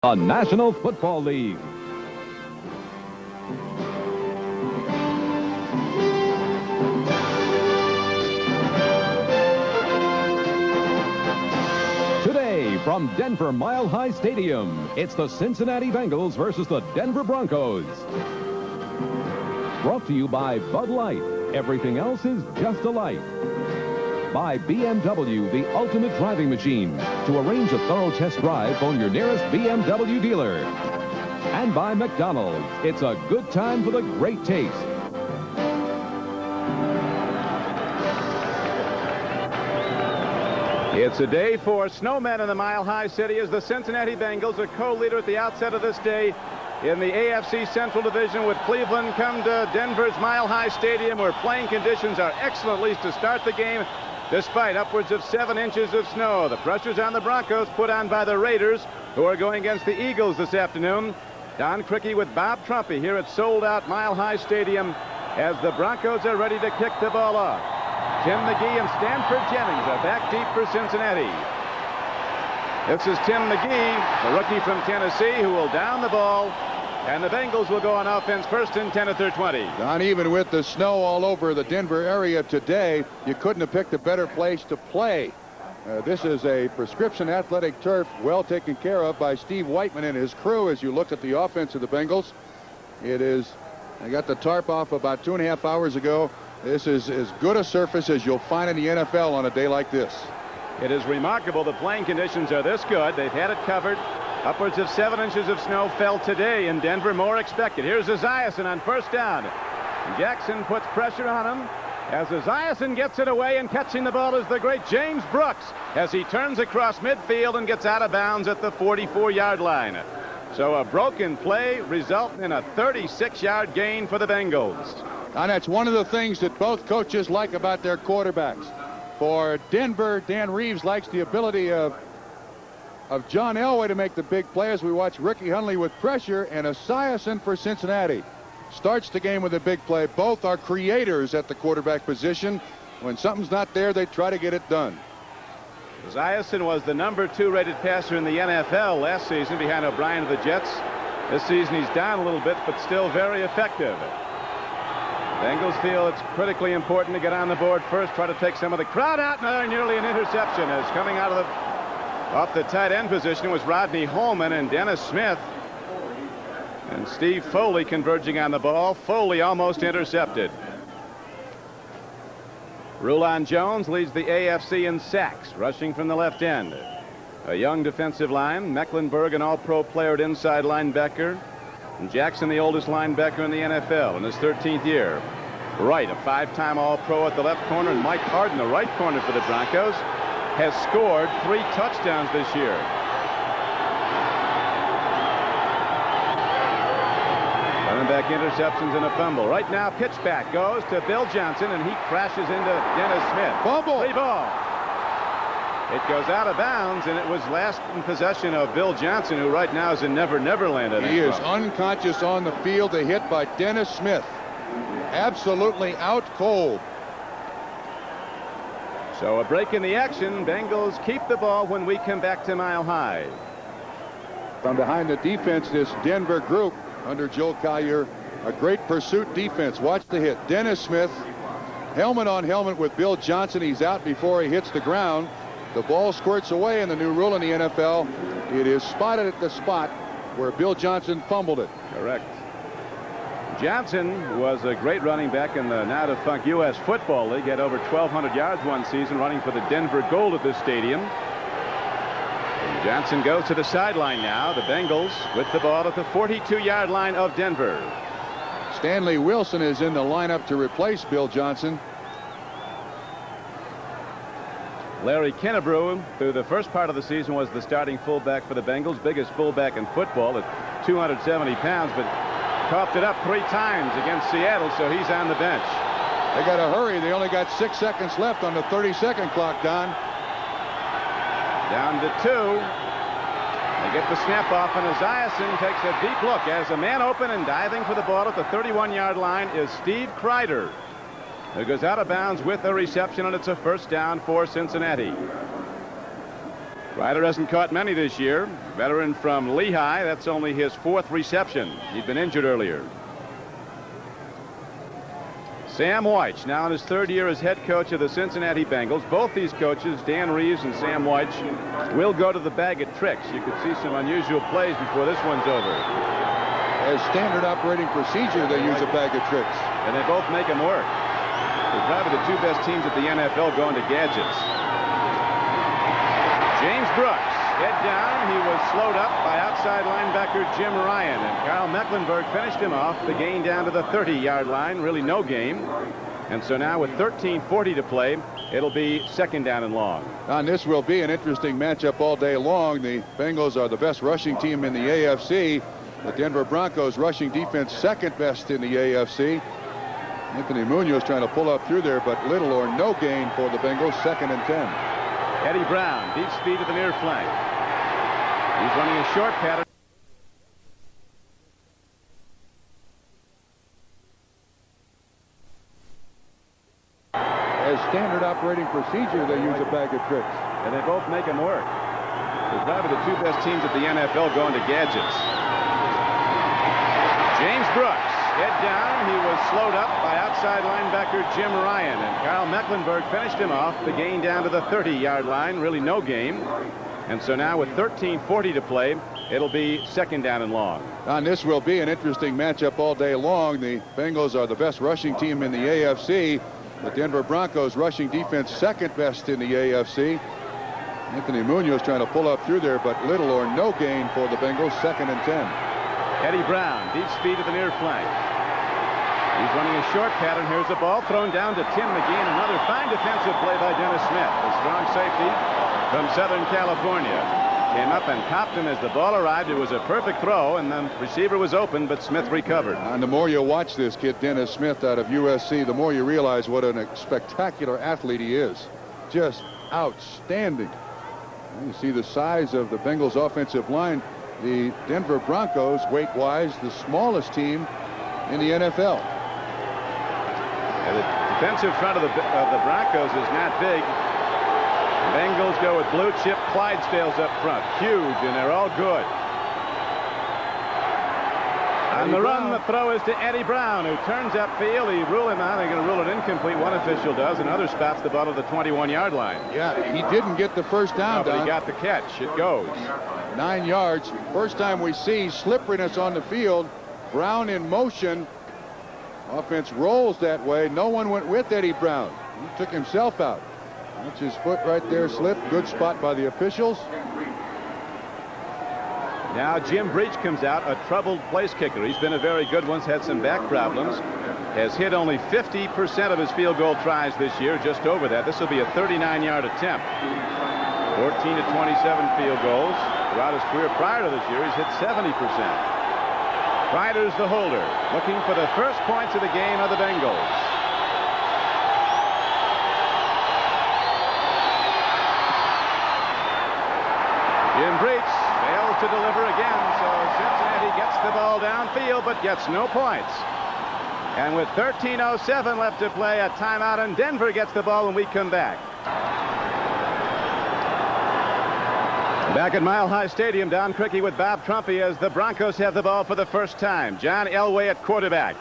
The National Football League. Today from Denver Mile High Stadium, it's the Cincinnati Bengals versus the Denver Broncos. Brought to you by Bud Light. Everything else is just a light. By BMW, the ultimate driving machine. To arrange a thorough test drive, phone your nearest BMW dealer. And by McDonald's. It's a good time for the great taste. It's a day for snowmen in the Mile High City as the Cincinnati Bengals are co-leader at the outset of this day in the AFC Central Division, with Cleveland come to Denver's Mile High Stadium, where playing conditions are excellent, at least to start the game, despite upwards of 7 inches of snow. The pressure's on the Broncos, put on by the Raiders, who are going against the Eagles this afternoon. Don Criqui with Bob Trumpy here at sold-out Mile High Stadium as the Broncos are ready to kick the ball off. Tim McGee and Stanford Jennings are back deep for Cincinnati. This is Tim McGee, the rookie from Tennessee, who will down the ball, and the Bengals will go on offense first and 10 at their 20. Don, even with the snow all over the Denver area today, you couldn't have picked a better place to play. This is a prescription athletic turf well taken care of by Steve Whiteman and his crew. As you look at the offense of the Bengals, it is, I got the tarp off about 2.5 hours ago. This is as good a surface as you'll find in the NFL on a day like this. It is remarkable the playing conditions are this good. They've had it covered. Upwards of 7 inches of snow fell today in Denver, more expected. Here's Esiason on first down. Jackson puts pressure on him as Esiason gets it away, and catching the ball is the great James Brooks as he turns across midfield and gets out of bounds at the 44-yard line. So a broken play resulting in a 36-yard gain for the Bengals. And that's one of the things that both coaches like about their quarterbacks. For Denver, Dan Reeves likes the ability of John Elway to make the big play, as we watch Ricky Hundley with pressure, and Esiason for Cincinnati starts the game with a big play. Both are creators at the quarterback position. When something's not there, they try to get it done. Esiason was the number 2 rated passer in the NFL last season behind O'Brien of the Jets. This season he's down a little bit, but still very effective. Bengals feel it's critically important to get on the board first, try to take some of the crowd out. No, nearly an interception, as coming out of off the tight end position was Rodney Holman and Dennis Smith. And Steve Foley converging on the ball. Foley almost intercepted. Rulon Jones leads the AFC in sacks, rushing from the left end. A young defensive line. Mecklenburg, an all-pro player at inside linebacker. And Jackson, the oldest linebacker in the NFL in his 13th year. Wright, a 5-time all-pro at the left corner, and Mike Harden, the right corner for the Broncos, has scored 3 touchdowns this year. Running back interceptions and a fumble. Right now, pitch back goes to Bill Johnson, and he crashes into Dennis Smith. Fumble. Free ball. It goes out of bounds, and it was last in possession of Bill Johnson, who right now is in Never Never Land. He is unconscious on the field. A hit by Dennis Smith. Absolutely out cold. So a break in the action. Bengals keep the ball when we come back to Mile High. From behind the defense, this Denver group under Joe Collier, a great pursuit defense. Watch the hit. Dennis Smith, helmet on helmet with Bill Johnson. He's out before he hits the ground. The ball squirts away, and the new rule in the NFL, it is spotted at the spot where Bill Johnson fumbled it. Correct. Johnson was a great running back in the now-defunct U.S. Football League. Had over 1,200 yards one season running for the Denver Gold at this stadium. And Johnson goes to the sideline now. The Bengals with the ball at the 42-yard line of Denver. Stanley Wilson is in the lineup to replace Bill Johnson. Larry Kennebrew, through the first part of the season, was the starting fullback for the Bengals, biggest fullback in football at 270 pounds, but coughed it up 3 times against Seattle, so he's on the bench. They got to hurry. They only got 6 seconds left on the 30-second clock, Don. Down to 2. They get the snap off, and Esiason takes a deep look as a man open, and diving for the ball at the 31-yard line is Steve Kreider, who goes out of bounds with a reception, and it's a first down for Cincinnati. Ryder hasn't caught many this year. Veteran from Lehigh. That's only his 4th reception. He'd been injured earlier. Sam Weich, now in his 3rd year as head coach of the Cincinnati Bengals. Both these coaches, Dan Reeves and Sam Weich, will go to the bag of tricks. You could see some unusual plays before this one's over. As standard operating procedure, they use a bag of tricks. And they both make them work. They're probably the 2 best teams at the NFL going to gadgets. James Brooks, head down. He was slowed up by outside linebacker Jim Ryan, and Kyle Mecklenburg finished him off. The gain down to the 30-yard line. Really no gain. And so now with 13:40 to play, it'll be 2nd down and long. And this will be an interesting matchup all day long. The Bengals are the best rushing team in the AFC. The Denver Broncos rushing defense 2nd best in the AFC. Anthony Munoz trying to pull up through there, but little or no gain for the Bengals. 2nd and 10. Eddie Brown, deep speed to the near flank. He's running a short pattern. As standard operating procedure, they use a bag of tricks. And they both make them work. They're probably the 2 best teams at the NFL going to gadgets. James Brooks, head down. He was slowed up by outside linebacker Jim Ryan, and Kyle Mecklenburg finished him off. The gain down to the 30-yard line. Really no gain. And so now with 13:40 to play, it'll be 2nd down and long. And this will be an interesting matchup all day long. The Bengals are the best rushing team in the AFC. The Denver Broncos rushing defense 2nd best in the AFC. Anthony Munoz trying to pull up through there, but little or no gain for the Bengals. 2nd and 10. Eddie Brown, deep speed to the near flank. He's running a short pattern. Here's the ball thrown down to Tim McGee. Another fine defensive play by Dennis Smith, a strong safety from Southern California. Came up and popped him as the ball arrived. It was a perfect throw, and the receiver was open, but Smith recovered. And the more you watch this kid, Dennis Smith, out of USC, the more you realize what a spectacular athlete he is. Just outstanding. And you see the size of the Bengals offensive line. The Denver Broncos, weight-wise, the smallest team in the NFL. And the defensive front of the Broncos is not big. Bengals go with blue chip Clydesdales up front. Huge, and they're all good. On the run, the throw is to Eddie Brown, who turns upfield. He rule him out. They're going to rule it incomplete. One official does. Another stops the ball at the 21-yard line. Yeah, he didn't get the first down, no, but he got the catch. It goes. 9 yards. First time we see slipperiness on the field. Brown in motion. Offense rolls that way. No one went with Eddie Brown. He took himself out. That's his foot right there slipped. Good spot by the officials. Now Jim Breach comes out, a troubled place kicker. He's been a very good one, had some back problems. Has hit only 50% of his field goal tries this year, just over that. This will be a 39-yard attempt. 14 to 27 field goals. Throughout his career prior to this year, he's hit 70%. Ryder's the holder, looking for the first points of the game of the Bengals. Jim Breach fails to deliver again, so Cincinnati gets the ball downfield but gets no points. And with 13:07 left to play, a timeout, and Denver gets the ball when we come back. Back at Mile High Stadium, Don Criqui with Bob Trumpy as the Broncos have the ball for the first time. John Elway at quarterback.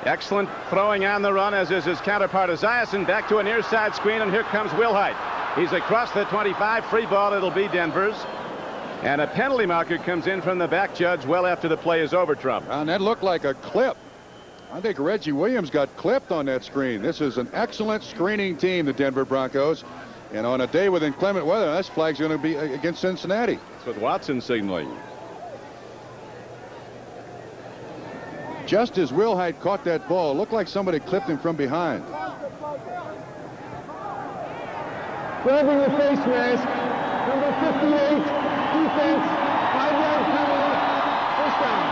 Excellent throwing on the run, as is his counterpart Esiason. Back to a near side screen, and here comes Wilhite. He's across the 25. Free ball. It'll be Denver's. And a penalty marker comes in from the back judge well after the play is over, Trump. And that looked like a clip. I think Reggie Williams got clipped on that screen. This is an excellent screening team, the Denver Broncos. And on a day with inclement weather, this flag's going to be against Cincinnati. That's what Watson's signaling. Just as Wilhite caught that ball, it looked like somebody clipped him from behind. Grabbing the face mask, number 58, defense, 5-yard penalty, first down.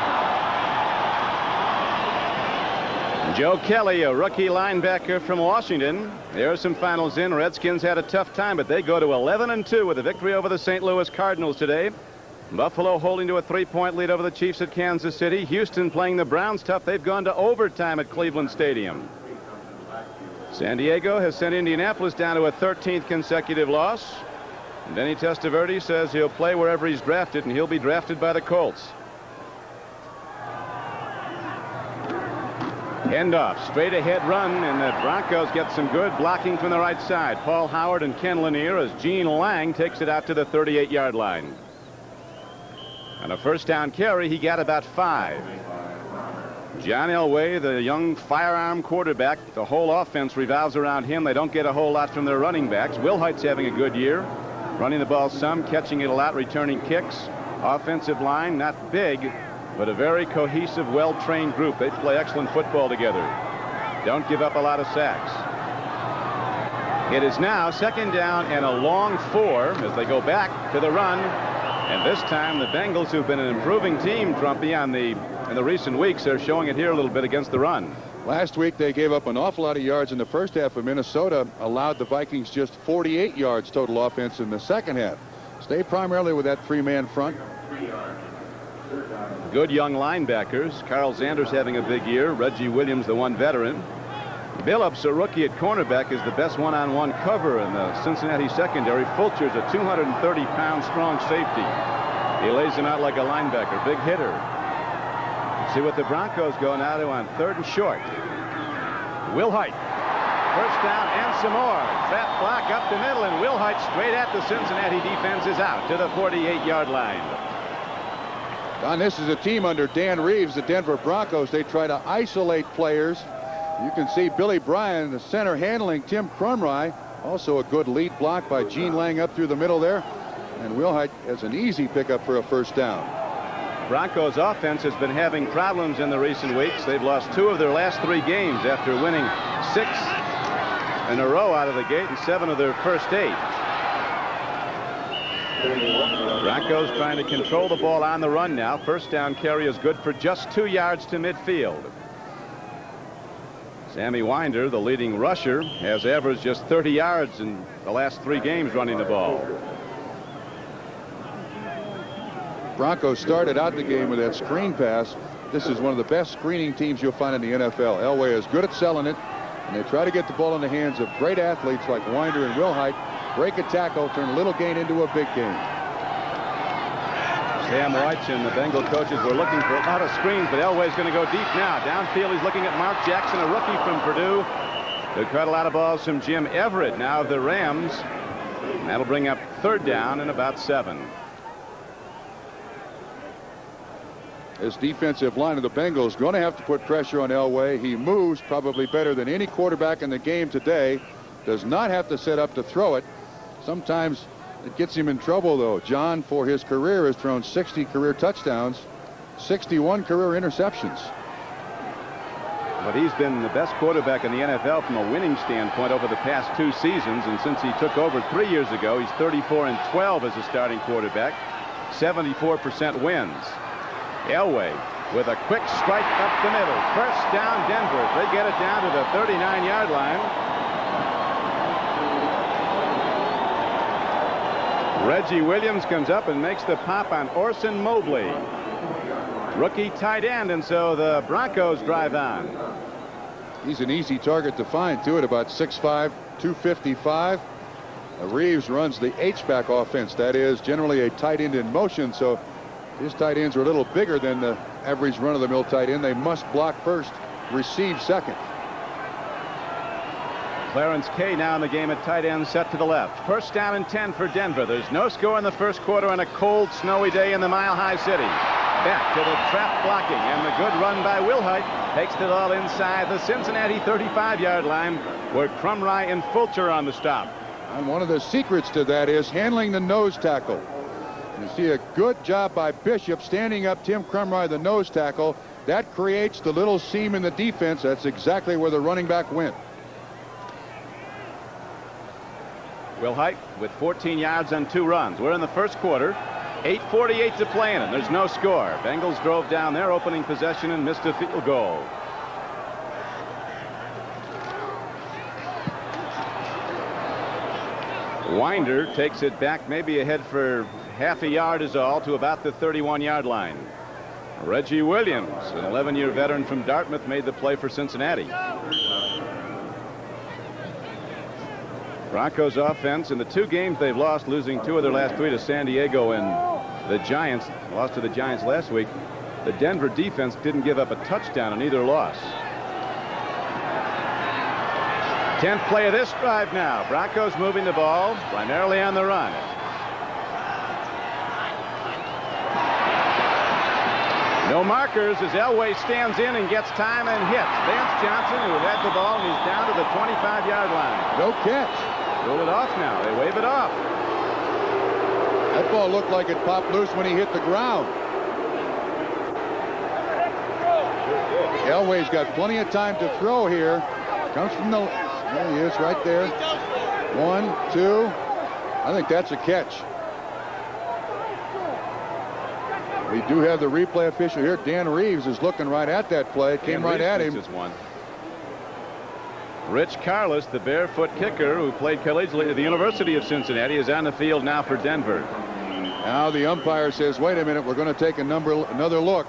Joe Kelly, a rookie linebacker from Washington. There are some finals in. Redskins had a tough time, but they go to 11-2 with a victory over the St. Louis Cardinals today. Buffalo holding to a 3-point lead over the Chiefs at Kansas City. Houston playing the Browns tough. They've gone to overtime at Cleveland Stadium. San Diego has sent Indianapolis down to a 13th consecutive loss. Denny Testaverde says he'll play wherever he's drafted, and he'll be drafted by the Colts. Handoff, straight ahead run, and the Broncos get some good blocking from the right side. Paul Howard and Ken Lanier as Gene Lang takes it out to the 38-yard line. On a first down carry, he got about 5. John Elway, the young firearm quarterback, the whole offense revolves around him. They don't get a whole lot from their running backs. Wilhite's having a good year, running the ball some, catching it a lot, returning kicks. Offensive line, not big, but a very cohesive, well-trained group. They play excellent football together. Don't give up a lot of sacks. It is now second down and a long 4 as they go back to the run. And this time the Bengals, who've been an improving team, Trumpy, in the recent weeks, are showing it here a little bit against the run. Last week they gave up an awful lot of yards in the first half, of Minnesota allowed the Vikings just 48 yards total offense in the second half. Stay primarily with that 3-man front. Good young linebackers. Carl Sanders having a big year. Reggie Williams, the one veteran. Billups, a rookie at cornerback, is the best one-on-one cover in the Cincinnati secondary. Fulcher's a 230-pound strong safety. He lays him out like a linebacker. Big hitter. See what the Broncos go now to on 3rd and short. Wilhite. First down and some more. Trap block up the middle, and Wilhite straight at the Cincinnati defense is out to the 48-yard line. Don, this is a team under Dan Reeves, the Denver Broncos. They try to isolate players. You can see Billy Bryan, the center, handling Tim Crumry. Also a good lead block by Gene Lang up through the middle there. And Wilhite has an easy pickup for a first down. Broncos offense has been having problems in the recent weeks. They've lost 2 of their last 3 games after winning 6 in a row out of the gate and 7 of their first 8. Broncos trying to control the ball on the run now. First down carry is good for just 2 yards to midfield. Sammy Winder, the leading rusher, has averaged just 30 yards in the last 3 games running the ball. Broncos started out the game with that screen pass. This is one of the best screening teams you'll find in the NFL. Elway is good at selling it, and they try to get the ball in the hands of great athletes like Winder and Wilhite. Break a tackle, turn a little gain into a big gain. Sam White and the Bengal coaches were looking for a lot of screens, but Elway's going to go deep now. Downfield, he's looking at Mark Jackson, a rookie from Purdue, who caught a lot of balls from Jim Everett, now of the Rams. And that'll bring up 3rd down and about 7. This defensive line of the Bengals going to have to put pressure on Elway. He moves probably better than any quarterback in the game today. Does not have to set up to throw it. Sometimes it gets him in trouble, though. John, for his career, has thrown 60 career touchdowns, 61 career interceptions. But he's been the best quarterback in the NFL from a winning standpoint over the past 2 seasons. And since he took over 3 years ago, he's 34-12 as a starting quarterback, 74% wins. Elway with a quick strike up the middle. First down, Denver. They get it down to the 39-yard line. Reggie Williams comes up and makes the pop on Orson Mobley, rookie tight end, and so the Broncos drive on. He's an easy target to find, too, at about 6'5", 255. Reeves runs the H-back offense. That is generally a tight end in motion, so his tight ends are a little bigger than the average run-of-the-mill tight end. They must block first, receive second. Clarence Kay now in the game at tight end, set to the left. First down and 10 for Denver. There's no score in the first quarter on a cold, snowy day in the Mile High City. Back to the trap blocking, and the good run by Wilhite takes it all inside the Cincinnati 35-yard line, where Crumry and Fulcher on the stop. And one of the secrets to that is handling the nose tackle. You see a good job by Bishop standing up Tim Crumry, the nose tackle. That creates the little seam in the defense. That's exactly where the running back went. Wilhite with 14 yards on 2 runs. We're in the first quarter. 8:48 to play in it. There's no score. Bengals drove down their opening possession and missed a field goal. Winder takes it back maybe ahead for half a yard is all to about the 31-yard line. Reggie Williams, an 11-year veteran from Dartmouth, made the play for Cincinnati. Broncos offense in the 2 games they've lost, losing 2 of their last 3 to San Diego and the Giants. Lost to the Giants last week. The Denver defense didn't give up a touchdown in either loss. 10th play of this drive now. Broncos moving the ball primarily on the run. No markers as Elway stands in and gets time and hits Vance Johnson, who had the ball, and he's down to the 25-yard line. No catch. Rule it off now. They wave it off. That ball looked like it popped loose when he hit the ground. Elway's got plenty of time to throw here. Comes from the... There he is right there. 1, 2. I think that's a catch. We do have the replay official here. Dan Reeves is looking right at that play. Came right at him. One. Rich Carlos, the barefoot kicker who played collegiately at the University of Cincinnati, is on the field now for Denver. Now the umpire says, wait a minute, we're going to take another look.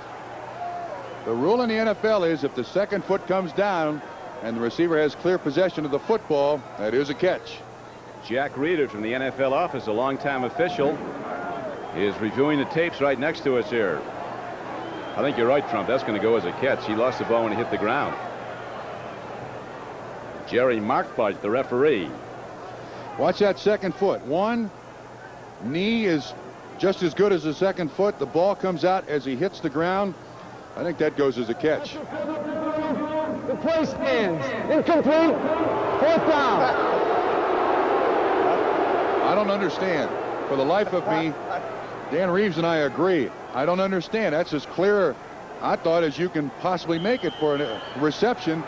The rule in the NFL is if the second foot comes down and the receiver has clear possession of the football, that is a catch. Jack Reeder from the NFL office, a longtime official, is reviewing the tapes right next to us here. I think you're right, Trump. That's going to go as a catch. He lost the ball when he hit the ground. Jerry Markbart, the referee. Watch that second foot. One knee is just as good as the second foot. The ball comes out as he hits the ground. I think that goes as a catch. The play stands. Incomplete. 4th down. I don't understand. For the life of me, Dan Reeves and I agree. I don't understand. That's as clear, I thought, as you can possibly make it for a reception.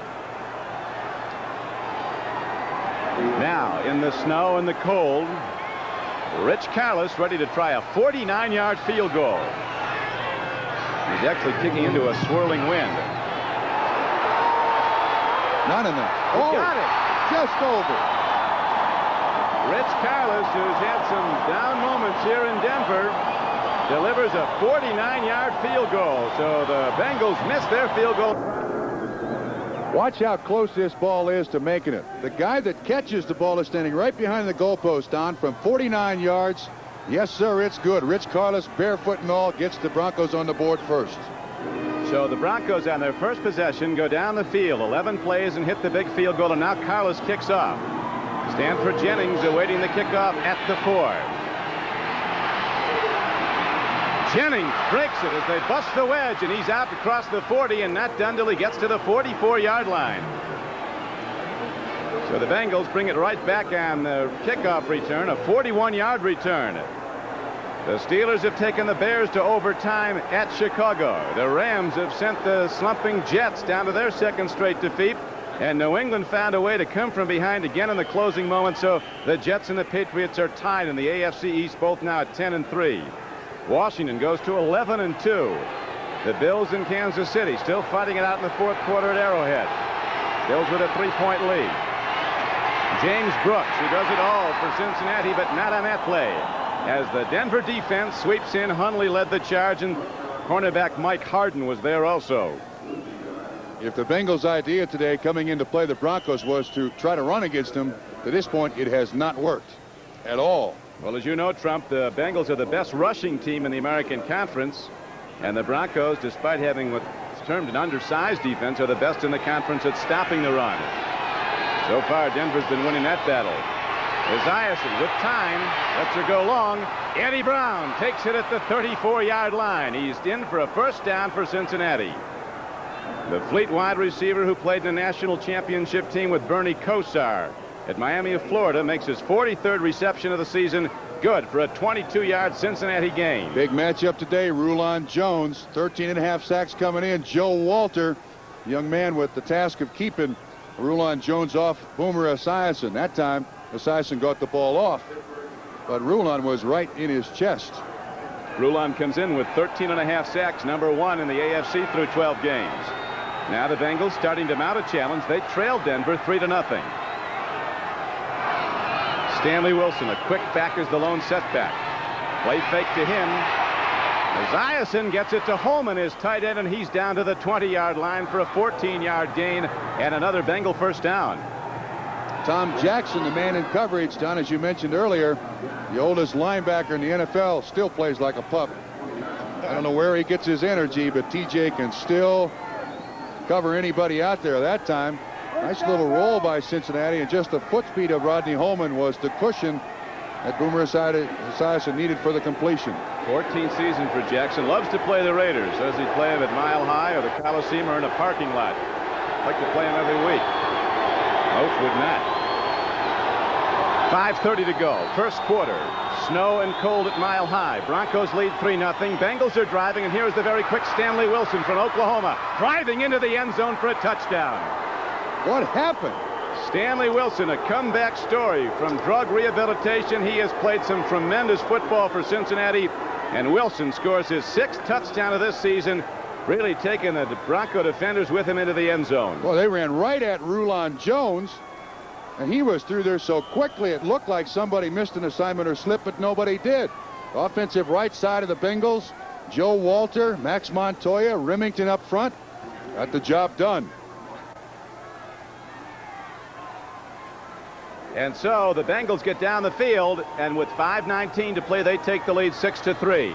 Now, in the snow and the cold, Rich Carlos ready to try a 49-yard field goal. He's actually kicking into a swirling wind. Not in there. Oh, got it. Just over. Rich Carlos, who's had some down moments here in Denver, delivers a 49-yard field goal. So the Bengals missed their field goal. Watch how close this ball is to making it. The guy that catches the ball is standing right behind the goalpost, Don, from 49 yards. Yes, sir, it's good. Rich Carlos, barefoot and all, gets the Broncos on the board first. So the Broncos on their first possession go down the field, 11 plays and hit the big field goal, and now Carlos kicks off. Stanford Jennings awaiting the kickoff at the 4. Jennings breaks it as they bust the wedge, and he's out across the 40 and not done till he gets to the 44-yard line. So the Bengals bring it right back on the kickoff return, a 41-yard return. The Steelers have taken the Bears to overtime at Chicago. The Rams have sent the slumping Jets down to their second straight defeat. And New England found a way to come from behind again in the closing moment. So the Jets and the Patriots are tied in the AFC East, both now at 10-3. Washington goes to 11-2. The Bills in Kansas City still fighting it out in the 4th quarter at Arrowhead. Bills with a 3-point lead. James Brooks, who does it all for Cincinnati, but not on that play. As the Denver defense sweeps in, Hundley led the charge, and cornerback Mike Harden was there also. If the Bengals' idea today coming in to play the Broncos was to try to run against them, to this point it has not worked at all. Well, as you know, Trump, the Bengals are the best rushing team in the American Conference, and the Broncos, despite having what's termed an undersized defense, are the best in the conference at stopping the run. So far, Denver's been winning that battle. Esiason with time, lets her go long. Eddie Brown takes it at the 34-yard line. He's in for a first down for Cincinnati. The fleet wide receiver who played in the national championship team with Bernie Kosar at Miami of Florida makes his 43rd reception of the season. Good for a 22-yard Cincinnati gain. Big matchup today. Rulon Jones, 13.5 sacks coming in. Joe Walter, young man with the task of keeping Rulon Jones off Boomer Esiason. That time, Esiason got the ball off, but Rulon was right in his chest. Rulon comes in with 13.5 sacks, number 1 in the AFC through 12 games. Now the Bengals starting to mount a challenge. They trailed Denver 3-0. Stanley Wilson, a quick back as the lone setback. Play fake to him. Esiason gets it to Holman, his tight end, and he's down to the 20-yard line for a 14-yard gain and another Bengal first down. Tom Jackson, the man in coverage, Don, as you mentioned earlier, the oldest linebacker in the NFL, still plays like a pup. I don't know where he gets his energy, but TJ can still cover anybody out there that time. Nice little roll by Cincinnati, and just the foot speed of Rodney Holman was the cushion that Boomer Esiason needed for the completion. 14th season for Jackson. Loves to play the Raiders. Does he play them at Mile High or the Coliseum or in a parking lot? Like to play them every week. Most would not. 5:30 to go. First quarter. Snow and cold at Mile High. Broncos lead 3-0. Bengals are driving, and here's the very quick Stanley Wilson from Oklahoma, driving into the end zone for a touchdown. What happened? Stanley Wilson, a comeback story from drug rehabilitation. He has played some tremendous football for Cincinnati, and Wilson scores his 6th touchdown of this season, really taking the Bronco defenders with him into the end zone. Well, they ran right at Rulon Jones, and he was through there so quickly it looked like somebody missed an assignment or slipped, but nobody did. Offensive right side of the Bengals, Joe Walter, Max Montoya, Remington up front, got the job done. And so the Bengals get down the field, and with 5:19 to play, they take the lead 6-3.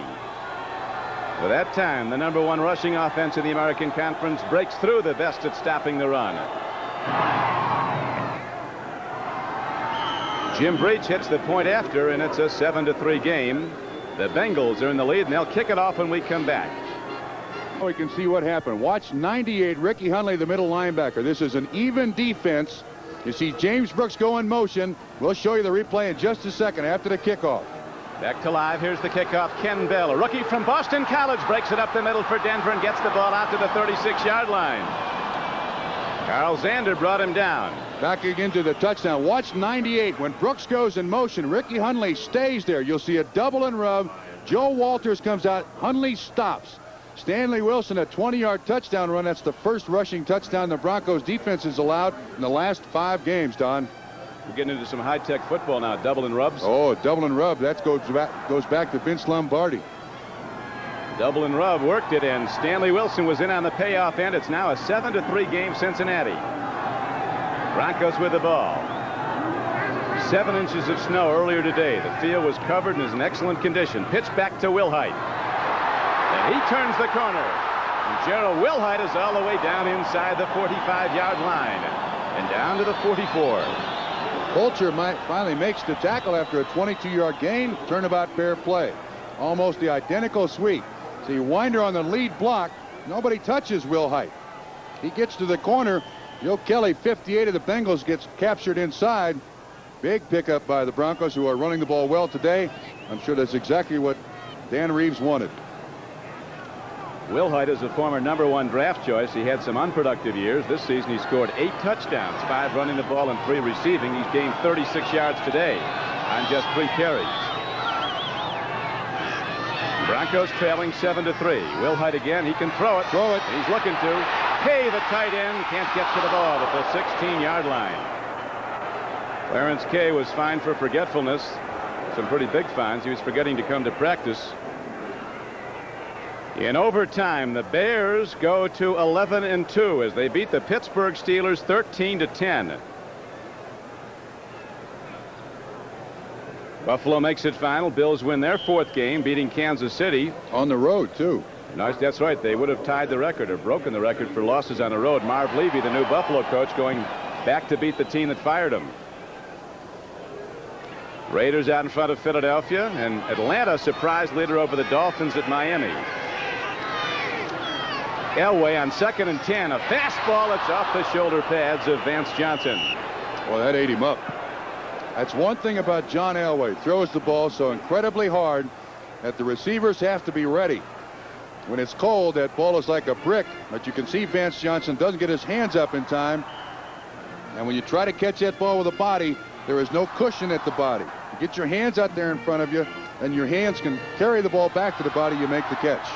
By that time, the #1 rushing offense in the American Conference breaks through the best at stopping the run. Jim Breach hits the point after, and it's a 7-3 game. The Bengals are in the lead, and they'll kick it off when we come back. We can see what happened. Watch 98, Ricky Hundley, the middle linebacker. This is an even defense. You see James Brooks go in motion. We'll show you the replay in just a second after the kickoff. Back to live. Here's the kickoff. Ken Bell, a rookie from Boston College, breaks it up the middle for Denver and gets the ball out to the 36-yard line. Carl Zander brought him down. Back again to the touchdown. Watch 98. When Brooks goes in motion, Ricky Hundley stays there. You'll see a double and rub. Joe Walters comes out. Hundley stops. Stanley Wilson, a 20-yard touchdown run. That's the first rushing touchdown the Broncos defense has allowed in the last 5 games, Don. We're getting into some high-tech football now. Double and rubs. Oh, double and rub. That goes back to Vince Lombardi. Double and rub worked it in. Stanley Wilson was in on the payoff end. It's now a 7-3 game Cincinnati. Broncos with the ball. 7 inches of snow earlier today. The field was covered and is in excellent condition. Pitch back to Wilhite. And he turns the corner. And Gerald Wilhite is all the way down inside the 45-yard line and down to the 44. Fulcher finally makes the tackle after a 22-yard gain. Turnabout fair play. Almost the identical sweep. See, Winder on the lead block. Nobody touches Wilhite. He gets to the corner. Joe Kelly, 58 of the Bengals, gets captured inside. Big pickup by the Broncos, who are running the ball well today. I'm sure that's exactly what Dan Reeves wanted. Wilhite is a former #1 draft choice. He had some unproductive years. This season he scored 8 touchdowns, 5 running the ball and 3 receiving. He's gained 36 yards today on just 3 carries. Broncos trailing 7-3. Wilhite again. He can throw it. He's looking to. Hey, the tight end can't get to the ball at the 16-yard line. Clarence Kay was fined for forgetfulness. Some pretty big fines. He was forgetting to come to practice. In overtime, the Bears go to 11-2 as they beat the Pittsburgh Steelers 13-10. Buffalo makes it final. Bills win their 4th game, beating Kansas City. On the road, too. Nice, that's right. They would have tied the record or broken the record for losses on the road. Marv Levy, the new Buffalo coach, going back to beat the team that fired him. Raiders out in front of Philadelphia, and Atlanta surprise leader over the Dolphins at Miami. Elway on 2nd and 10. A fastball that's off the shoulder pads of Vance Johnson. Well, that ate him up. That's one thing about John Elway. Throws the ball so incredibly hard that the receivers have to be ready. When it's cold, that ball is like a brick. But you can see Vance Johnson doesn't get his hands up in time. And when you try to catch that ball with a body, there is no cushion at the body. You get your hands out there in front of you, and your hands can carry the ball back to the body. You make the catch.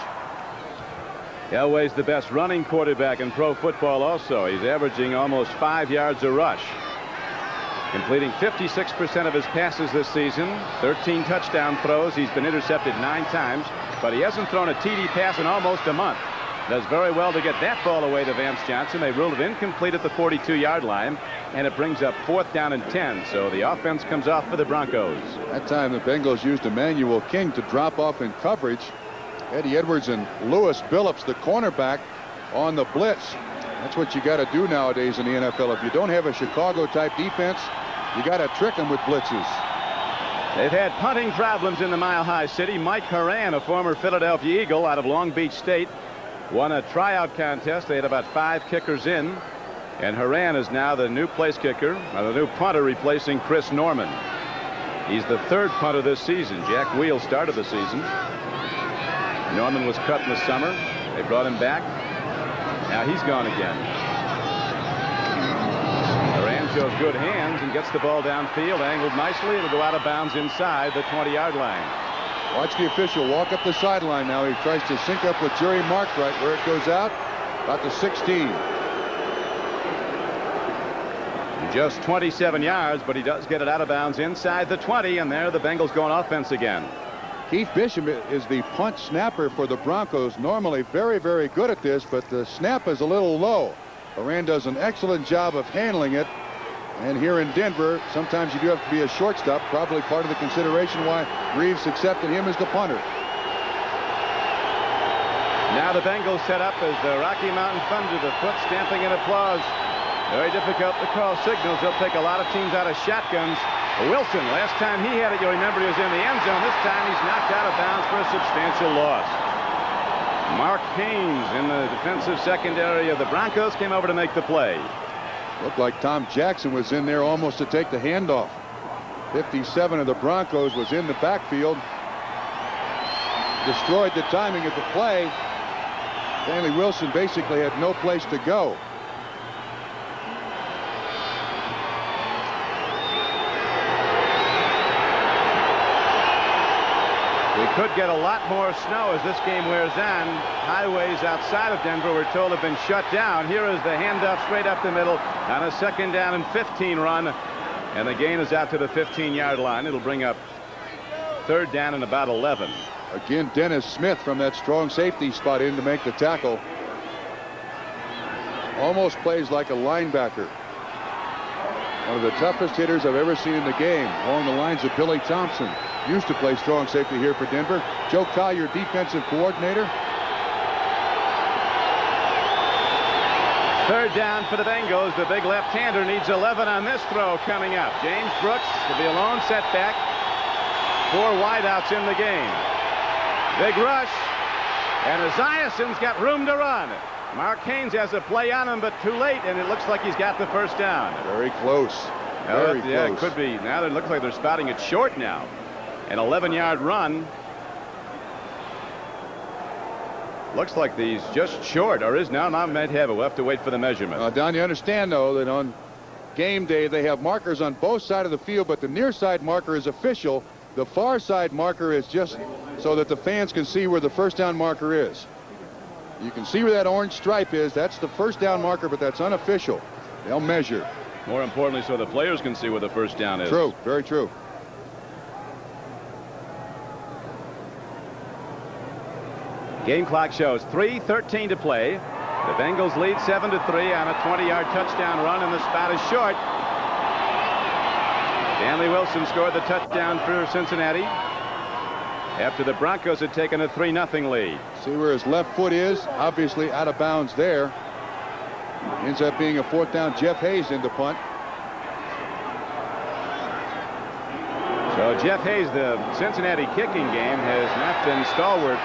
Elway's the best running quarterback in pro football also. He's averaging almost 5 yards a rush. Completing 56% of his passes this season. 13 touchdown throws. He's been intercepted 9 times, but he hasn't thrown a TD pass in almost a month. does very well to get that ball away to Vance Johnson. They ruled it incomplete at the 42-yard line, and it brings up 4th down and 10. So the offense comes off for the Broncos. That time the Bengals used Emmanuel King to drop off in coverage. Eddie Edwards and Lewis Billups, the cornerback, on the blitz. That's what you got to do nowadays in the NFL. If you don't have a Chicago-type defense, you got to trick them with blitzes. They've had punting problems in the Mile High City. Mike Horan, a former Philadelphia Eagle out of Long Beach State, won a tryout contest. They had about 5 kickers in, and Horan is now the new place kicker, or the new punter, replacing Chris Norman. He's the 3rd punter this season. Jack Wheel started the season. Norman was cut in the summer. They brought him back. Now he's gone again. Horan shows good hands and gets the ball downfield, angled nicely. It'll go out of bounds inside the 20-yard line. Watch the official walk up the sideline now. He tries to sync up with Jerry Markright where it goes out. About the 16. Just 27 yards, but he does get it out of bounds inside the 20, and there the Bengals go on offense again. Keith Bishop is the punt snapper for the Broncos. Normally very, very good at this, but the snap is a little low. Horan does an excellent job of handling it. And here in Denver, sometimes you do have to be a shortstop. Probably part of the consideration why Reeves accepted him as the punter. Now the Bengals set up as the Rocky Mountain Thunder, the foot stamping in applause. Very difficult to call signals. They'll take a lot of teams out of shotguns. Wilson, last time he had it, you'll remember he was in the end zone. This time he's knocked out of bounds for a substantial loss. Mark Haynes in the defensive secondary of the Broncos came over to make the play. Looked like Tom Jackson was in there almost to take the handoff. 57 of the Broncos was in the backfield. Destroyed the timing of the play. Stanley Wilson basically had no place to go. We could get a lot more snow as this game wears on. Highways outside of Denver, we're told, have been shut down. Here is the handoff straight up the middle on a 2nd down and 15 run. And the gain is out to the 15-yard line. It'll bring up 3rd down and about 11. Again, Dennis Smith from that strong safety spot in to make the tackle. Almost plays like a linebacker. One of the toughest hitters I've ever seen in the game, along the lines of Billy Thompson. Used to play strong safety here for Denver. Joe Collier, defensive coordinator. 3rd down for the Bengals. The big left-hander needs 11 on this throw coming up. James Brooks will be a lone setback. 4 wideouts in the game. Big rush. And Esiason's got room to run. Mark Haynes has a play on him, but too late, and it looks like he's got the 1st down. Very close. Very yeah, close. It could be. Now it looks like they're spotting it short now. An 11-yard run. Looks like he's just short, or is now might have it. We'll have to wait for the measurement. Don, you understand, though, that on game day they have markers on both sides of the field, but the near side marker is official. The far side marker is just so that the fans can see where the 1st down marker is. You can see where that orange stripe is. That's the 1st down marker, but that's unofficial. They'll measure. More importantly, so the players can see where the 1st down is. True. Very true. Game clock shows 3:13 to play. The Bengals lead 7-3 on a 20-yard touchdown run, and the spot is short. Stanley Wilson scored the touchdown for Cincinnati after the Broncos had taken a 3-0 lead. See where his left foot is? Obviously out of bounds there. Ends up being a 4th down. Jeff Hayes in the punt. So Jeff Hayes, the Cincinnati kicking game has not been stalwart.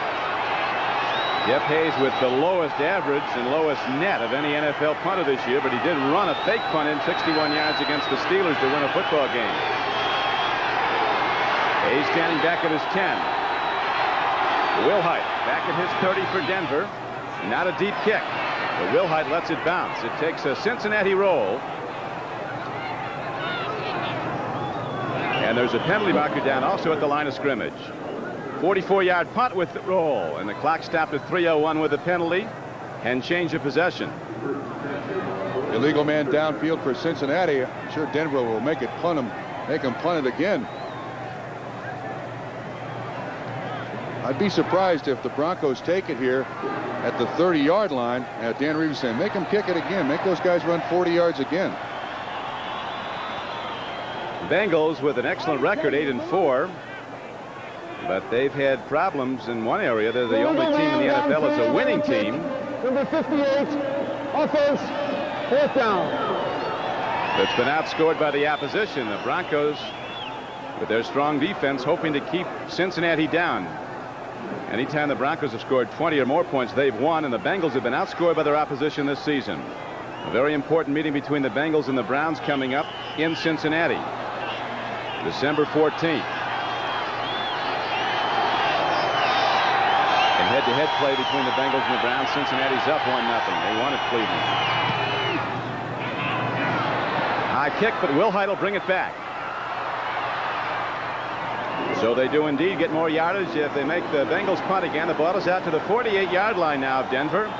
Jeff Hayes with the lowest average and lowest net of any NFL punter this year, but he did run a fake punt in 61 yards against the Steelers to win a football game. Hayes standing back at his 10. Wilhite back at his 30 for Denver. Not a deep kick, but Wilhite lets it bounce. It takes a Cincinnati roll. And there's a penalty marker down also at the line of scrimmage. 44-yard punt with the roll, and the clock stopped at 3:01 with the penalty and change of possession. Illegal man downfield for Cincinnati. I'm sure Denver will make him punt it again. I'd be surprised if the Broncos take it here at the 30-yard line. Dan Reeves saying, make them kick it again. Make those guys run 40 yards again. Bengals with an excellent record, 8-4. But they've had problems in one area. They're the only team in the NFL that's a winning team. Number 58, offense, 4th down. That's been outscored by the opposition. The Broncos, with their strong defense, hoping to keep Cincinnati down. Anytime the Broncos have scored 20 or more points, they've won, and the Bengals have been outscored by their opposition this season. A very important meeting between the Bengals and the Browns coming up in Cincinnati, December 14th. And head-to-head play between the Bengals and the Browns. Cincinnati's up 1-0. They won at Cleveland. High kick, but Wilhite will bring it back. So they do indeed get more yardage if they make the Bengals punt again. The ball is out to the 48-yard line now of Denver.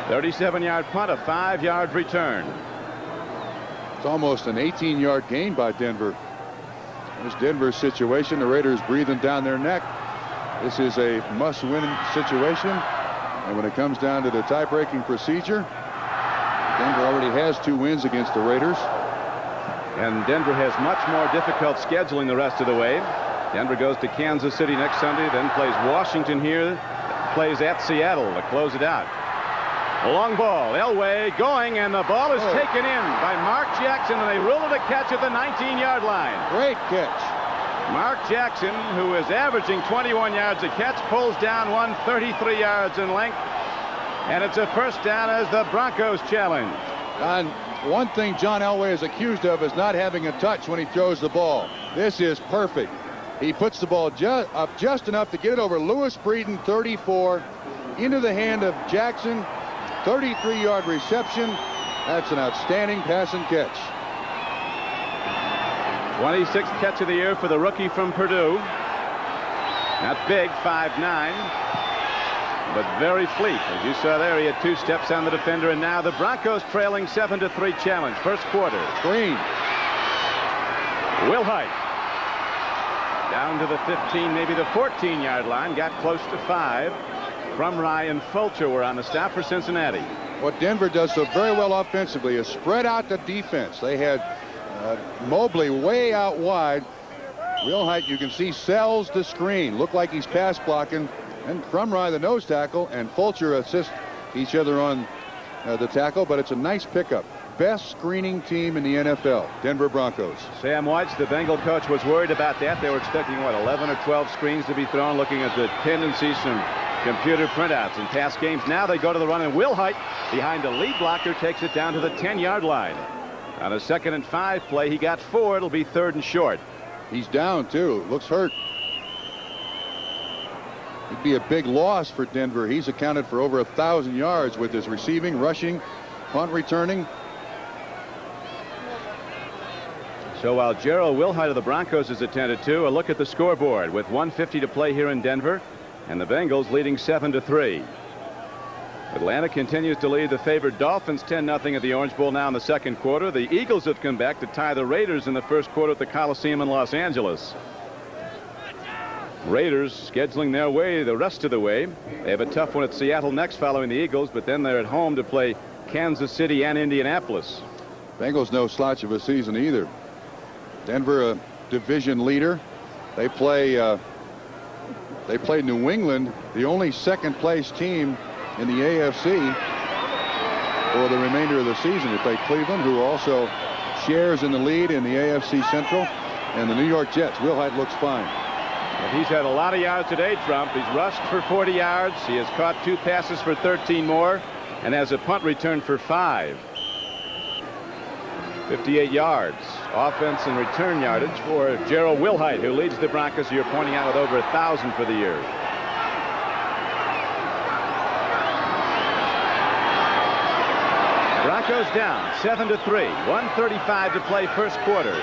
37-yard punt, a 5-yard return. It's almost an 18-yard gain by Denver. There's Denver's situation. The Raiders breathing down their neck. This is a must-win situation. And when it comes down to the tie-breaking procedure, Denver already has 2 wins against the Raiders. And Denver has much more difficult scheduling the rest of the way. Denver goes to Kansas City next Sunday, then plays Washington here, plays at Seattle to close it out. A long ball, Elway going, and the ball is taken in by Mark Jackson, and they rule it a catch at the 19-yard line. Great catch. Mark Jackson, who is averaging 21 yards a catch, pulls down one 33 yards in length, and it's a first down as the Broncos challenge. And one thing John Elway is accused of is not having a touch when he throws the ball. This is perfect. He puts the ball up just enough to get it over Lewis Breeden, 34, into the hand of Jackson. 33-yard reception. That's an outstanding pass and catch. 26th catch of the year for the rookie from Purdue. Not big, 5'9", but very fleet. As you saw there, he had 2 steps on the defender, and now the Broncos trailing 7-3 challenge. First quarter. Green. Wilhite. Down to the 15, maybe the 14-yard line. Got close to 5. Crumry and Fulcher were on the stop for Cincinnati. What Denver does so very well offensively is spread out the defense. They had Mobley way out wide. Wilhite, you can see, sells the screen. Looked like he's pass blocking. And Crumry, the nose tackle, and Fulcher assist each other on the tackle. But it's a nice pickup. Best screening team in the NFL, Denver Broncos. Sam White, the Bengal coach, was worried about that. They were expecting, what, 11 or 12 screens to be thrown, looking at the tendencies from computer printouts in past games. Now they go to the run, and Wilhite, behind a lead blocker, takes it down to the 10-yard line. On a 2nd and 5 play, he got 4. It'll be 3rd and short. He's down, too. Looks hurt. It'd be a big loss for Denver. He's accounted for over 1,000 yards with his receiving, rushing, punt returning. So while Gerald Wilhite of the Broncos is attended to, a look at the scoreboard with 1:50 to play here in Denver, and the Bengals leading 7-3. Atlanta continues to lead the favored Dolphins 10-0 at the Orange Bowl now in the 2nd quarter. The Eagles have come back to tie the Raiders in the 1st quarter at the Coliseum in Los Angeles. Raiders scheduling their way the rest of the way. They have a tough one at Seattle next following the Eagles, but then they're at home to play Kansas City and Indianapolis. Bengals no slouch of a season either. Denver, a division leader. They play New England, the only 2nd place team in the AFC for the remainder of the season. They play Cleveland, who also shares in the lead in the AFC Central, and the New York Jets. Wilhite looks fine. And he's had a lot of yards today, Trump. He's rushed for 40 yards. He has caught 2 passes for 13 more, and has a punt return for 5. 58 yards. Offense and return yardage for Gerald Wilhite, who leads the Broncos, you're pointing out, with over 1,000 for the year. Broncos down 7-3. 1:35 to play first quarter.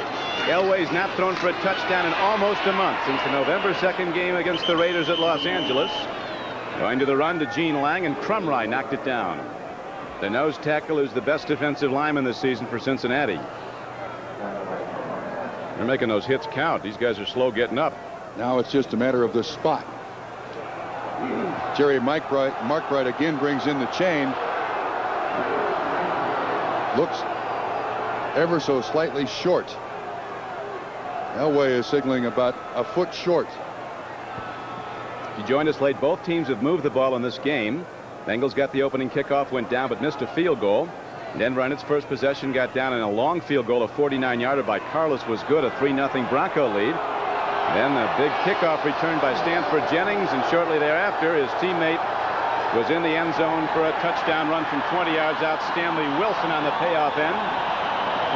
Elway's not thrown for a touchdown in almost a month since the November 2nd game against the Raiders at Los Angeles. Going to the run to Gene Lang, and Crumry knocked it down. The nose tackle is the best defensive lineman this season for Cincinnati. They're making those hits count. These guys are slow getting up. Now it's just a matter of the spot. Jerry Markbright again brings in the chain. Looks ever so slightly short. Elway is signaling about a foot short. You joined us late. Both teams have moved the ball in this game. Bengals got the opening kickoff, went down, but missed a field goal. Denver on its first possession got down in a long field goal. A 49-yarder by Carlos was good. A 3-0 Bronco lead. Then a big kickoff return by Stanford Jennings, and shortly thereafter his teammate was in the end zone for a touchdown run from 20 yards out. Stanley Wilson on the payoff end.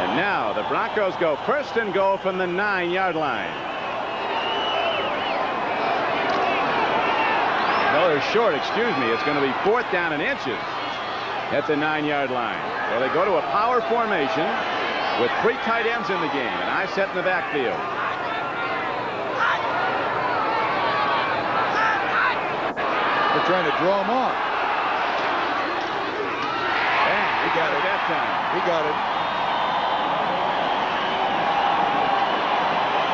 And now the Broncos go first and goal from the 9-yard line. No, they're short, excuse me. It's going to be 4th down and inches at the 9-yard line. So they go to a power formation with 3 tight ends in the game, and I set in the backfield. They're trying to draw him off. And he got it that time. He got it.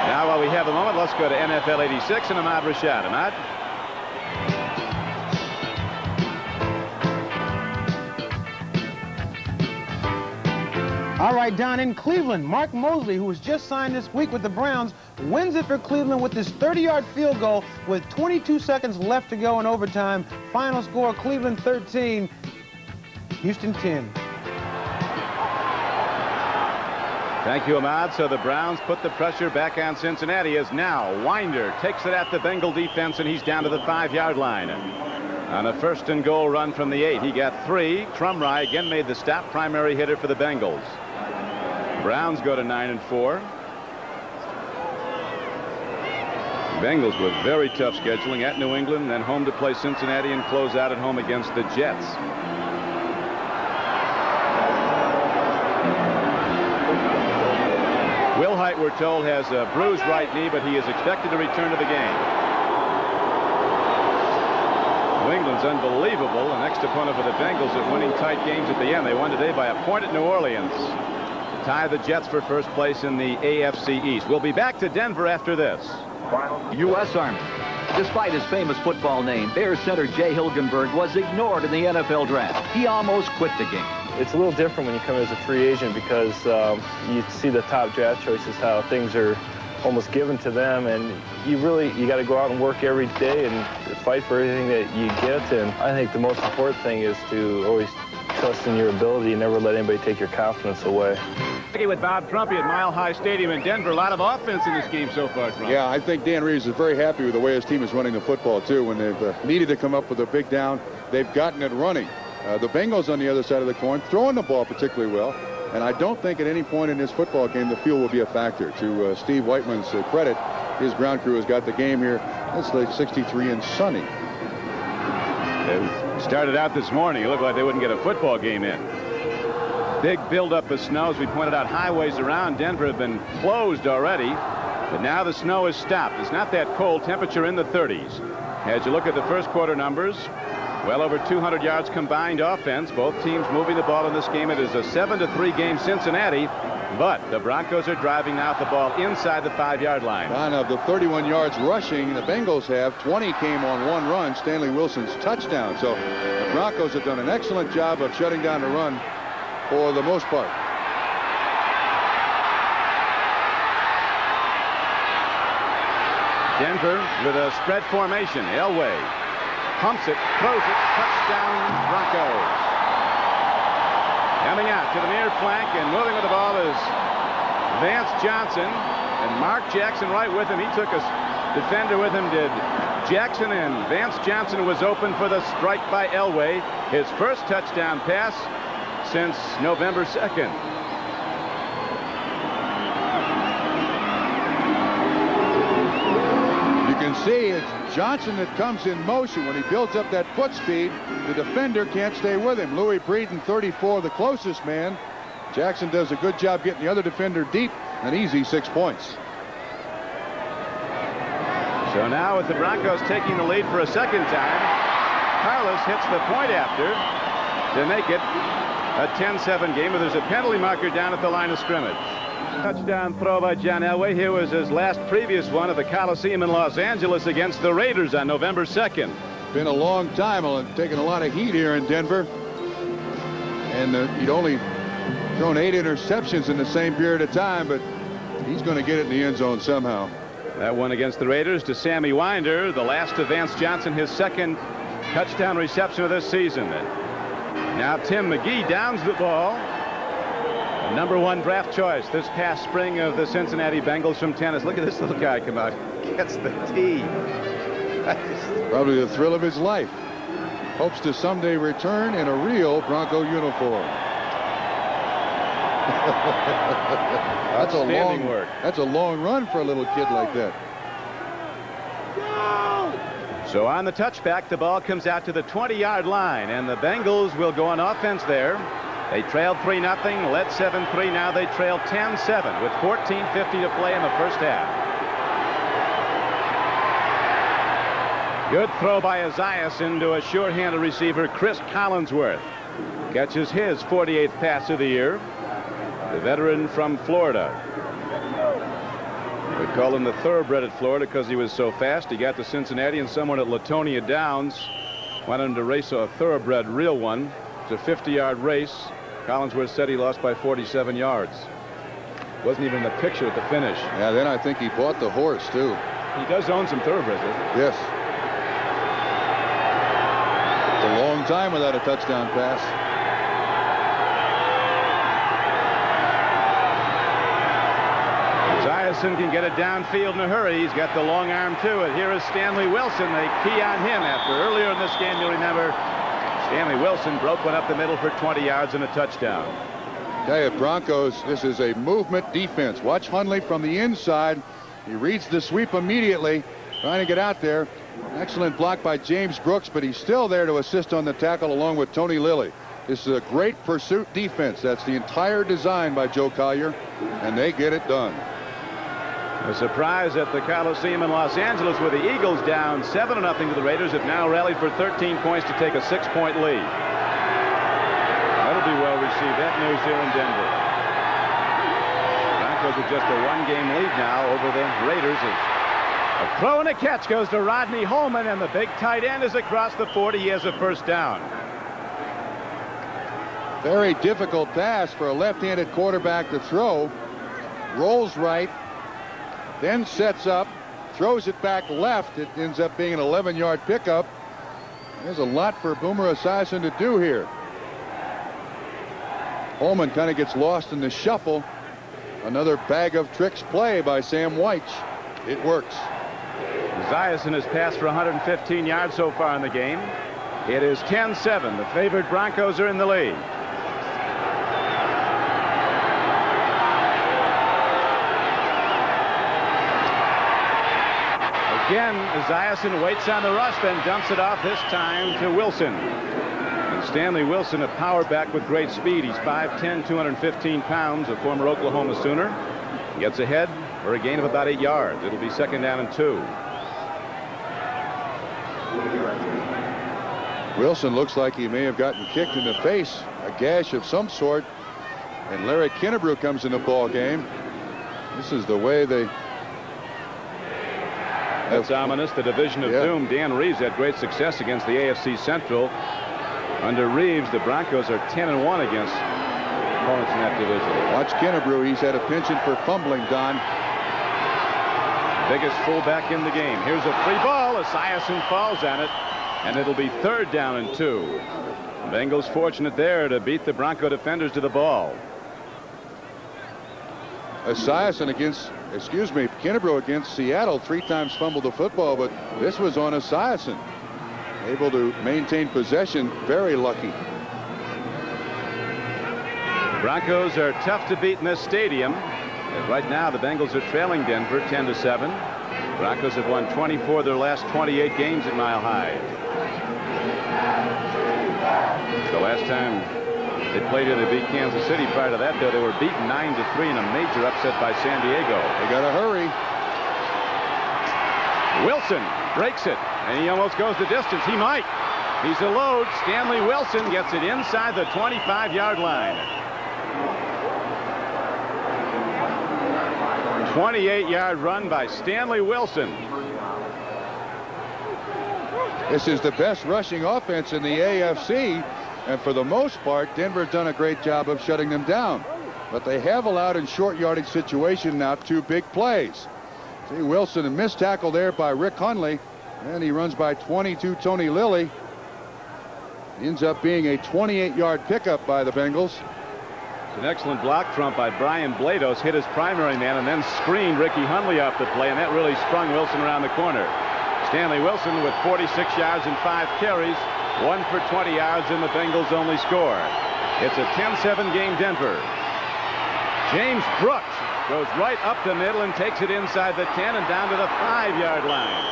Now, while we have a moment, let's go to NFL 86 and Ahmad Rashad. Ahmad? All right, Don, in Cleveland, Mark Mosley, who was just signed this week with the Browns, wins it for Cleveland with this 30-yard field goal with 22 seconds left to go in overtime. Final score, Cleveland 13, Houston 10. Thank you, Ahmad. So the Browns put the pressure back on Cincinnati as now Winder takes it at the Bengal defense, and he's down to the 5-yard line. On a first and goal run from the 8, he got 3. Trumry again made the stop, primary hitter for the Bengals. Browns go to 9-4. Bengals with very tough scheduling at New England, then home to play Cincinnati and close out at home against the Jets. Will Height, we're told, has a bruised right knee, but he is expected to return to the game. New England's unbelievable. The next opponent for the Bengals at winning tight games at the end. They won today by a point at New Orleans to tie the Jets for first place in the AFC East. We'll be back to Denver after this. U.S. Army. Despite his famous football name, Bears center Jay Hilgenberg was ignored in the NFL draft. He almost quit the game. It's a little different when you come as a free agent because you see the top draft choices, how things are almost given to them, and you got to go out and work every day and fight for everything that you get. And I think the most important thing is to always trust in your ability and never let anybody take your confidence away. With Bob Trumpy at Mile High Stadium in Denver. A lot of offense in this game so far, Trump. Yeah, I think Dan Reeves is very happy with the way his team is running the football, too. When they've needed to come up with a big down, they've gotten it running. The Bengals on the other side of the coin throwing the ball particularly well. And I don't think at any point in this football game the field will be a factor. To Steve Whiteman's credit, his ground crew has got the game here. It's like 63 and sunny. They started out this morning. It looked like they wouldn't get a football game in. Big buildup of snow. As we pointed out, highways around Denver have been closed already. But now the snow is stopped. It's not that cold. Temperature in the 30s. As you look at the first quarter numbers, well over 200 yards combined offense. Both teams moving the ball in this game. It is a 7-3 game Cincinnati. But the Broncos are driving now with the ball inside the 5-yard line. None of the 31 yards rushing the Bengals have, 20 came on one run, Stanley Wilson's touchdown. So the Broncos have done an excellent job of shutting down the run for the most part. Denver with a spread formation. Elway pumps it, throws it, touchdown Broncos. Coming out to the near flank and moving with the ball is Vance Johnson, and Mark Jackson right with him. He took a defender with him, did Jackson, and Vance Johnson was open for the strike by Elway. His first touchdown pass since November 2nd. You can see it's Johnson that comes in motion. When he builds up that foot speed, the defender can't stay with him. Louis Breeden, 34, the closest man. Jackson does a good job getting the other defender deep. An easy 6 points. So now with the Broncos taking the lead for a second time, Carlos hits the point after to make it a 10-7 game, but there's a penalty marker down at the line of scrimmage. Touchdown throw by John Elway. Here was his last previous one at the Coliseum in Los Angeles against the Raiders on November 2nd. been a long time. Taking a lot of heat here in Denver. And he'd only thrown 8 interceptions in the same period of time, but he's going to get it in the end zone somehow. That one against the Raiders to Sammy Winder, the last to Vance Johnson, his second touchdown reception of this season. Now Tim McGee downs the ball. The #1 draft choice this past spring of the Cincinnati Bengals from tennis. Look at this little guy come out. Gets the tee. Probably the thrill of his life. Hopes to someday return in a real Bronco uniform. That's a long run for a little kid like that. So on the touchback, the ball comes out to the 20-yard line, and the Bengals will go on offense there. They trailed 3-0, led 7-3. Now they trail 10-7 with 14:50 to play in the first half. Good throw by Esiason to a short-handed receiver, Chris Collinsworth. Catches his 48th pass of the year. The veteran from Florida. We call him the thoroughbred at Florida because he was so fast. He got to Cincinnati, and someone at Latonia Downs wanted him to race a thoroughbred, real one. It's a 50-yard race. Collinsworth said he lost by 47 yards. Wasn't even in the picture at the finish. Yeah, then I think he bought the horse, too. He does own some thoroughbreds, doesn't he? Yes. It's a long time without a touchdown pass. Esiason can get it downfield in a hurry. He's got the long arm to it. Here is Stanley Wilson. They key on him after earlier in this game, you'll remember, Stanley Wilson broke one up the middle for 20 yards and a touchdown. Tell you, Broncos, this is a movement defense. Watch Hundley from the inside. He reads the sweep immediately, trying to get out there. Excellent block by James Brooks, but he's still there to assist on the tackle along with Tony Lilly. This is a great pursuit defense. That's the entire design by Joe Collier, and they get it done. A surprise at the Coliseum in Los Angeles with the Eagles down 7-0 to the Raiders have now rallied for 13 points to take a 6-point lead. That'll be well received. That news here in Denver. Broncos with just a 1-game lead now over the Raiders. A throw and a catch goes to Rodney Holman, and the big tight end is across the 40. He has a first down. Very difficult pass for a left-handed quarterback to throw. Rolls right. Then sets up, throws it back left. It ends up being an 11-yard pickup. There's a lot for Boomer Esiason to do here. Holman kind of gets lost in the shuffle. Another bag of tricks play by Sam Weich. It works. Esiason has passed for 115 yards so far in the game. It is 10-7. The favored Broncos are in the lead. Again, Esiason waits on the rush, then dumps it off, this time to Wilson. And Stanley Wilson, a power back with great speed. He's 5'10", 215 pounds, a former Oklahoma Sooner. Gets ahead for a gain of about 8 yards. It'll be 2nd down and 2. Wilson looks like he may have gotten kicked in the face, a gash of some sort. And Larry Kennebrew comes in the ball game. This is the way they... That's ominous. The division of doom. Dan Reeves had great success against the AFC Central. Under Reeves, the Broncos are 10-1 against opponents in that division. Watch Kennebrew. He's had a penchant for fumbling, Don. Biggest fullback in the game. Here's a free ball. Esiason falls on it, and it'll be 3rd down and 2. Bengals fortunate there to beat the Bronco defenders to the ball. Esiason Kennebrew against Seattle 3 times fumbled the football, but this was on Esiason. Able to maintain possession, very lucky. Broncos are tough to beat in this stadium. And right now the Bengals are trailing Denver 10-7. Broncos have won 24 of their last 28 games at Mile High. The last time they played it, they beat Kansas City. Prior to that, though, they were beaten 9-3 in a major upset by San Diego. They got to hurry. Wilson breaks it, and he almost goes the distance. He might. He's a load. Stanley Wilson gets it inside the 25-yard line. 28-yard run by Stanley Wilson. This is the best rushing offense in the AFC, and for the most part, Denver's done a great job of shutting them down. But they have allowed in short yardage situation now 2 big plays. See Wilson, a missed tackle there by Rick Hundley, and he runs by 22 Tony Lilly. Ends up being a 28-yard pickup by the Bengals. An excellent block front by Brian Blados, hit his primary man and then screened Ricky Hundley off the play, and that really sprung Wilson around the corner. Stanley Wilson with 46 yards and 5 carries, 1 for 20 yards, and the Bengals only score. It's a 10-7 game Denver. James Brooks goes right up the middle and takes it inside the 10 and down to the 5-yard line.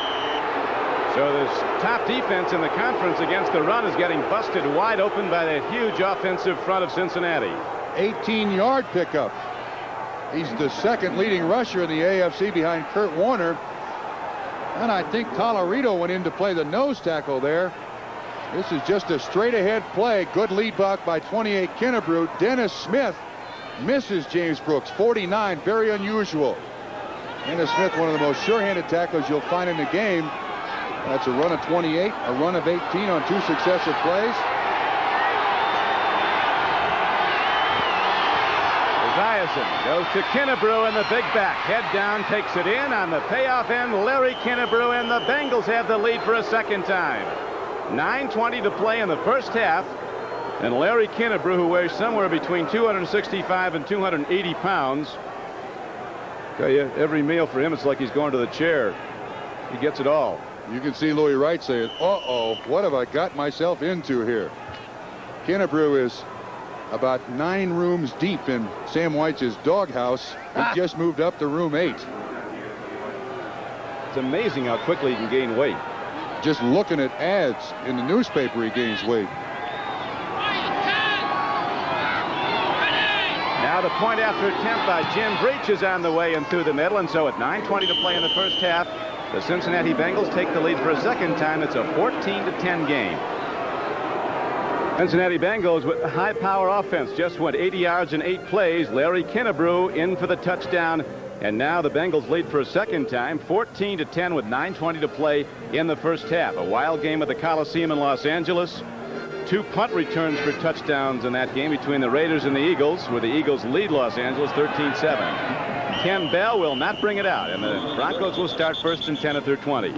So this top defense in the conference against the run is getting busted wide open by that huge offensive front of Cincinnati. 18-yard pickup. He's the second leading rusher in the AFC behind Kurt Warner. And I think Colorado went in to play the nose tackle there. This is just a straight ahead play. Good lead block by 28 Kennebrew. Dennis Smith misses James Brooks, 49, very unusual. Dennis Smith, one of the most sure-handed tacklers you'll find in the game. That's a run of 28, a run of 18 on 2 successive plays. Esiason goes to Kennebrew in the big back. Head down, takes it in on the payoff end. Larry Kennebrew, and the Bengals have the lead for a second time. 9:20 to play in the first half. And Larry Kennebrew, who weighs somewhere between 265 and 280 pounds. Tell you, every meal for him, it's like he's going to the chair. He gets it all. You can see Louis Wright saying, uh-oh, what have I got myself into here? Kennebrew is about 9 rooms deep in Sam White's doghouse. He just moved up to room 8. It's amazing how quickly he can gain weight. Just looking at ads in the newspaper, he gains weight. Now the point after attempt by Jim Breach is on the way and through the middle, and so at 9:20 to play in the first half, the Cincinnati Bengals take the lead for a second time. It's a 14-10 game. Cincinnati Bengals with a high-power offense just went 80 yards in 8 plays. Larry Kennebrew in for the touchdown, and now the Bengals lead for a second time, 14-10 with 9:20 to play in the first half. A wild game at the Coliseum in Los Angeles. 2 punt returns for touchdowns in that game between the Raiders and the Eagles, where the Eagles lead Los Angeles 13-7. Ken Bell will not bring it out, and the Broncos will start first and 10 at their 20.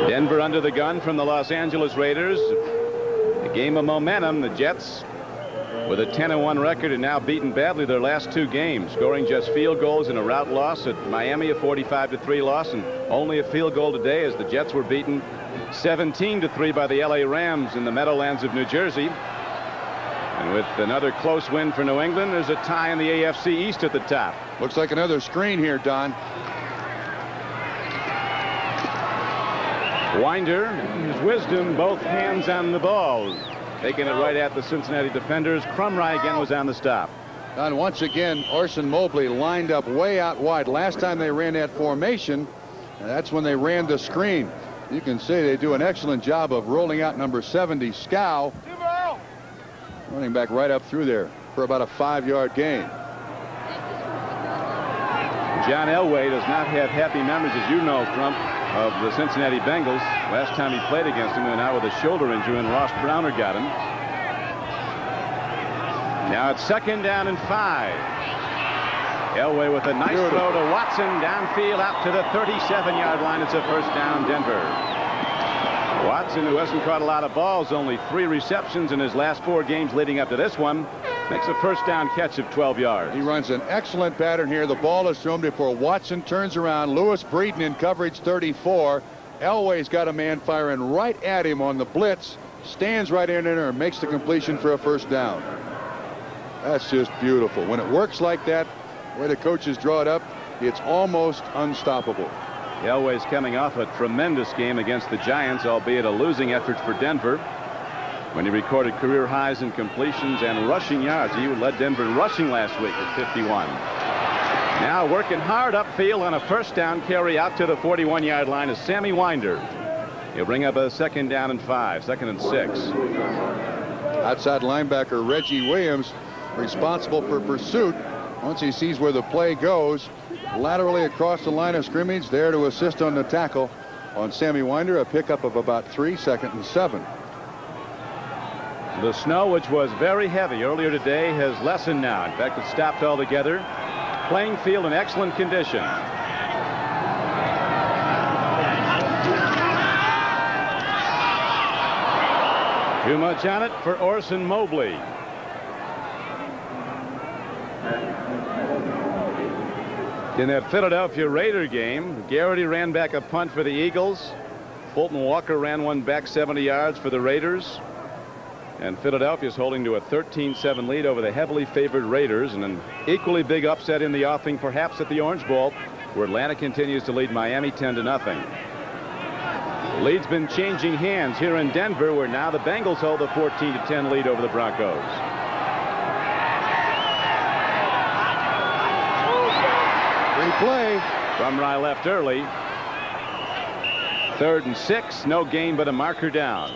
Denver under the gun from the Los Angeles Raiders. A game of momentum. The Jets with a 10-1 record and now beaten badly their last 2 games, scoring just field goals in a rout loss at Miami, a 45-3 loss, and only a field goal today as the Jets were beaten 17-3 by the LA Rams in the Meadowlands of New Jersey. And with another close win for New England, there's a tie in the AFC East at the top. Looks like another screen here, Don. Winder, his wisdom, both hands on the ball. Taking it right at the Cincinnati defenders. Crumry again was on the stop. And once again, Orson Mobley lined up way out wide. Last time they ran that formation, that's when they ran the screen. You can see they do an excellent job of rolling out number 70, Scow. Running back right up through there for about a 5-yard gain. John Elway does not have happy memories, as you know, Crump, of the Cincinnati Bengals. Last time he played against him, he went out with a shoulder injury, and Ross Browner got him. Now it's 2nd down and 5. Elway with a nice throw to Watson downfield out to the 37-yard line. It's a first down, Denver. Watson, who hasn't caught a lot of balls, only 3 receptions in his last 4 games leading up to this one, makes a first down catch of 12 yards. He runs an excellent pattern here. The ball is thrown before Watson turns around. Lewis Breeden in coverage 34. Elway's got a man firing right at him on the blitz. Stands right in there and makes the completion for a first down. That's just beautiful. When it works like that, where the coaches draw it up, it's almost unstoppable. Elway's coming off a tremendous game against the Giants, albeit a losing effort for Denver, when he recorded career highs in completions and rushing yards. He led Denver in rushing last week at 51. Now working hard upfield on a first down carry out to the 41-yard line is Sammy Winder. He'll bring up a 2nd down and 5, 2nd and 6. Outside linebacker Reggie Williams responsible for pursuit. Once he sees where the play goes, laterally across the line of scrimmage, there to assist on the tackle on Sammy Winder, a pickup of about 3, 2nd and 7. The snow, which was very heavy earlier today, has lessened now. In fact, it stopped altogether. Playing field in excellent condition. Too much on it for Orson Mobley. In that Philadelphia Raider game, Garrity ran back a punt for the Eagles. Fulton Walker ran one back 70 yards for the Raiders. And Philadelphia is holding to a 13-7 lead over the heavily favored Raiders, and an equally big upset in the offing, perhaps at the Orange Bowl, where Atlanta continues to lead Miami 10-0. The lead's been changing hands here in Denver, where now the Bengals hold a 14-10 lead over the Broncos. Replay. Crumry left early. 3rd and 6, no gain but a marker down.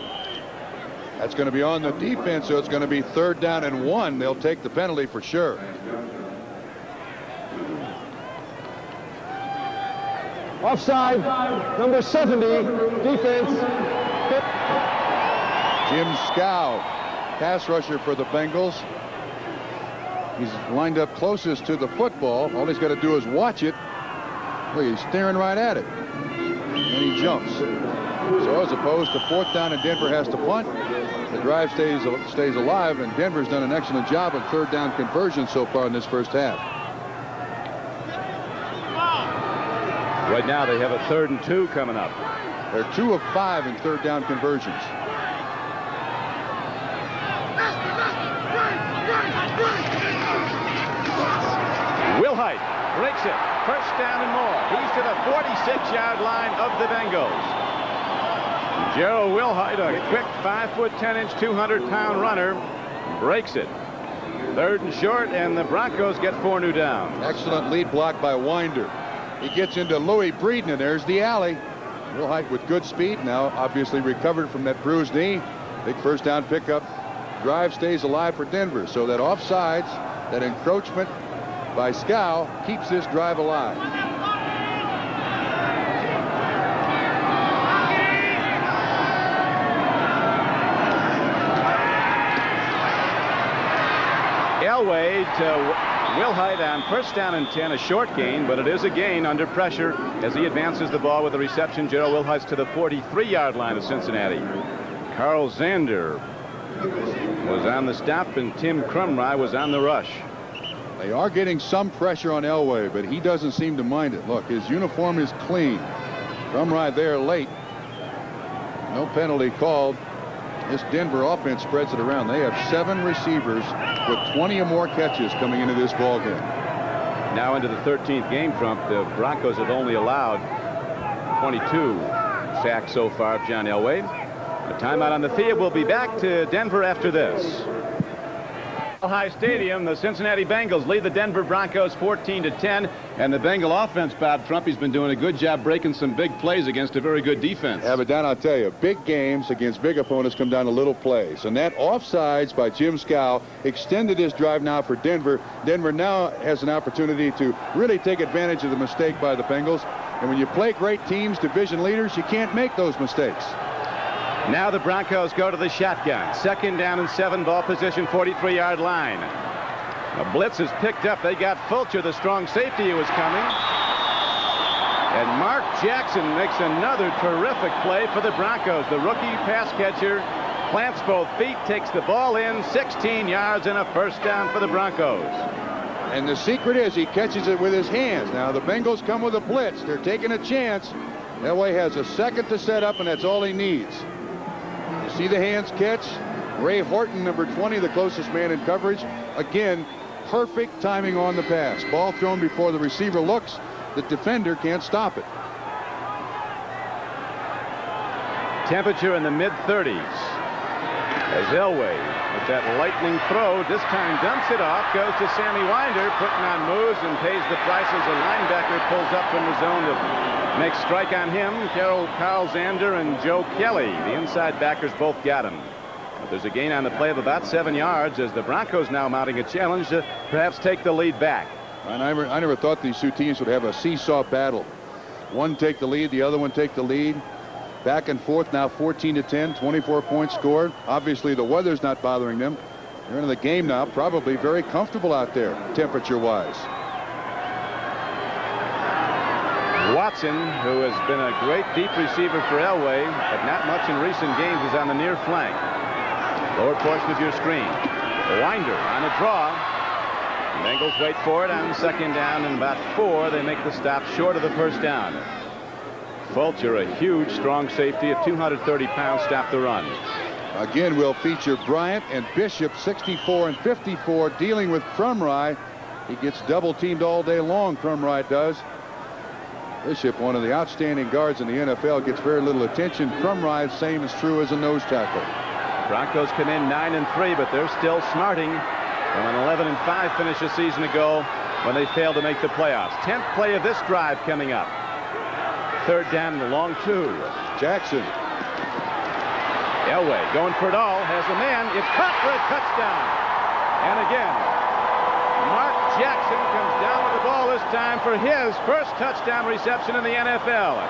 That's going to be on the defense, so it's going to be 3rd down and 1. They'll take the penalty for sure. Offside, number 70, defense. Jim Scow, pass rusher for the Bengals. He's lined up closest to the football. All he's got to do is watch it. Look, he's staring right at it. And he jumps. So as opposed to 4th down and Denver has to punt, the drive stays alive, and Denver's done an excellent job of 3rd down conversion so far in this first half. Right now they have a 3rd and 2 coming up. They're 2 of 5 in 3rd down conversions. Wilhite breaks it. 1st down and more. He's to the 46-yard line of the Bengals. Gerald Wilhite, a quick 5'10", 200-pound runner, breaks it. 3rd and short, and the Broncos get 4 new downs. Excellent lead block by Winder. He gets into Louis Breeden, and there's the alley. Wilhite with good speed, now obviously recovered from that bruised knee. Big 1st down pickup. Drive stays alive for Denver, so that offsides, that encroachment by Scow, keeps this drive alive. Elway to Wilhite on 1st down and 10, a short gain, but it is a gain under pressure as he advances the ball with the reception. Gerald Wilhite's to the 43-yard line of Cincinnati. Carl Zander was on the stop, and Tim Crumry was on the rush. They are getting some pressure on Elway, but he doesn't seem to mind it. Look, his uniform is clean. Crumry there late. No penalty called. This Denver offense spreads it around. They have 7 receivers with 20 or more catches coming into this ball game. Now into the 13th game, Trump. The Broncos have only allowed 22 sacks so far of John Elway. A timeout on the field. We'll be back to Denver after this. High Stadium, the Cincinnati Bengals lead the Denver Broncos 14-10, and the Bengal offense, Bob Trumpy's been doing a good job breaking some big plays against a very good defense. Yeah, but Don, I'll tell you, big games against big opponents come down to little plays, and that offsides by Jim Scow extended this drive now for Denver. Denver now has an opportunity to really take advantage of the mistake by the Bengals, and when you play great teams, division leaders, you can't make those mistakes. Now the Broncos go to the shotgun. 2nd down and 7, ball position, 43-yard line. A blitz is picked up. They got Fulcher, the strong safety, who was coming. And Mark Jackson makes another terrific play for the Broncos. The rookie pass catcher plants both feet, takes the ball in, 16 yards, and a 1st down for the Broncos. And the secret is he catches it with his hands. Now the Bengals come with a blitz. They're taking a chance. Elway has a 2nd to set up, and that's all he needs. You see the hands catch. Ray Horton, number 20, the closest man in coverage. Again, perfect timing on the pass. Ball thrown before the receiver looks. The defender can't stop it. Temperature in the mid-30s. As Elway, with that lightning throw, this time dumps it off, goes to Sammy Winder, putting on moves and pays the price as a linebacker pulls up from the zone to make strike on him. Carl Zander and Joe Kelly, the inside backers, both got him. But there's a gain on the play of about 7 yards as the Broncos now mounting a challenge to perhaps take the lead back. And I never thought these two teams would have a seesaw battle. One take the lead, the other one take the lead. Back and forth now, 14-10, 24 points scored. Obviously the weather's not bothering them. They're into the game now, probably very comfortable out there, temperature-wise. Watson, who has been a great deep receiver for Elway, but not much in recent games, is on the near flank. Lower portion of your screen. Winder on a draw. The Bengals wait for it on 2nd down and about 4. They make the stop short of the 1st down. Fulcher, a huge, strong safety of 230 pounds, stopped the run. Again, we'll feature Bryant and Bishop, 64 and 54, dealing with Crumry. He gets double teamed all day long, Crumry does. Bishop, one of the outstanding guards in the NFL, gets very little attention. Crumry, same is true as a nose tackle. Broncos come in 9-3, but they're still smarting from an 11-5 finish a season ago when they failed to make the playoffs. 10th play of this drive coming up. 3rd down and a long 2. Jackson. Elway going for it all, has a man, it's caught for a touchdown. And again, Mark Jackson comes down with the ball this time for his first touchdown reception in the NFL.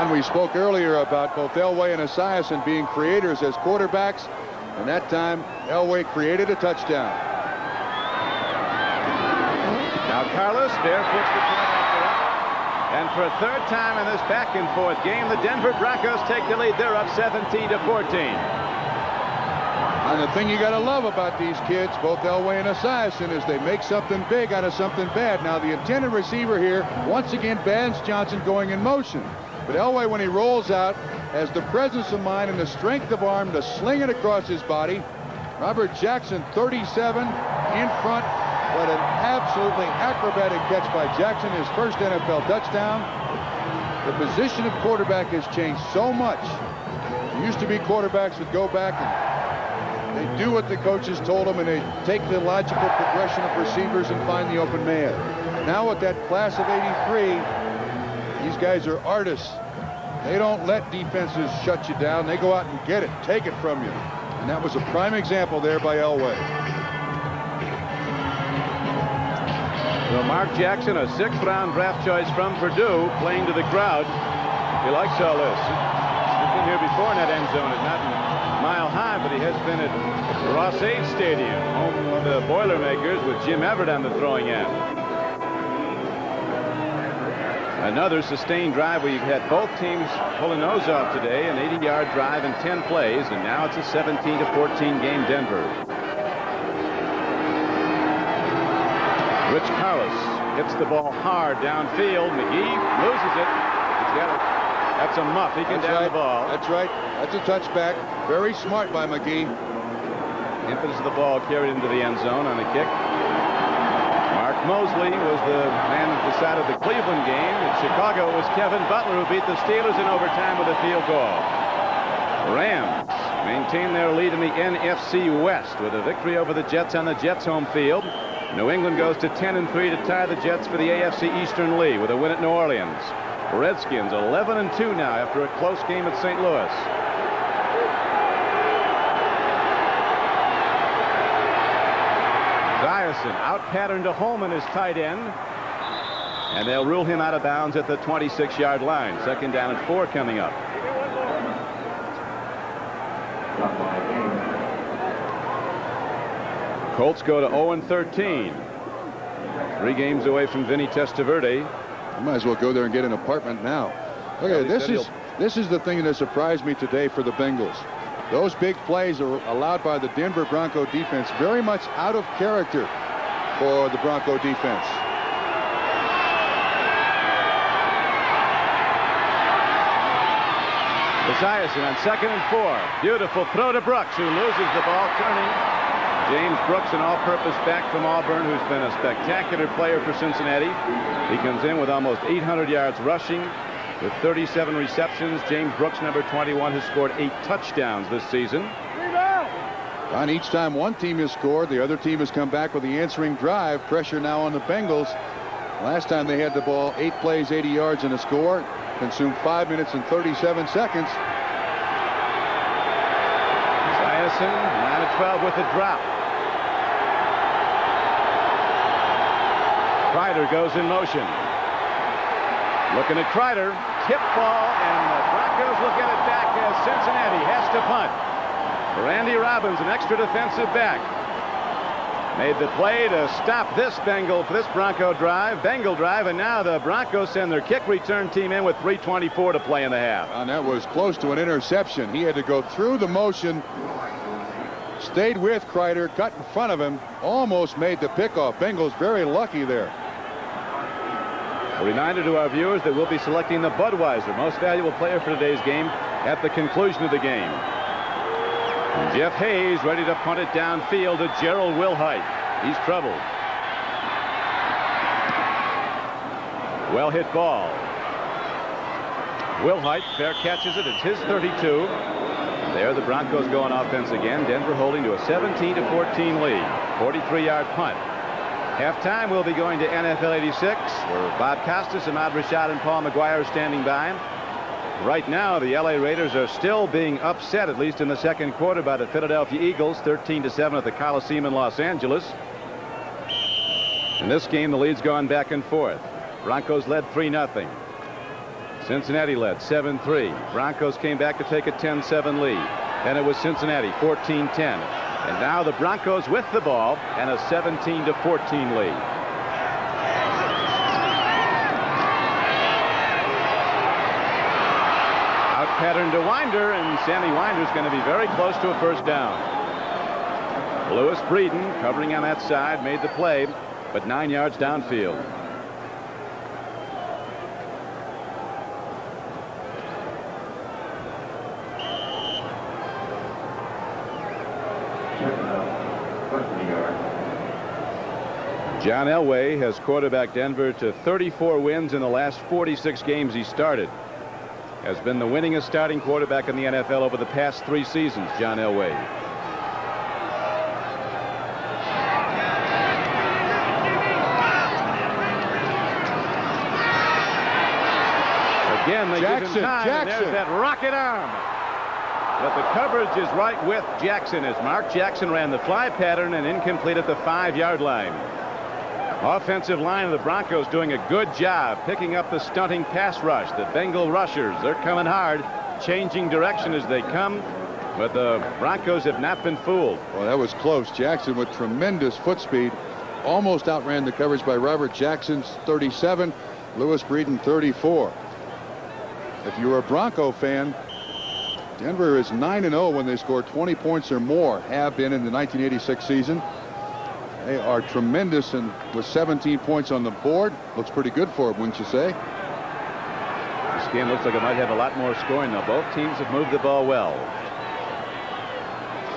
We spoke earlier about both Elway and Esiason being creators as quarterbacks, and that time Elway created a touchdown. Now Carlos barefoots the point after it. And for a 3rd time in this back and forth game, the Denver Broncos take the lead. They're up 17-14. And the thing you got to love about these kids, both Elway and Esiason, is they make something big out of something bad. Now the intended receiver here, once again, Vance Johnson going in motion. But Elway, when he rolls out, has the presence of mind and the strength of arm to sling it across his body. Robert Jackson, 37, in front, but an absolutely acrobatic catch by Jackson, his first NFL touchdown. The position of quarterback has changed so much. It used to be quarterbacks would go back and they do what the coaches told them, and they take the logical progression of receivers and find the open man. Now with that class of 83, these guys are artists. They don't let defenses shut you down. They go out and get it, take it from you. And that was a prime example there by Elway. So Mark Jackson, a 6th-round draft choice from Purdue, playing to the crowd. He likes all this. He's been here before in that end zone. It's not in Mile High, but he has been at Ross-Ade Stadium, home of the Boilermakers, with Jim Everett on the throwing end. Another sustained drive where you've had both teams pull a nose off today, an 80-yard drive in 10 plays, and now it's a 17-14 game, Denver. Rich Carlos hits the ball hard downfield. McGee loses it. He's got it. That's a muff. He can down the ball. That's right. That's a touchback. Very smart by McGee. Impetus of the ball carried into the end zone on a kick. Mark Mosley was the man who decided the Cleveland game. In Chicago, it was Kevin Butler who beat the Steelers in overtime with a field goal. Rams maintain their lead in the NFC West with a victory over the Jets on the Jets' home field. New England goes to 10-3 to tie the Jets for the AFC Eastern lead with a win at New Orleans. Redskins 11-2 now after a close game at St. Louis. Esiason out-patterned to Holman as tight end. And they'll rule him out of bounds at the 26-yard line. 2nd down and 4 coming up. Colts go to 0-13. 3 games away from Vinny Testaverde. I might as well go there and get an apartment now. Okay, this is the thing that surprised me today for the Bengals. Those big plays are allowed by the Denver Bronco defense, very much out of character for the Bronco defense. Esiason on 2nd and 4. Beautiful throw to Brooks, who loses the ball, turning James Brooks, an all-purpose back from Auburn, who's been a spectacular player for Cincinnati. He comes in with almost 800 yards rushing with 37 receptions. James Brooks, number 21, has scored 8 touchdowns this season. On each time one team has scored, the other team has come back with the answering drive. Pressure now on the Bengals. Last time they had the ball, 8 plays, 80 yards, and a score. Consumed 5 minutes and 37 seconds. Esiason, 9-12 with a drop. Kreider goes in motion. Looking at Kreider, tip ball, and the Broncos will get it back as Cincinnati has to punt. Randy Robbins, an extra defensive back, made the play to stop this Bengal drive, and now the Broncos send their kick return team in with 3:24 to play in the half. And that was close to an interception. He had to go through the motion, stayed with Kreider, cut in front of him, almost made the pickoff. Bengals very lucky there. A reminder to our viewers that we'll be selecting the Budweiser most valuable player for today's game at the conclusion of the game. And Jeff Hayes ready to punt it downfield to Gerald Wilhite. He's troubled. Well hit ball. Wilhite fair catches it. It's his 32. There the Broncos go on offense again. Denver holding to a 17-14 lead. 43-yard punt. Halftime we'll be going to NFL 86 where Bob Costas, Ahmad Rashad, and Paul McGuire are standing by. Right now the LA Raiders are still being upset, at least in the second quarter, by the Philadelphia Eagles, 13-7 at the Coliseum in Los Angeles. In this game the lead's gone back and forth. Broncos led 3-0. Cincinnati led 7-3. Broncos came back to take a 10-7 lead. Then it was Cincinnati 14-10. And now the Broncos with the ball and a 17-14 lead. Out pattern to Winder, and Sammy Winder's going to be very close to a first down. Lewis Breeden covering on that side made the play, but 9 yards downfield. John Elway has quarterbacked Denver to 34 wins in the last 46 games he started. Has been the winningest starting quarterback in the NFL over the past 3 seasons, John Elway. Again, they give him time, and there's that rocket arm. But the coverage is right with Jackson as Mark Jackson ran the fly pattern and incomplete at the 5-yard line. Offensive line of the Broncos doing a good job picking up the stunting pass rush. The Bengal rushers, they're coming hard, changing direction as they come, but the Broncos have not been fooled. Well, that was close. Jackson with tremendous foot speed almost outran the coverage by Robert Jackson's 37, Lewis Breeden 34. If you're a Bronco fan, Denver is 9-0 when they score 20 points or more, have been in the 1986 season. They are tremendous, and with 17 points on the board, looks pretty good for them, wouldn't you say? This game looks like it might have a lot more scoring, though. Both teams have moved the ball well.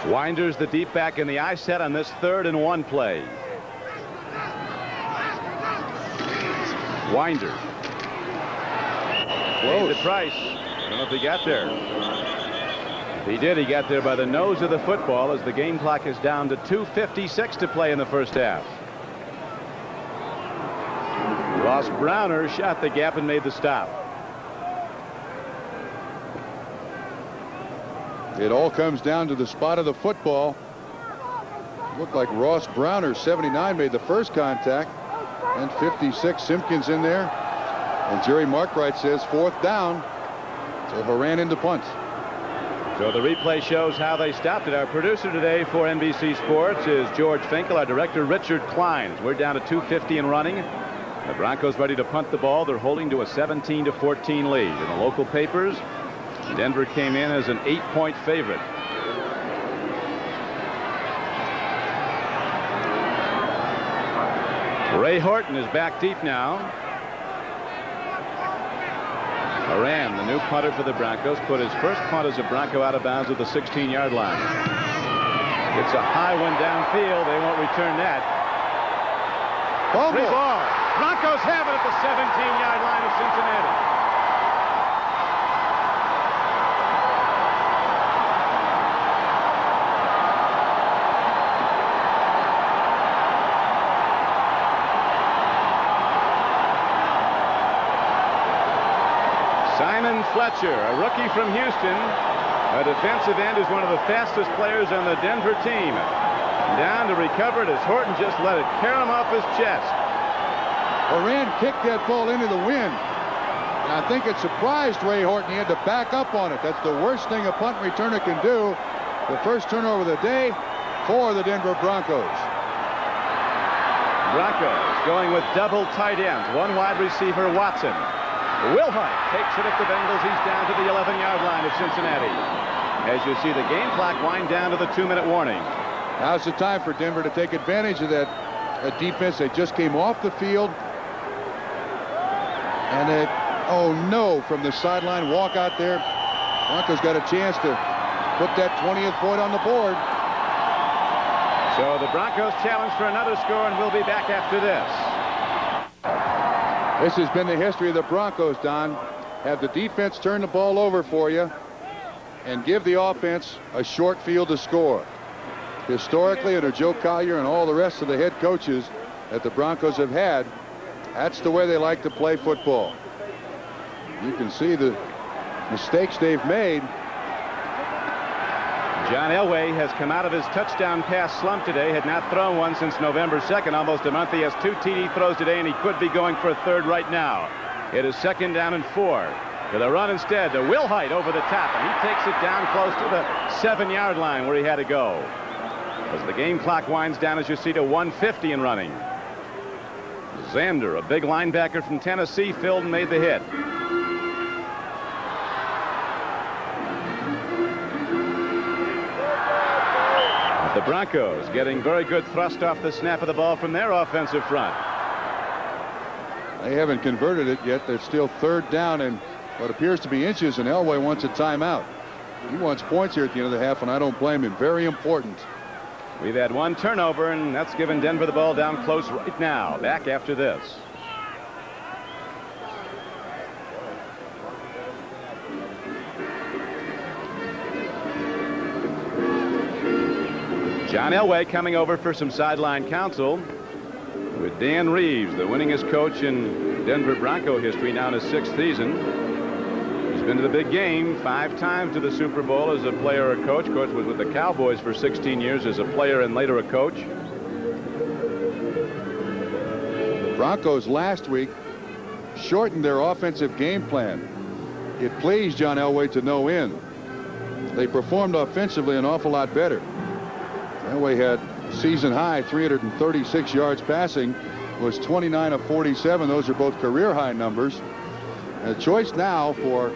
Winder's the deep back in the I set on this 3rd-and-1 play. Winder. Close. To Price. I don't know if he got there. If he did, he got there by the nose of the football as the game clock is down to 2:56 to play in the first half. Ross Browner shot the gap and made the stop. It all comes down to the spot of the football. Looked like Ross Browner, 79, made the first contact, and 56 Simpkins in there. And Jerry Markwright says 4th down. So Horan into punt. So the replay shows how they stopped it. Our producer today for NBC Sports is George Finkel. Our director Richard Klein. We're down to 2:50 and running. The Broncos ready to punt the ball. They're holding to a 17-14 lead. In the local papers, Denver came in as an 8-point favorite. Ray Horton is back deep now. Horan, the new punter for the Broncos, put his first punt as a Bronco out of bounds at the 16-yard line. It's a high one downfield. They won't return that. Free ball. Broncos have it at the 17-yard line of Cincinnati. Simon Fletcher, a rookie from Houston, a defensive end, who's one of the fastest players on the Denver team. Down to recover it as Horton just let it tear him off his chest. Moran kicked that ball into the wind. And I think it surprised Ray Horton. He had to back up on it. That's the worst thing a punt returner can do. The first turnover of the day for the Denver Broncos. Broncos going with double tight ends. One wide receiver, Watson. Wilhite takes it at the Bengals. He's down to the 11-yard line of Cincinnati. As you see the game clock wind down to the 2-minute warning. Now's the time for Denver to take advantage of that defense. They just came off the field. And oh no, from the sideline, walk out there. Broncos got a chance to put that 20th point on the board. So the Broncos challenge for another score, and we'll be back after this. This has been the history of the Broncos, Don. Have the defense turn the ball over for you and give the offense a short field to score. Historically, under Joe Collier and all the rest of the head coaches that the Broncos have had, that's the way they like to play football. You can see the mistakes they've made. John Elway has come out of his touchdown pass slump today, had not thrown one since November 2nd, almost a month. He has 2 TD throws today, and he could be going for a third right now. It is 2nd down and 4. To the run instead to Wilhite over the top, and he takes it down close to the 7-yard line where he had to go. As the game clock winds down, as you see, to 1:50 in running. Zander, a big linebacker from Tennessee, filled and made the hit. The Broncos getting very good thrust off the snap of the ball from their offensive front. They haven't converted it yet. They're still 3rd down and what appears to be inches, and Elway wants a timeout. He wants points here at the end of the half, and I don't blame him. Very important. We've had 1 turnover, and that's given Denver the ball down close right now. Back after this. John Elway coming over for some sideline counsel with Dan Reeves, the winningest coach in Denver Bronco history, now in his 6th season. He's been to the big game 5 times to the Super Bowl as a player or coach. Of course, was with the Cowboys for 16 years as a player and later a coach. The Broncos last week shortened their offensive game plan. It pleased John Elway to no end. They performed offensively an awful lot better. Elway had season high 336 yards passing, was 29 of 47. Those are both career high numbers. A choice now for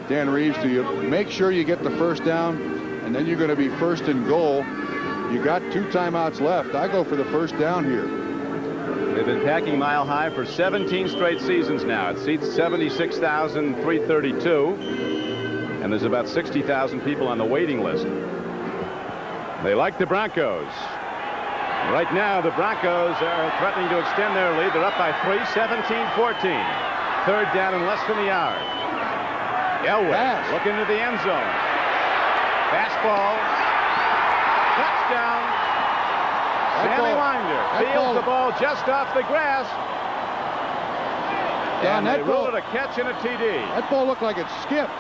Dan Reeves to make sure you get the first down, and then you're going to be 1st and goal. You got 2 timeouts left. I go for the first down here. They've been packing Mile High for 17 straight seasons now. It seats 76,332, and there's about 60,000 people on the waiting list. They like the Broncos. Right now, the Broncos are threatening to extend their lead. They're up by 3, 17-14. 3rd down and less than a yard. Elway looking to the end zone. Fastball. Touchdown. Sammy Winder fields the ball just off the grass. And they ruled it a catch and a TD. That ball looked like it skipped.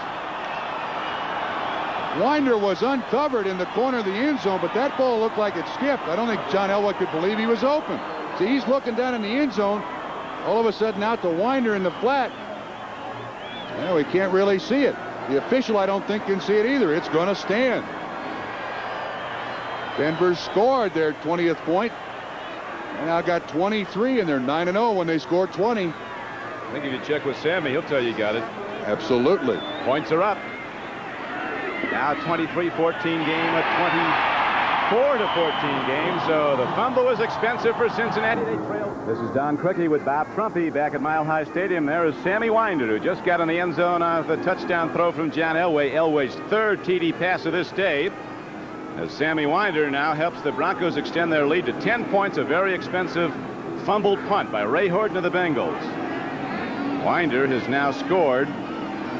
Winder was uncovered in the corner of the end zone, but that ball looked like it skipped. I don't think John Elway could believe he was open. See, he's looking down in the end zone. All of a sudden out to Winder in the flat. Well, we can't really see it. The official, I don't think, can see it either. It's going to stand. Denver scored their 20th point. And now got 23, and they're 9-0 when they scored 20. I think if you check with Sammy, he'll tell you got it. Absolutely. Points are up. Now 23-14 game, a 24-14 game. So the fumble is expensive for Cincinnati. They trail. This is Don Crickey with Bob Trumpy back at Mile High Stadium. There is Sammy Winder, who just got in the end zone on the touchdown throw from John Elway. Elway's 3rd TD pass of this day. as Sammy Winder now helps the Broncos extend their lead to 10 points. A very expensive fumbled punt by Ray Horton of the Bengals. Winder has now scored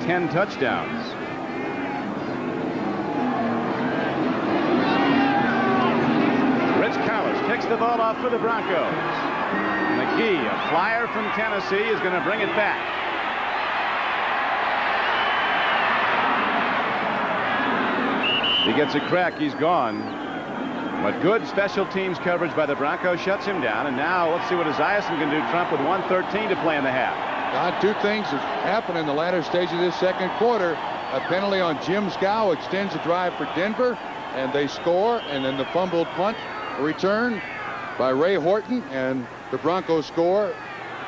10 touchdowns. Rich Carlos kicks the ball off for the Broncos. McGee, a flyer from Tennessee, is going to bring it back. He gets a crack, he's gone. But good special teams coverage by the Broncos shuts him down. And now let's see what Esiason can do, Trump, with 1:13 to play in the half. Two things have happened in the latter stage of this second quarter. A penalty on Jim Scow extends the drive for Denver, and they score. And then the fumbled punt return by Ray Horton, and the Broncos score.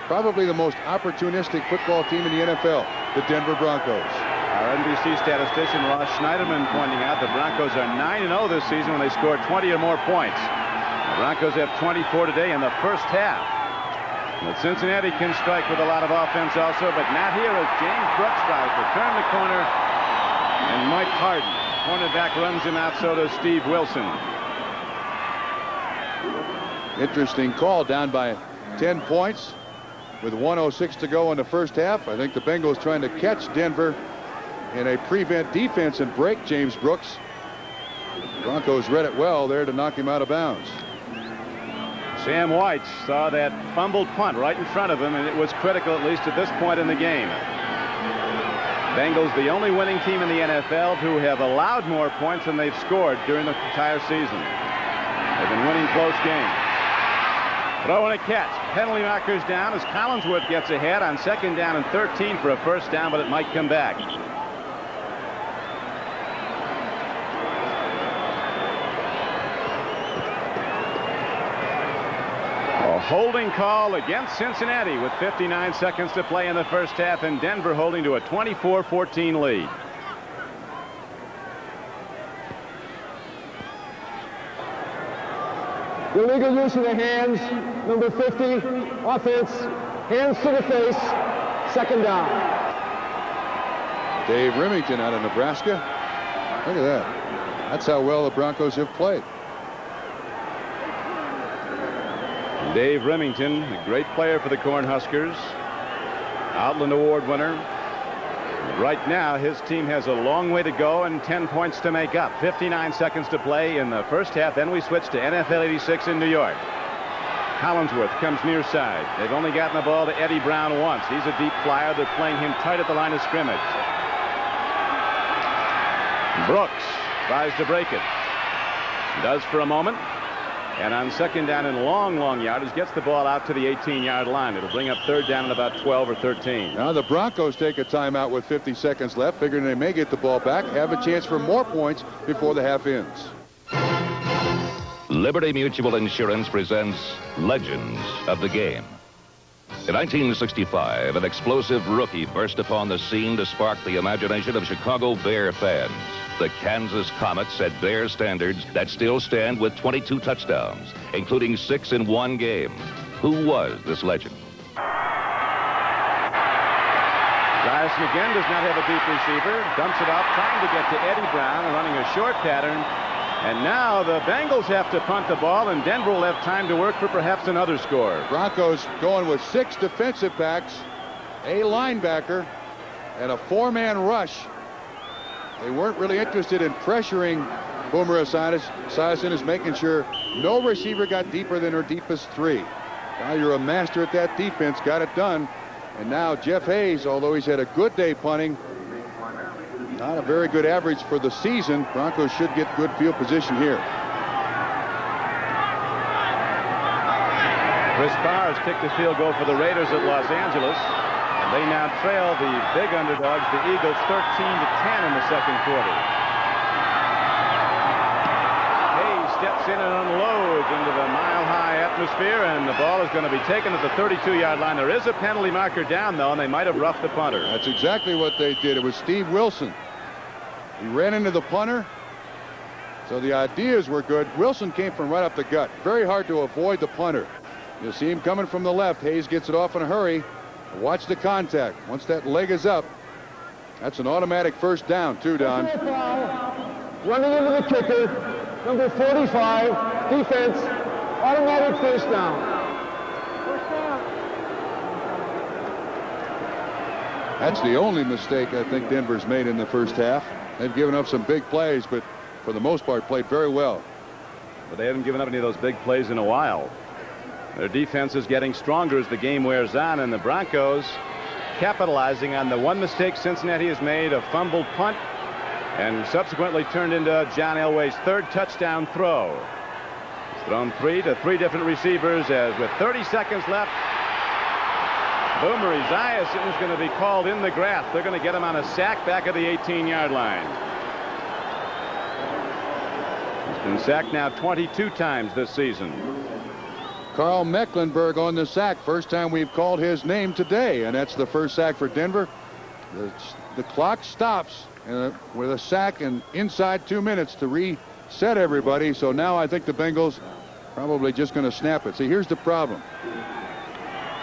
Probably the most opportunistic football team in the NFL, the Denver Broncos. Our NBC statistician Ross Schneiderman pointing out the Broncos are 9-0 this season when they score 20 or more points. The Broncos have 24 today in the first half. But Cincinnati can strike with a lot of offense also, but not here as James Brooks tries to turn the corner. And Mike Harden, cornerback, runs him out, so does Steve Wilson. Interesting call, down by 10 points with 1:06 to go in the first half. I think the Bengals trying to catch Denver in a prevent defense and break James Brooks. Broncos read it well there to knock him out of bounds. Sam White saw that fumbled punt right in front of him, and it was critical, at least at this point in the game. Bengals, the only winning team in the NFL who have allowed more points than they've scored during the entire season. They've been winning close games. Throw and a catch. Penalty markers down as Collinsworth gets ahead on 2nd down and 13 for a first down, but it might come back. Holding call against Cincinnati with 59 seconds to play in the first half, and Denver holding to a 24-14 lead. Illegal use of the hands, number 50, offense, hands to the face, 2nd down. Dave Remington out of Nebraska. Look at that. That's how well the Broncos have played. Dave Remington, a great player for the Cornhuskers, Outland Award winner. Right now, his team has a long way to go and 10 points to make up. 59 seconds to play in the first half. Then we switch to NFL 86 in New York. Collinsworth comes near side. They've only gotten the ball to Eddie Brown once. He's a deep flyer. They're playing him tight at the line of scrimmage. Brooks tries to break it. Does for a moment. And on 2nd down and long yardage, gets the ball out to the 18-yard line. It'll bring up 3rd down at about 12 or 13. Now the Broncos take a timeout with 50 seconds left, figuring they may get the ball back, have a chance for more points before the half ends. Liberty Mutual Insurance presents Legends of the Game. In 1965, an explosive rookie burst upon the scene to spark the imagination of Chicago Bear fans. The Kansas Comets set Bear standards that still stand with 22 touchdowns, including 6 in one game. Who was this legend? Ryerson again does not have a deep receiver. Dumps it off, trying to get to Eddie Brown, running a short pattern. And now the Bengals have to punt the ball, and Denver will have time to work for perhaps another score. Broncos going with 6 defensive backs, a linebacker, and a 4-man rush. They weren't really interested in pressuring Boomer Esiason is making sure no receiver got deeper than her deepest 3. Now you're a master at that defense, got it done. And now Jeff Hayes, although he's had a good day punting, not a very good average for the season. Broncos should get good field position here. Chris Barr has kicked the field goal for the Raiders at Los Angeles. And they now trail the big underdogs, the Eagles, 13-10 in the second quarter. Hayes steps in and unloads into the mile-high atmosphere, and the ball is going to be taken at the 32-yard line. There is a penalty marker down, though, and they might have roughed the punter. That's exactly what they did. It was Steve Wilson. He ran into the punter, so the ideas were good. Wilson came from right up the gut. Very hard to avoid the punter. You'll see him coming from the left. Hayes gets it off in a hurry. Watch the contact. Once that leg is up, that's an automatic first down, too, Don. Running into the kicker, number 45, defense, automatic first down. That's the only mistake I think Denver's made in the first half. They've given up some big plays, but for the most part played very well. But they haven't given up any of those big plays in a while. Their defense is getting stronger as the game wears on, and the Broncos capitalizing on the one mistake Cincinnati has made, a fumbled punt, and subsequently turned into John Elway's third touchdown throw. He's thrown to three different receivers as with 30 seconds left, Boomer Esiason is going to be called in the grass. They're going to get him on a sack back at the 18-yard line. He's been sacked now 22 times this season. Carl Mecklenburg on the sack. First time we've called his name today, and that's the first sack for Denver. The clock stops with a sack and inside 2 minutes to reset everybody. So now I think the Bengals probably just going to snap it. See, here's the problem.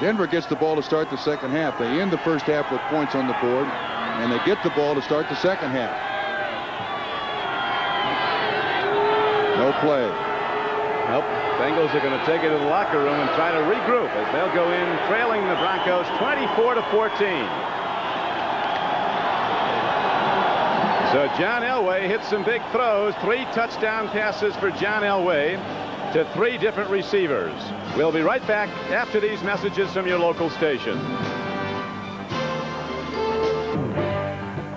Denver gets the ball to start the second half. They end the first half with points on the board, and they get the ball to start the second half. No play. Nope. Bengals are going to take it to the locker room and try to regroup as they'll go in trailing the Broncos 24-14. So John Elway hits some big throws. 3 touchdown passes for John Elway to 3 different receivers. We'll be right back after these messages from your local station.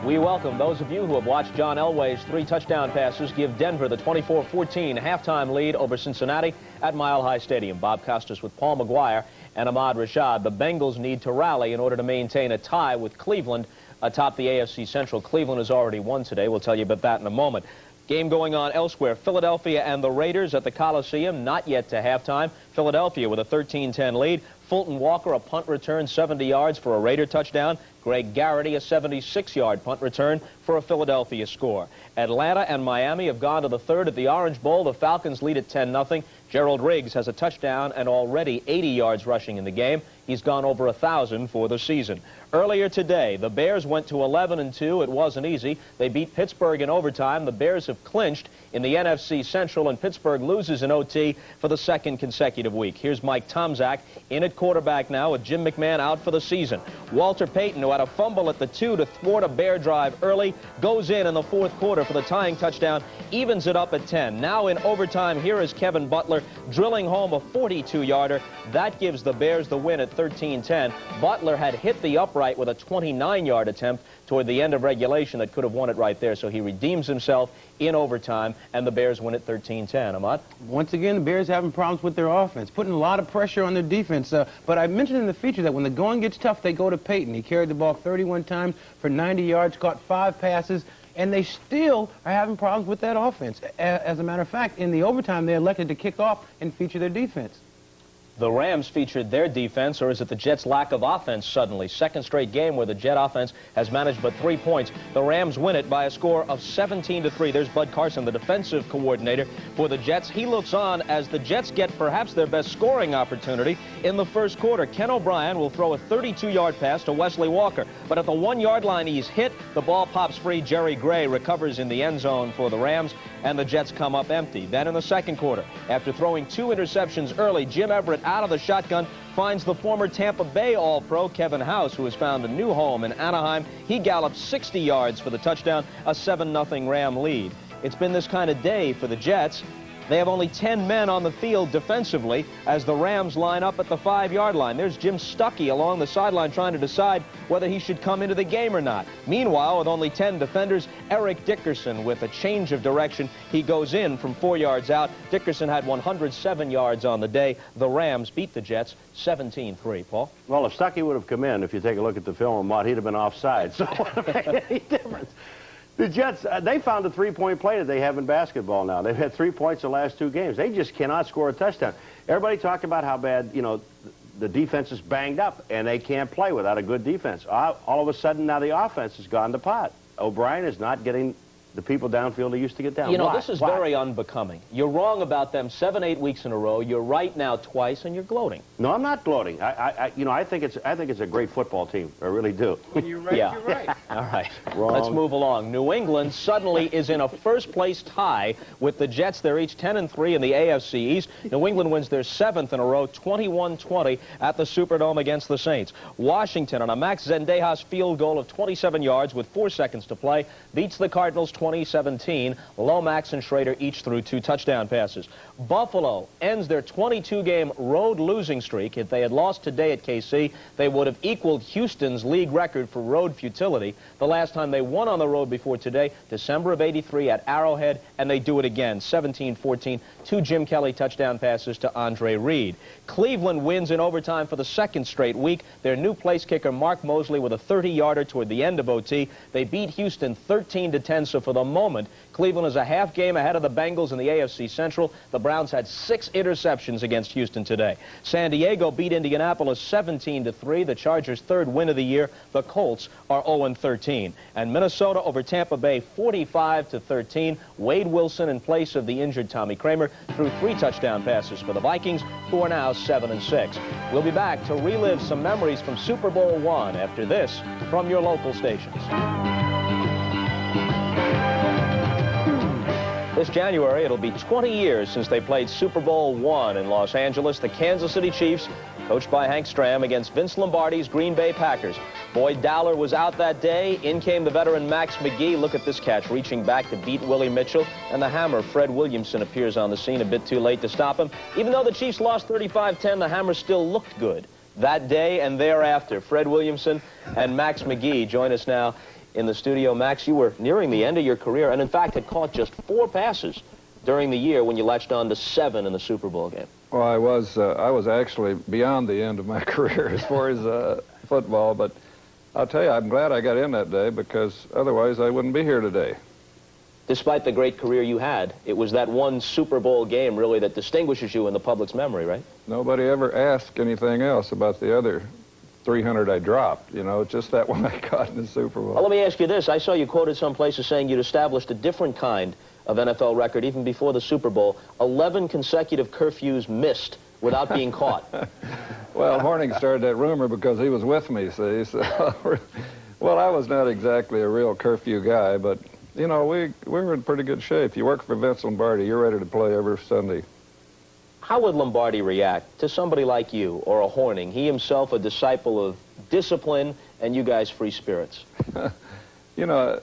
We welcome those of you who have watched John Elway's 3 touchdown passes give Denver the 24-14 halftime lead over Cincinnati at Mile High Stadium. Bob Costas with Paul McGuire and Ahmad Rashad. The Bengals need to rally in order to maintain a tie with Cleveland atop the AFC Central. Cleveland has already won today. We'll tell you about that in a moment. Game going on elsewhere. Philadelphia and the Raiders at the Coliseum, not yet to halftime. Philadelphia with a 13-10 lead. Fulton Walker, a punt return, 70 yards for a Raider touchdown. Greg Garrity, a 76-yard punt return for a Philadelphia score. Atlanta and Miami have gone to the third at the Orange Bowl. The Falcons lead at 10-0. Gerald Riggs has a touchdown and already 80 yards rushing in the game. He's gone over 1,000 for the season. Earlier today, the Bears went to 11-2. It wasn't easy. They beat Pittsburgh in overtime. The Bears have clinched in the NFC Central, and Pittsburgh loses in OT for the 2nd consecutive week. Here's Mike Tomczak in at quarterback now with Jim McMahon out for the season. Walter Payton, who had a fumble at the 2 to thwart a Bear drive early, goes in the 4th quarter for the tying touchdown, evens it up at 10. Now in overtime, here is Kevin Butler drilling home a 42-yarder. That gives the Bears the win at 13-10. Butler had hit the upright with a 29-yard attempt toward the end of regulation that could have won it right there, so he redeems himself in overtime, and the Bears win at 13-10. Ahmad? Once again, the Bears having problems with their offense, putting a lot of pressure on their defense. But I mentioned in the feature that when the going gets tough, they go to Payton. He carried the ball 31 times for 90 yards, caught 5 passes, and they still are having problems with that offense. As a matter of fact, in the overtime, they elected to kick off and feature their defense. The Rams featured their defense, or is it the Jets' lack of offense suddenly? Second straight game where the Jet offense has managed but 3 points. The Rams win it by a score of 17-3. There's Bud Carson, the defensive coordinator for the Jets. He looks on as the Jets get perhaps their best scoring opportunity in the first quarter. Ken O'Brien will throw a 32-yard pass to Wesley Walker, but at the 1-yard line he's hit. The ball pops free. Jerry Gray recovers in the end zone for the Rams, and the Jets come up empty. Then in the second quarter, after throwing 2 interceptions early, Jim Everett out of the shotgun finds the former Tampa Bay All-Pro Kevin House, who has found a new home in Anaheim. He gallops 60 yards for the touchdown, a 7-0 Ram lead. It's been this kind of day for the Jets. They have only 10 men on the field defensively as the Rams line up at the 5-yard line. There's Jim Stuckey along the sideline trying to decide whether he should come into the game or not. Meanwhile, with only 10 defenders, Eric Dickerson with a change of direction. He goes in from 4 yards out. Dickerson had 107 yards on the day. The Rams beat the Jets 17-3. Paul? Well, if Stuckey would have come in, if you take a look at the film, he'd have been offside. So it wouldn't have made any difference. The Jets, they found a 3-point play that they have in basketball now. They've had 3 points the last 2 games. They just cannot score a touchdown. Everybody talked about how bad, the defense is banged up, and they can't play without a good defense. All of a sudden, now the offense has gone to pot. O'Brien is not getting The people downfield, they used to get down. You know, Why? this is Why? very unbecoming. You're wrong about them 7, 8 weeks in a row. You're right now twice, and you're gloating. No, I'm not gloating. I think it's a great football team. I really do. When you're right, Yeah. you're right. All right, Wrong. let's move along. New England suddenly is in a first-place tie with the Jets. They're each 10-3 in the AFC East. New England wins their 7th in a row, 21-20 at the Superdome against the Saints. Washington, on a Max Zendejas field goal of 27 yards with 4 seconds to play, beats the Cardinals 20-17. Lomax and Schrader each threw 2 touchdown passes. Buffalo ends their 22-game road losing streak. If they had lost today at KC, they would have equaled Houston's league record for road futility. The last time they won on the road before today, December of '83 at Arrowhead, and they do it again, 17-14. 2 Jim Kelly touchdown passes to Andre Reed. Cleveland wins in overtime for the 2nd straight week. Their new place kicker, Mark Mosley, with a 30-yarder toward the end of OT. They beat Houston 13-10, so for the moment, Cleveland is a half game ahead of the Bengals in the AFC Central. The Browns had 6 interceptions against Houston today. San Diego beat Indianapolis 17-3, the Chargers' 3rd win of the year. The Colts are 0-13. And Minnesota over Tampa Bay 45-13. Wade Wilson, in place of the injured Tommy Kramer, threw 3 touchdown passes for the Vikings, who are now 7-6. We'll be back to relive some memories from Super Bowl I after this from your local stations. This January, it'll be 20 years since they played Super Bowl I in Los Angeles. The Kansas City Chiefs, coached by Hank Stram, against Vince Lombardi's Green Bay Packers. Boyd Dowler was out that day. In came the veteran Max McGee. Look at this catch, reaching back to beat Willie Mitchell. And the Hammer, Fred Williamson, appears on the scene a bit too late to stop him. Even though the Chiefs lost 35-10, the Hammer still looked good that day and thereafter. Fred Williamson and Max McGee join us now in the studio. Max, you were nearing the end of your career and, in fact, had caught just 4 passes during the year when you latched on to 7 in the Super Bowl game. Well, I was actually beyond the end of my career as far as football, but I'll tell you, I'm glad I got in that day because otherwise I wouldn't be here today. Despite the great career you had, it was that one Super Bowl game, really, that distinguishes you in the public's memory, right? Nobody ever asked anything else about the other 300 I dropped, you know, just that one I got in the Super Bowl. Well, let me ask you this. I saw you quoted some places saying you'd established a different kind of NFL record even before the Super Bowl. 11 consecutive curfews missed without being caught. Well, Horning started that rumor because he was with me, see. So, well, I was not exactly a real curfew guy, but, you know, we were in pretty good shape. You work for Vince Lombardi, you're ready to play every Sunday. How would Lombardi react to somebody like you or a Horning? He himself a disciple of discipline and you guys free spirits. You know,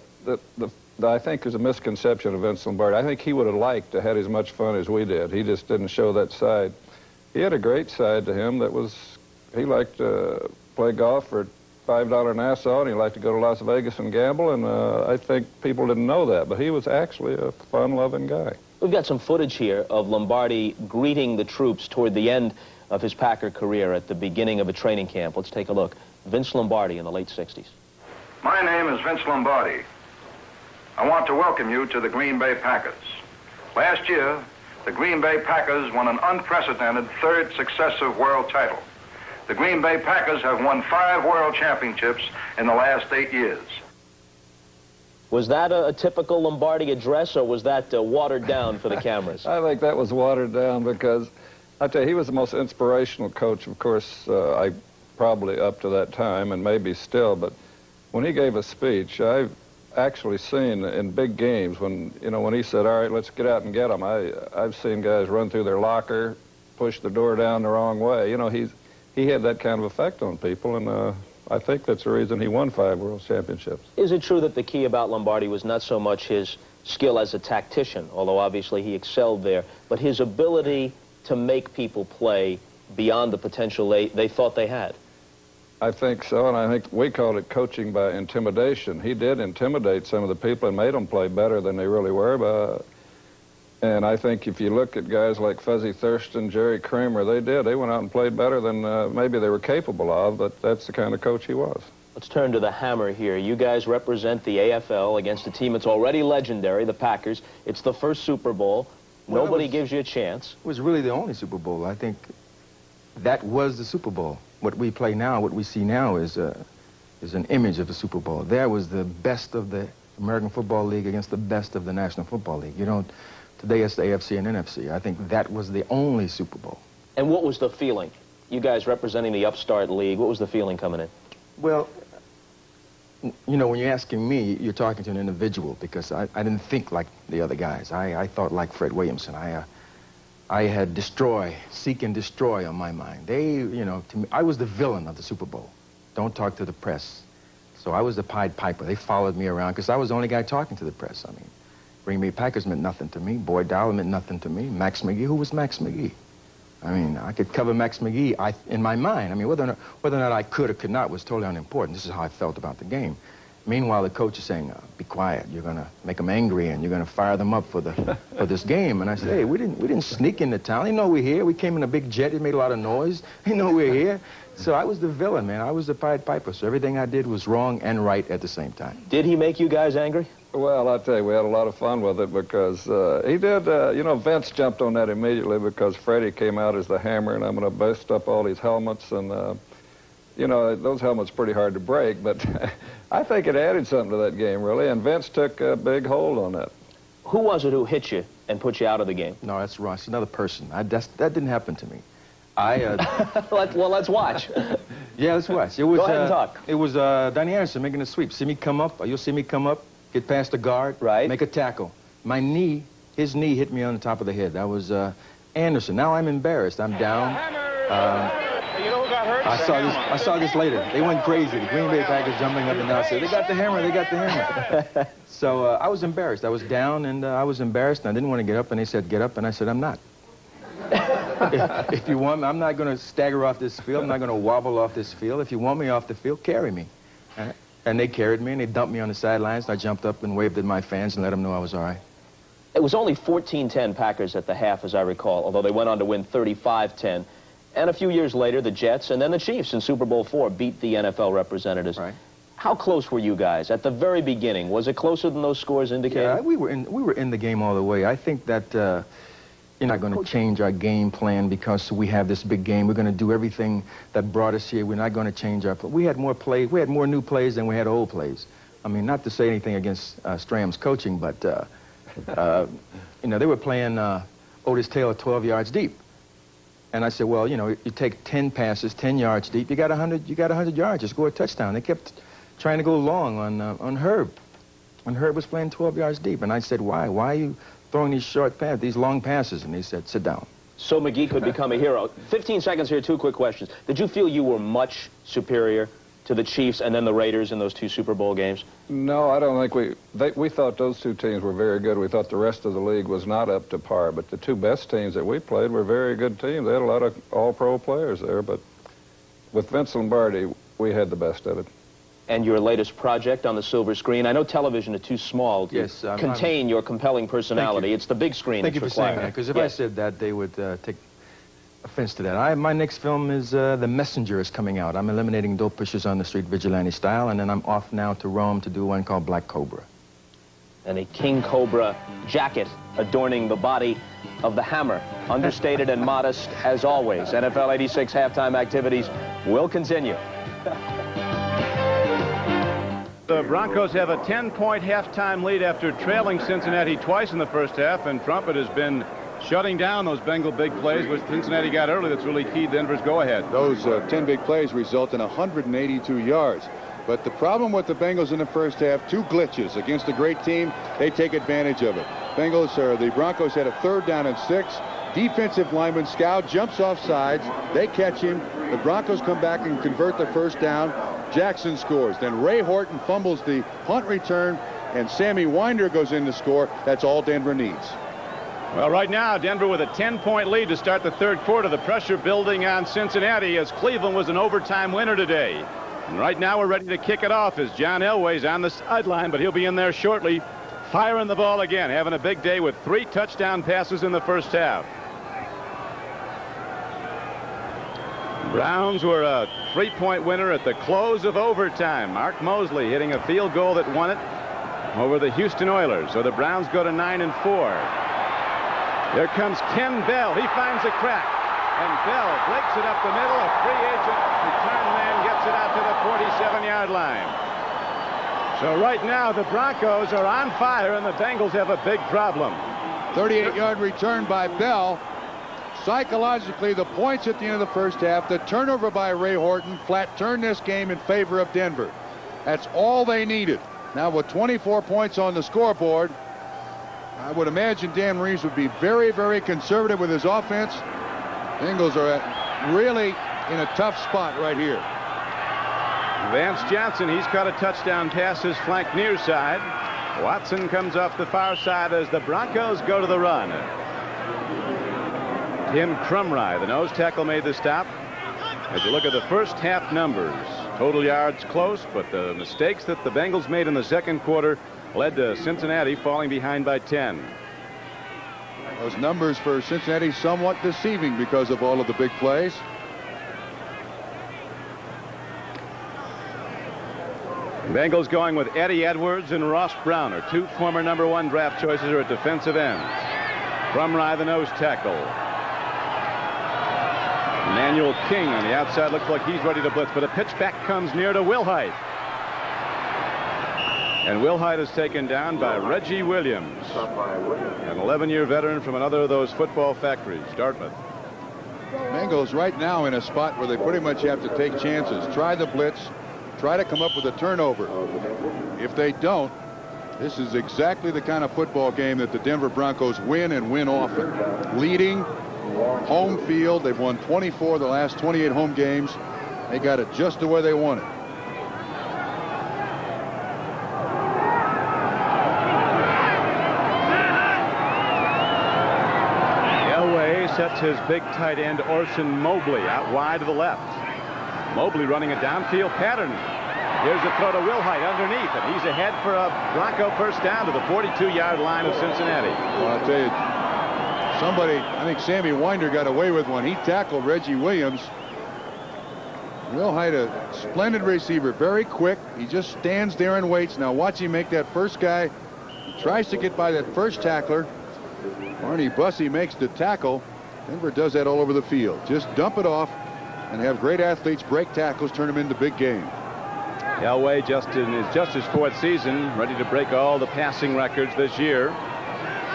I think there's a misconception of Vince Lombardi. I think he would have liked to have as much fun as we did. He just didn't show that side. He had a great side to him that was, he liked to play golf for $5 Nassau, and he liked to go to Las Vegas and gamble, and I think people didn't know that, but he was actually a fun-loving guy. We've got some footage here of Lombardi greeting the troops toward the end of his Packer career at the beginning of a training camp. Let's take a look. Vince Lombardi in the late 60s. My name is Vince Lombardi. I want to welcome you to the Green Bay Packers. Last year, the Green Bay Packers won an unprecedented 3rd successive world title. The Green Bay Packers have won 5 world championships in the last 8 years. Was that a typical Lombardi address, or was that watered down for the cameras? I think that was watered down because, I tell you, he was the most inspirational coach, of course, I probably up to that time, and maybe still, but when he gave a speech, I've actually seen in big games when, you know, when he said, all right, let's get out and get them, I've seen guys run through their locker, push the door down the wrong way. You know, he had that kind of effect on people, and I think that's the reason he won 5 world championships. Is it true that the key about Lombardi was not so much his skill as a tactician, although obviously he excelled there, but his ability to make people play beyond the potential they thought they had? I think so, and I think we called it coaching by intimidation. He did intimidate some of the people and made them play better than they really were. And I think if you look at guys like Fuzzy Thurston, Jerry Kramer, they went out and played better than maybe they were capable of, but that's the kind of coach he was. Let's turn to the Hammer here. You guys represent the AFL against a team that's already legendary, the Packers. It's the first Super Bowl. Well, nobody gives you a chance. It was really the only Super Bowl. I think that was the Super Bowl. What we see now is an image of the Super Bowl. There was the best of the American Football League against the best of the National Football League. You don't, today it's the AFC and NFC. I think that was the only Super Bowl. And what was the feeling? You guys representing the upstart league, what was the feeling coming in? Well, you know, when you're asking me, you're talking to an individual, because I didn't think like the other guys. I thought like Fred Williamson. I had seek and destroy on my mind. They, you know, to me, I was the villain of the Super Bowl. Don't talk to the press. So I was the Pied Piper. They followed me around because I was the only guy talking to the press. I mean, Green Bay Packers meant nothing to me. Boyd Dowell meant nothing to me. Max McGee, who was Max McGee? I mean, I could cover Max McGee in my mind. I mean, whether or not I could or could not was totally unimportant. This is how I felt about the game. Meanwhile, the coach is saying, be quiet. You're going to make them angry, and you're going to fire them up for this game. And I said, hey, we didn't sneak into town. They know we're here. We came in a big jet. It made a lot of noise. They know we're here. So I was the villain, man. I was the Pied Piper. So everything I did was wrong and right at the same time. Did he make you guys angry? Well, I'll tell you, we had a lot of fun with it because he did, you know, Vince jumped on that immediately because Freddie came out as the hammer, and I'm going to bust up all these helmets. And, you know, those helmets are pretty hard to break, but I think it added something to that game, really, and Vince took a big hold on that. Who was it who hit you and put you out of the game? No, that's wrong. It's another person. That didn't happen to me. Well, let's watch. Yeah, let's watch. It was, Go ahead and talk. It was Donnie Anderson making a sweep. See me come up, you'll see me come up, get past the guard, right, make a tackle. My knee, his knee hit me on the top of the head. That was Anderson. Now I'm embarrassed. I'm down. You know who got hurt? I saw this later. They went crazy. The Green Bay Packers jumping up and down, said, they got the hammer, they got the hammer. So I was embarrassed. I was down, and I was embarrassed, and I didn't want to get up, and they said, get up, and I said, I'm not. If you want me, I'm not going to stagger off this field. I'm not going to wobble off this field. If you want me off the field, carry me. And they carried me, and they dumped me on the sidelines. I jumped up and waved at my fans and let them know I was all right. It was only 14-10 Packers at the half, as I recall, although they went on to win 35-10. And a few years later, the Jets and then the Chiefs in Super Bowl IV beat the NFL representatives. Right. How close were you guys at the very beginning? Was it closer than those scores indicated? Yeah, we were in the game all the way. I think that you're not going to change our game plan because we have this big game. We're going to do everything that brought us here. We're not going to change our play. We had more plays. We had more new plays than we had old plays. I mean, not to say anything against Stram's coaching, but you know, they were playing Otis Taylor 12 yards deep. And I said, well, you know, you take 10 passes, 10 yards deep, you got 100 yards, just score a touchdown. They kept trying to go long on Herb. When Herb was playing 12 yards deep. And I said, why? Why are you throwing these short passes, these long passes? And he said, sit down. So McGee could become a hero. 15 seconds here, 2 quick questions. Did you feel you were much superior to the Chiefs and then the Raiders in those 2 Super Bowl games? No, I don't think we thought those 2 teams were very good. We thought the rest of the league was not up to par, but the 2 best teams that we played were very good teams. They had a lot of all-pro players there, but with Vince Lombardi, we had the best of it. And your latest project on the silver screen, I know television is too small to contain your compelling personality. It's the big screen that's required. Thank you for saying that, because if I said that, they would take offense to that. My next film is The Messenger is coming out. I'm eliminating dope pushers on the street vigilante style, and then I'm off now to Rome to do one called Black Cobra. And a King Cobra jacket adorning the body of the Hammer. Understated and modest as always. NFL 86 halftime activities will continue. The Broncos have a 10-point halftime lead after trailing Cincinnati twice in the first half, and Trumpet has been shutting down those Bengal big plays, which Cincinnati got early. That's really keyed Denver's go-ahead. Those 10 big plays result in 182 yards. But the problem with the Bengals in the first half, 2 glitches against a great team. They take advantage of it. The Broncos had a 3rd down and 6. Defensive lineman Scout jumps off sides. They catch him. The Broncos come back and convert the first down. Jackson scores. Then Ray Horton fumbles the punt return, and Sammy Winder goes in to score. That's all Denver needs. Well, right now, Denver with a 10-point lead to start the 3rd quarter. The pressure building on Cincinnati as Cleveland was an overtime winner today. And right now we're ready to kick it off as John Elway's on the sideline, but he'll be in there shortly, firing the ball again, having a big day with 3 touchdown passes in the first half. Browns were a 3-point winner at the close of overtime. Mark Mosley hitting a field goal that won it over the Houston Oilers. So the Browns go to 9-4. Here comes Ken Bell. He finds a crack. And Bell breaks it up the middle. A free agent return man gets it out to the 47-yard line. So right now, the Broncos are on fire, and the Bengals have a big problem. 38-yard return by Bell. Psychologically, the points at the end of the first half, the turnover by Ray Horton, flat turned this game in favor of Denver. That's all they needed. Now with 24 points on the scoreboard, I would imagine Dan Reeves would be very, very conservative with his offense. Bengals are really in a tough spot right here. Vance Johnson, he's caught a touchdown pass, his flank near side. Watson comes off the far side as the Broncos go to the run. Tim Crumry, the nose tackle, made the stop. As you look at the first half numbers, total yards close, but the mistakes that the Bengals made in the second quarter led to Cincinnati falling behind by 10. Those numbers for Cincinnati somewhat deceiving because of all of the big plays. Bengals going with Eddie Edwards and Ross Browner, two former #1 draft choices, are at defensive ends. Crumry, the nose tackle. Emmanuel King on the outside looks like he's ready to blitz, but a pitch back comes near to Wilhite. And Wilhite is taken down by Reggie Williams, an 11-year veteran from another of those football factories, Dartmouth. Bengals right now in a spot where they pretty much have to take chances, try the blitz, try to come up with a turnover. If they don't, this is exactly the kind of football game that the Denver Broncos win and win often. Leading, home field, they've won 24 of the last 28 home games. They got it just the way they want it. Elway sets his big tight end Orson Mobley out wide to the left. Mobley running a downfield pattern. Here's a throw to Wilhite underneath, and he's ahead for a Bronco first down to the 42-yard line of Cincinnati. Well, I'll tell you, somebody, I think Sammy Winder got away with one. He tackled Reggie Williams. Wilhite, a splendid receiver, very quick. He just stands there and waits. Now watch him make that first guy. He tries to get by that first tackler. Barney Bussey makes the tackle. Denver does that all over the field. Just dump it off and have great athletes break tackles, turn them into big games. Elway just his fourth season, ready to break all the passing records this year.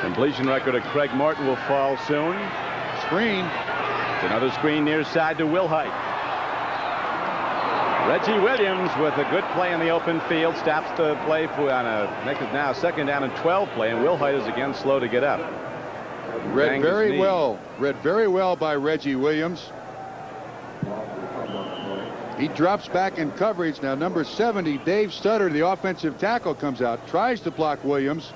Completion record of Craig Morton will fall soon. Screen. Another screen near side to Wilhite. Reggie Williams with a good play in the open field stops the play for on a make it now second down and 12 play, and Wilhite is again slow to get up. Read very well by Reggie Williams. He drops back in coverage. Now number 70, Dave Sutter, the offensive tackle, comes out, tries to block Williams.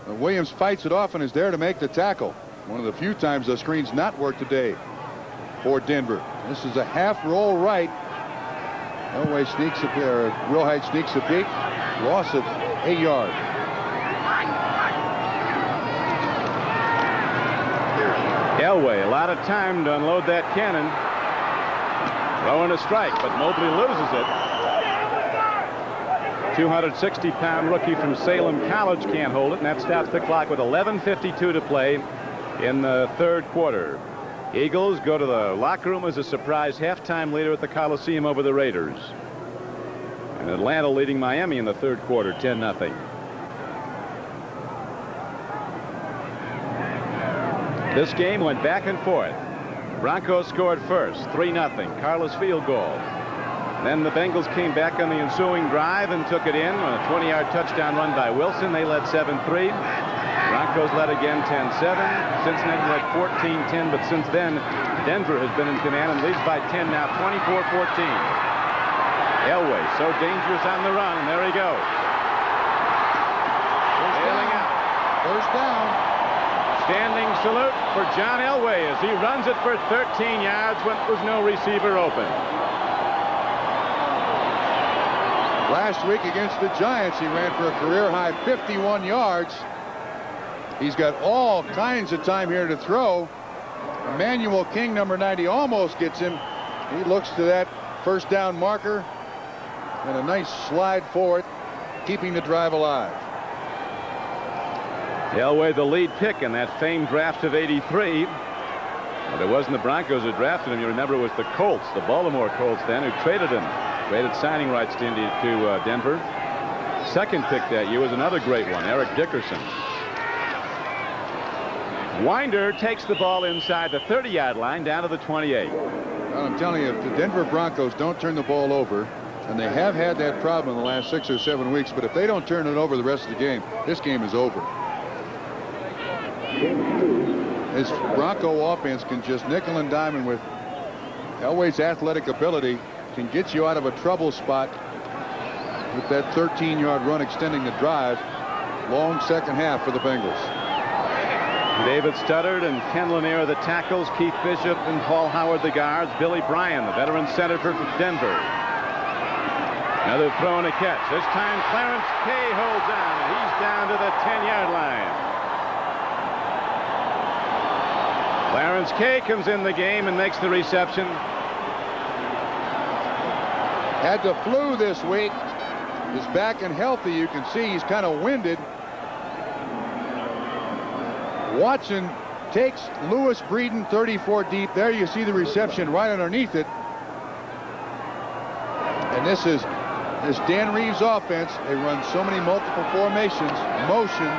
And Williams fights it off and is there to make the tackle. One of the few times the screen's not worked today for Denver. This is a half roll right. Elway sneaks a pair. Wilhite sneaks a peek. Loss of 8 yards. Elway, a lot of time to unload that cannon. Throwing a strike, but Mobley loses it. 260-pound rookie from Salem College can't hold it, and that stops the clock with 11:52 to play in the third quarter. Eagles go to the locker room as a surprise halftime leader at the Coliseum over the Raiders. And Atlanta leading Miami in the third quarter, 10-0. This game went back and forth. Broncos scored first, 3-0, Carlos field goal. Then the Bengals came back on the ensuing drive and took it in on a 20-yard touchdown run by Wilson. They led 7-3. Broncos led again 10-7. Cincinnati led 14-10, but since then, Denver has been in command and leads by 10 now, 24-14. Elway, so dangerous on the run, and there he goes. Bailing out. First down. Standing salute for John Elway as he runs it for 13 yards when there was no receiver open. Last week against the Giants, he ran for a career-high 51 yards. He's got all kinds of time here to throw. Emmanuel King, number 90, almost gets him. He looks to that first down marker, and a nice slide forward, keeping the drive alive. Elway, the lead pick in that famed draft of '83. Well, it wasn't the Broncos who drafted him. You remember it was the Colts, the Baltimore Colts then, who traded him. Traded signing rights to Denver. second pick that year was another great one, Eric Dickerson. Winder takes the ball inside the 30-yard line down to the 28. Well, I'm telling you, if the Denver Broncos don't turn the ball over, and they have had that problem in the last 6 or 7 weeks, but if they don't turn it over the rest of the game, this game is over. This Bronco offense can just nickel and dime, and with Elway's athletic ability can get you out of a trouble spot with that 13-yard run extending the drive. Long second half for the Bengals. David Studdard and Ken Lanier the tackles, Keith Bishop and Paul Howard the guards, Billy Bryan, the veteran center for Denver. Another throw and a catch. This time Clarence Kay holds on, and he's down to the 10-yard line. Clarence Kay comes in the game and makes the reception. Had the flu this week. Is back and healthy. You can see he's kind of winded. Watson takes Lewis Breeden 34 deep. There you see the reception right underneath it. And this is Dan Reeves' offense. They run so many multiple formations, motion.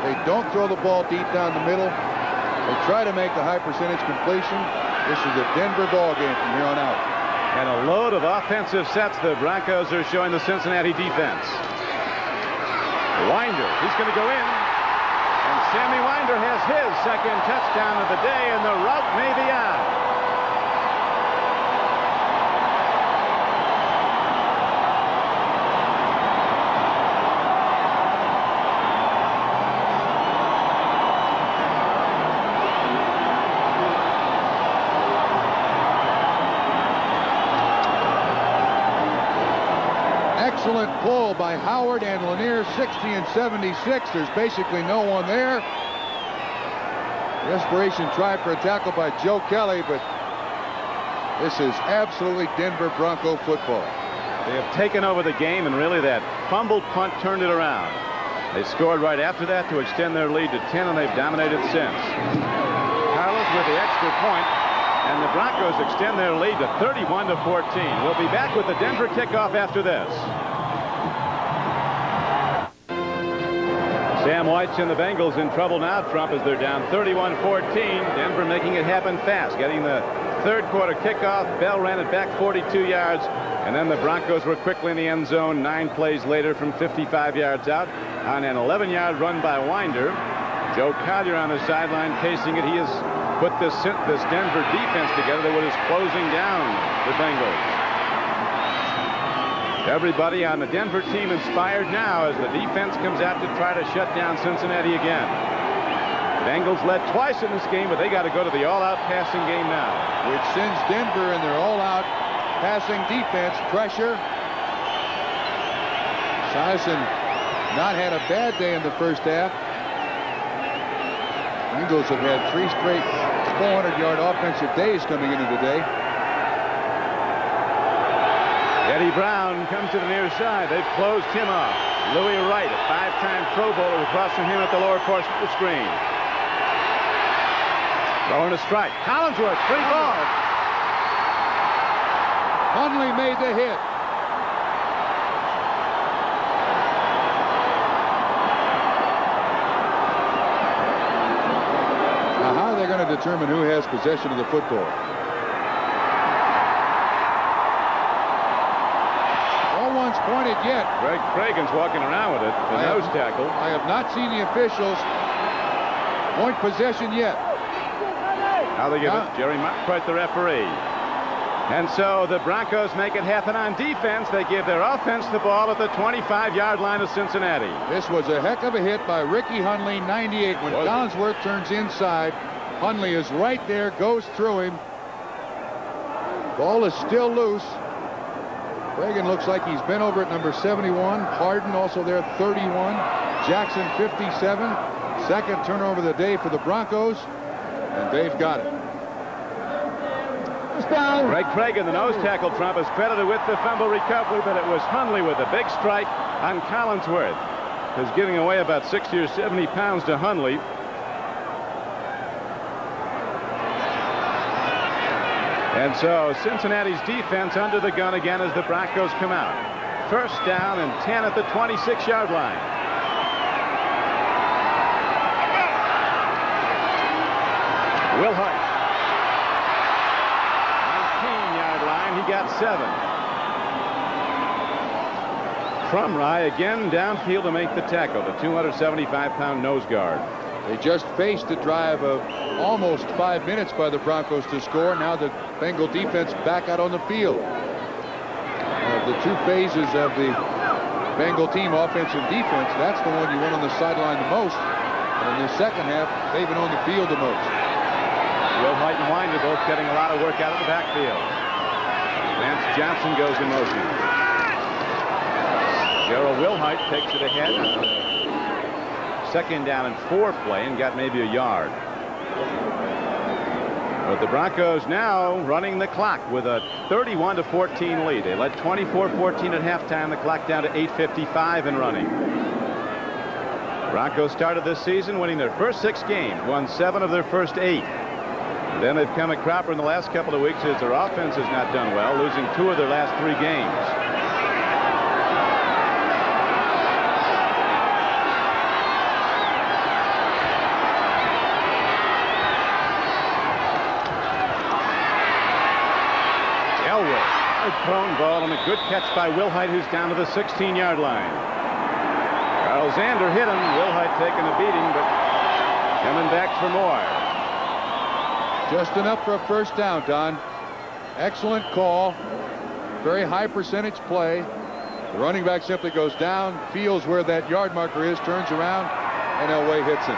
They don't throw the ball deep down the middle. They try to make a high percentage completion. This is a Denver ball game from here on out. And a load of offensive sets the Broncos are showing the Cincinnati defense. Winder, he's going to go in. And Sammy Winder has his second touchdown of the day, and the route may be on. Excellent pull by Howard and Lanier, 60 and 76. There's basically no one there. Desperation try for a tackle by Joe Kelly, but this is absolutely Denver Bronco football. They have taken over the game, and really that fumbled punt turned it around. They scored right after that to extend their lead to 10, and they've dominated since. Carlos with the extra point, and the Broncos extend their lead to 31-14. We'll be back with the Denver kickoff after this. Sam White's and the Bengals in trouble now, Trump, as they're down 31-14. Denver making it happen fast, getting the third quarter kickoff. Bell ran it back 42 yards, and then the Broncos were quickly in the end zone 9 plays later from 55 yards out on an 11-yard run by Winder. Joe Collier on the sideline pacing it. He has put this Denver defense together that was closing down the Bengals. Everybody on the Denver team inspired now as the defense comes out to try to shut down Cincinnati again. Bengals led twice in this game, but they got to go to the all-out passing game now. Which sends Denver in their all-out passing defense. Pressure. Sison not had a bad day in the first half. Bengals have had 3 straight 400-yard offensive days coming into today. Eddie Brown comes to the near side. They've closed him off. Louis Wright, a 5-time Pro Bowler, across from him at the lower portion of the screen. Throwing a strike. Collinsworth, free ball. Hundley made the hit. Now, how are they going to determine who has possession of the football? Pointed yet. Greg Cragen's walking around with it, the nose tackle. I have not seen the officials point possession yet. Now they give it Jerry Marquardt, the referee. And so the Broncos make it happen on defense. They give their offense the ball at the 25-yard line of Cincinnati. This was a heck of a hit by Ricky Hundley, 98. When Collinsworth turns inside, Hundley is right there, goes through him. Ball is still loose. Reagan looks like he's been over at number 71. Harden also there, 31. Jackson, 57. Second turnover of the day for the Broncos, and they've got it. Greg Cragen, the nose tackle, Trump, is credited with the fumble recovery, but it was Hundley with a big strike on Collinsworth. He's giving away about 60 or 70 pounds to Hundley. And so Cincinnati's defense under the gun again as the Broncos come out. first down and 10 at the 26-yard line. Wilhite. 19-yard line. He got 7. Crumry again downfield to make the tackle, the 275-pound nose guard. They just faced a drive of almost 5 minutes by the Broncos to score. Now the Bengal defense back out on the field. The two phases of the Bengal team, offense and defense, that's the one you want on the sideline the most. And in the second half, they've been on the field the most. Wilhite and Winder both getting a lot of work out of the backfield. Vance Johnson goes in motion. Gerald Wilhite takes it ahead. Second down and 4 play and got maybe a yard. But the Broncos now running the clock with a 31-14 lead. They led 24-14 at halftime. The clock down to 8:55 and running. Broncos started this season winning their first 6 games, won 7 of their first 8. Then they've come a cropper in the last couple of weeks as their offense has not done well, losing 2 of their last 3 games. Prone ball and a good catch by Wilhite, who's down to the 16-yard line. Carl Zander hit him. Wilhite taking a beating, but coming back for more. Just enough for a first down, Don. Excellent call. Very high percentage play. The running back simply goes down, feels where that yard marker is, turns around, and Elway hits him.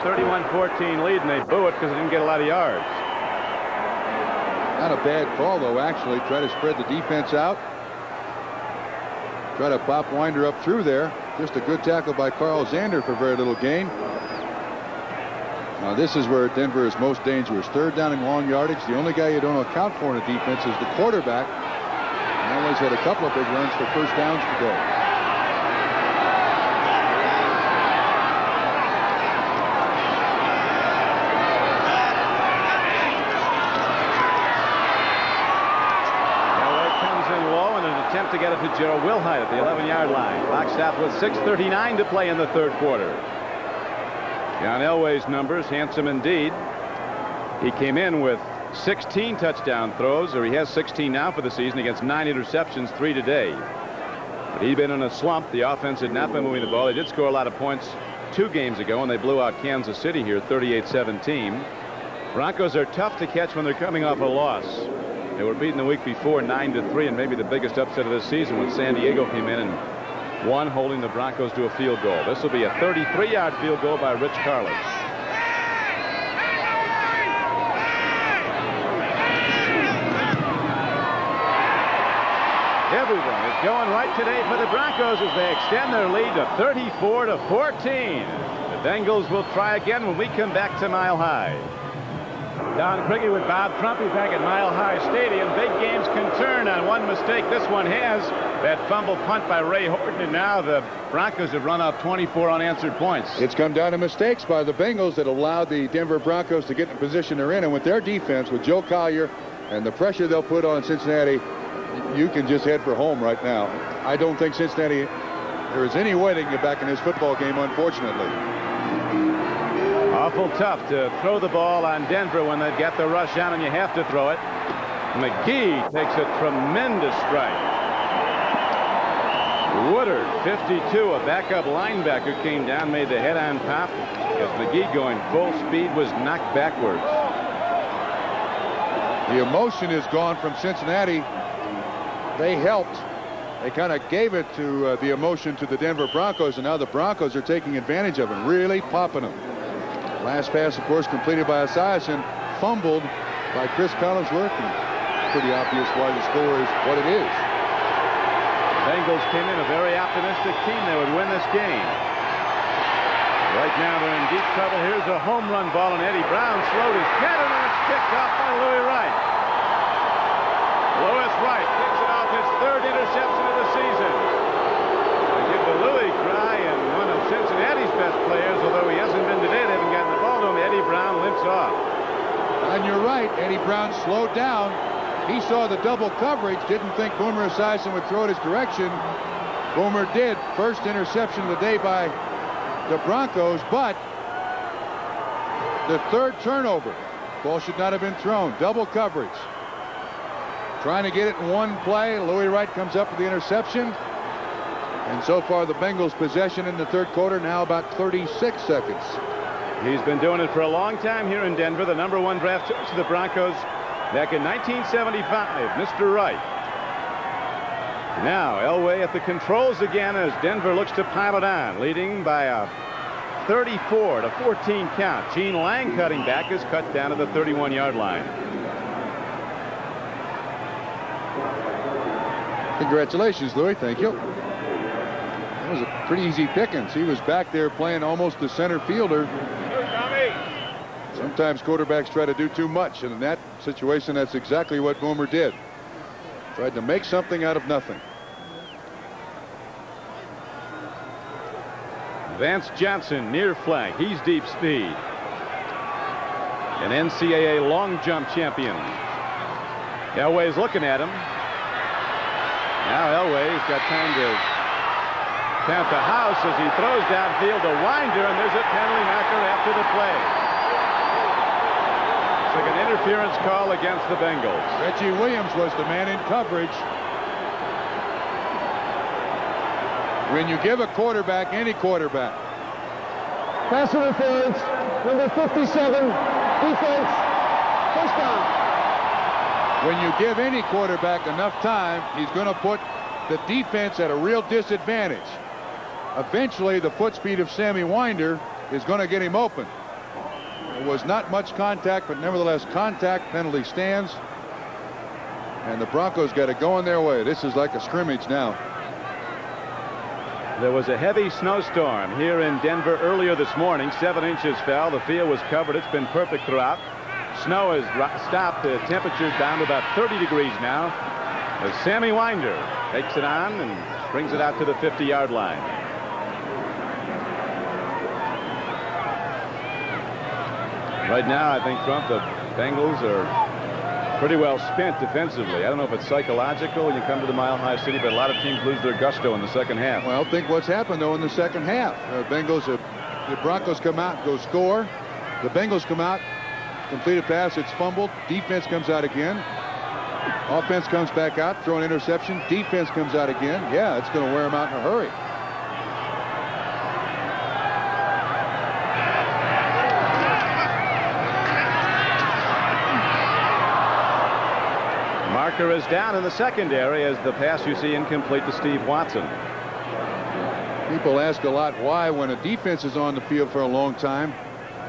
31-14 lead, and they boo it because they didn't get a lot of yards. Not a bad call, though, actually. Try to spread the defense out. Try to pop Winder up through there. Just a good tackle by Carl Zander for very little gain. Now, this is where Denver is most dangerous. Third down and long yardage. The only guy you don't account for in the defense is the quarterback. And Elway's had a couple of big runs for first downs today. To get it to Gerald Wilhite at the 11-yard line. Clock stopped with 6:39 to play in the third quarter. John Elway's numbers, handsome indeed. He came in with 16 touchdown throws, or he has 16 now for the season, against 9 interceptions, 3 today. But he'd been in a slump. The offense had not been moving the ball. They did score a lot of points 2 games ago when they blew out Kansas City here 38-17. Broncos are tough to catch when they're coming off a loss. They were beaten the week before 9-3, and maybe the biggest upset of this season when San Diego came in and won, holding the Broncos to a field goal. This will be a 33-yard field goal by Rich Carlos. Everyone is going right today for the Broncos as they extend their lead to 34-14. The Bengals will try again when we come back to Mile High. Don Craigie with Bob Trumpy back at Mile High Stadium. Big games can turn on one mistake. This one has. That fumble punt by Ray Horton, and now the Broncos have run off 24 unanswered points. It's come down to mistakes by the Bengals that allowed the Denver Broncos to get in the position they're in. And with their defense, with Joe Collier and the pressure they'll put on Cincinnati, you can just head for home right now. I don't think Cincinnati, there is any way they can get back in this football game, unfortunately. Awful tough to throw the ball on Denver when they've got the rush on and you have to throw it. McGee takes a tremendous strike. Woodard, 52, a backup linebacker, came down, made the head-on pop as McGee, going full speed, was knocked backwards. The emotion is gone from Cincinnati. They helped. They kind of gave it to the emotion to the Denver Broncos, and now the Broncos are taking advantage of it, really popping them. Last pass, of course, completed by Esiason, fumbled by Chris Collinsworth, and pretty obvious why the score is what it is. The Bengals came in a very optimistic team. They would win this game. Right now they're in deep trouble. Here's a home run ball, and Eddie Brown slowed his head, and it's picked off by Louis Wright. Louis Wright picks it off, his 3rd interception of the season. They give the Louis cry, and one of Cincinnati's best players, although he hasn't been today, they haven't gotten the ball to him. Eddie Brown limps off. And you're right, Eddie Brown slowed down. He saw the double coverage, didn't think Boomer Esiason would throw it his direction. Boomer did. First interception of the day by the Broncos, but the third turnover. Ball should not have been thrown. Double coverage. Trying to get it in one play. Louis Wright comes up with the interception. And so far, the Bengals' possession in the third quarter, now about 36 seconds. He's been doing it for a long time here in Denver. The #1 draft choice of the Broncos back in 1975, Mr. Wright. Now, Elway at the controls again as Denver looks to pile it on, leading by a 34-14 count. Gene Lang cutting back is cut down to the 31-yard line. Congratulations, Louis. Thank you. That was a pretty easy pickings. He was back there playing almost the center fielder. Sometimes quarterbacks try to do too much, and in that situation, that's exactly what Boomer did. Tried to make something out of nothing. Vance Johnson near flank. He's deep speed. An NCAA long jump champion. Elway's looking at him. Now Elway's got time to count the house as he throws downfield to Winder, and there's a penalty marker after the play. It's like an interference call against the Bengals. Reggie Williams was the man in coverage. When you give a quarterback, any quarterback. Pass interference, number 57, defense, first down. When you give any quarterback enough time, he's going to put the defense at a real disadvantage. Eventually, the foot speed of Sammy Winder is going to get him open. It was not much contact, but nevertheless, contact. Penalty stands. And the Broncos got it going their way. This is like a scrimmage now. There was a heavy snowstorm here in Denver earlier this morning. 7 inches fell. The field was covered. It's been perfect throughout. Snow has stopped. The temperature's down to about 30 degrees now. As Sammy Winder takes it on and brings it out to the 50-yard line. Right now, I think, Trump, the Bengals are pretty well spent defensively. I don't know if it's psychological when you come to the Mile High City, but a lot of teams lose their gusto in the second half. Well, think what's happened, though, in the second half. The Broncos come out, go score. The Bengals come out, complete a pass, it's fumbled. Defense comes out again. Offense comes back out, throw an interception. Defense comes out again. Yeah, it's going to wear them out in a hurry. Marker is down in the secondary as the pass you see incomplete to Steve Watson. People ask a lot why, when a defense is on the field for a long time,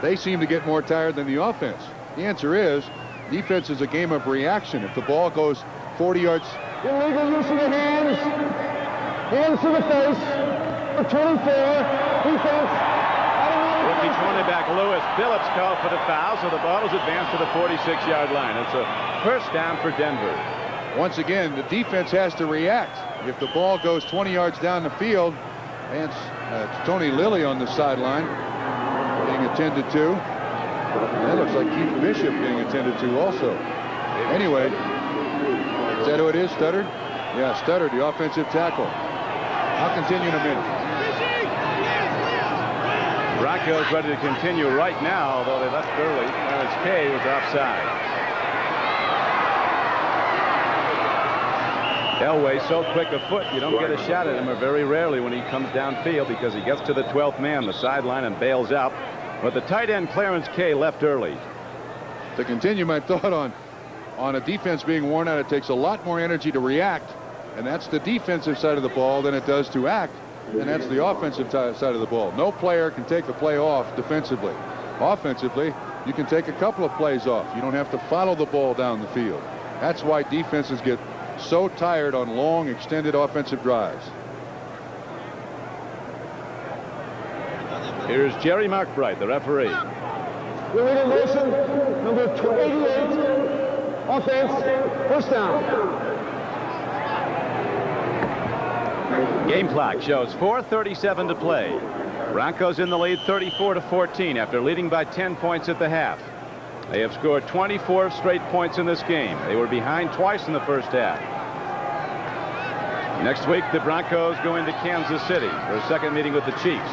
they seem to get more tired than the offense. The answer is defense is a game of reaction. If the ball goes 40 yards. Illegal use of the hands. Hands to the face. For 24. Defense. Rookie cornerback Lewis Phillips called for the foul, so the ball is advanced to the 46-yard line. It's a first down for Denver. Once again, the defense has to react. If the ball goes 20 yards down the field, and Tony Lilly on the sideline being attended to. That looks like Keith Bishop being attended to also. Anyway, is that who it is? Studdard? Yeah, Studdard, the offensive tackle. I'll continue in a minute. Broncos ready to continue right now, although they left early. Clarence Kay was offside. Elway so quick a foot, you don't get a shot at him, or very rarely when he comes downfield, because he gets to the 12th man, the sideline, and bails out. But the tight end Clarence Kay left early. To continue my thought on a defense being worn out, it takes a lot more energy to react, and that's the defensive side of the ball, than it does to act, and that's the offensive side of the ball. No player can take a play off defensively. Offensively, you can take a couple of plays off. You don't have to follow the ball down the field. That's why defenses get so tired on long, extended offensive drives. Here's Jerry McBride, the referee. Illegal motion, number 88, offense, first down. Game clock shows 4:37 to play. Broncos in the lead 34-14 after leading by 10 points at the half. They have scored 24 straight points in this game. They were behind twice in the first half. Next week, the Broncos go into Kansas City for a second meeting with the Chiefs.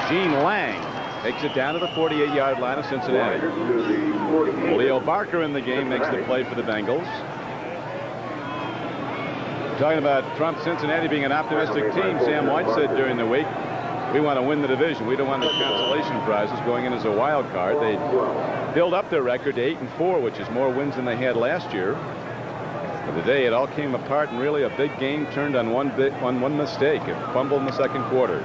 Gene Lang takes it down to the 48-yard line of Cincinnati. Leo Barker in the game makes the play for the Bengals. Talking about Trump Cincinnati being an optimistic team, Sam White said during the week, we want to win the division. We don't want the consolation prizes going in as a wild card. They build up their record to 8-4, which is more wins than they had last year. But today it all came apart, and really a big game turned on one mistake. It fumbled in the second quarter.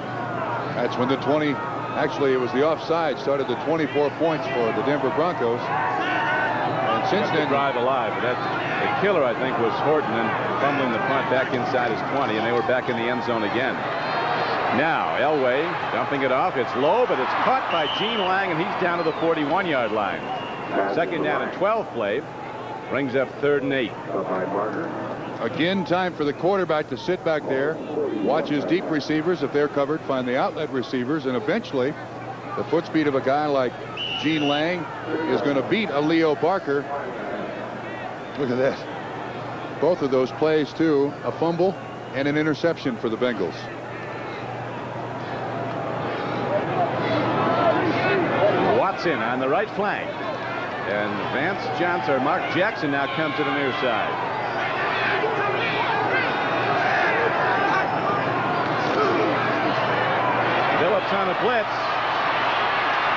That's when the 20, actually it was the offside, started the 24 points for the Denver Broncos. And since then, drive alive. But the killer, I think, was Horton, and fumbling the punt back inside his 20, and they were back in the end zone again. Now Elway dumping it off. It's low, but it's caught by Gene Lang, and he's down to the 41-yard line. Second down and 12 play. Brings up 3rd and 8. Again, time for the quarterback to sit back there, watch his deep receivers if they're covered, find the outlet receivers, and eventually the foot speed of a guy like Gene Lang is going to beat a Leo Barker. Look at that. Both of those plays, too, a fumble and an interception for the Bengals. Watson on the right flank. And Vance Johnson, or Mark Jackson, now comes to the near side. Phillips on a blitz.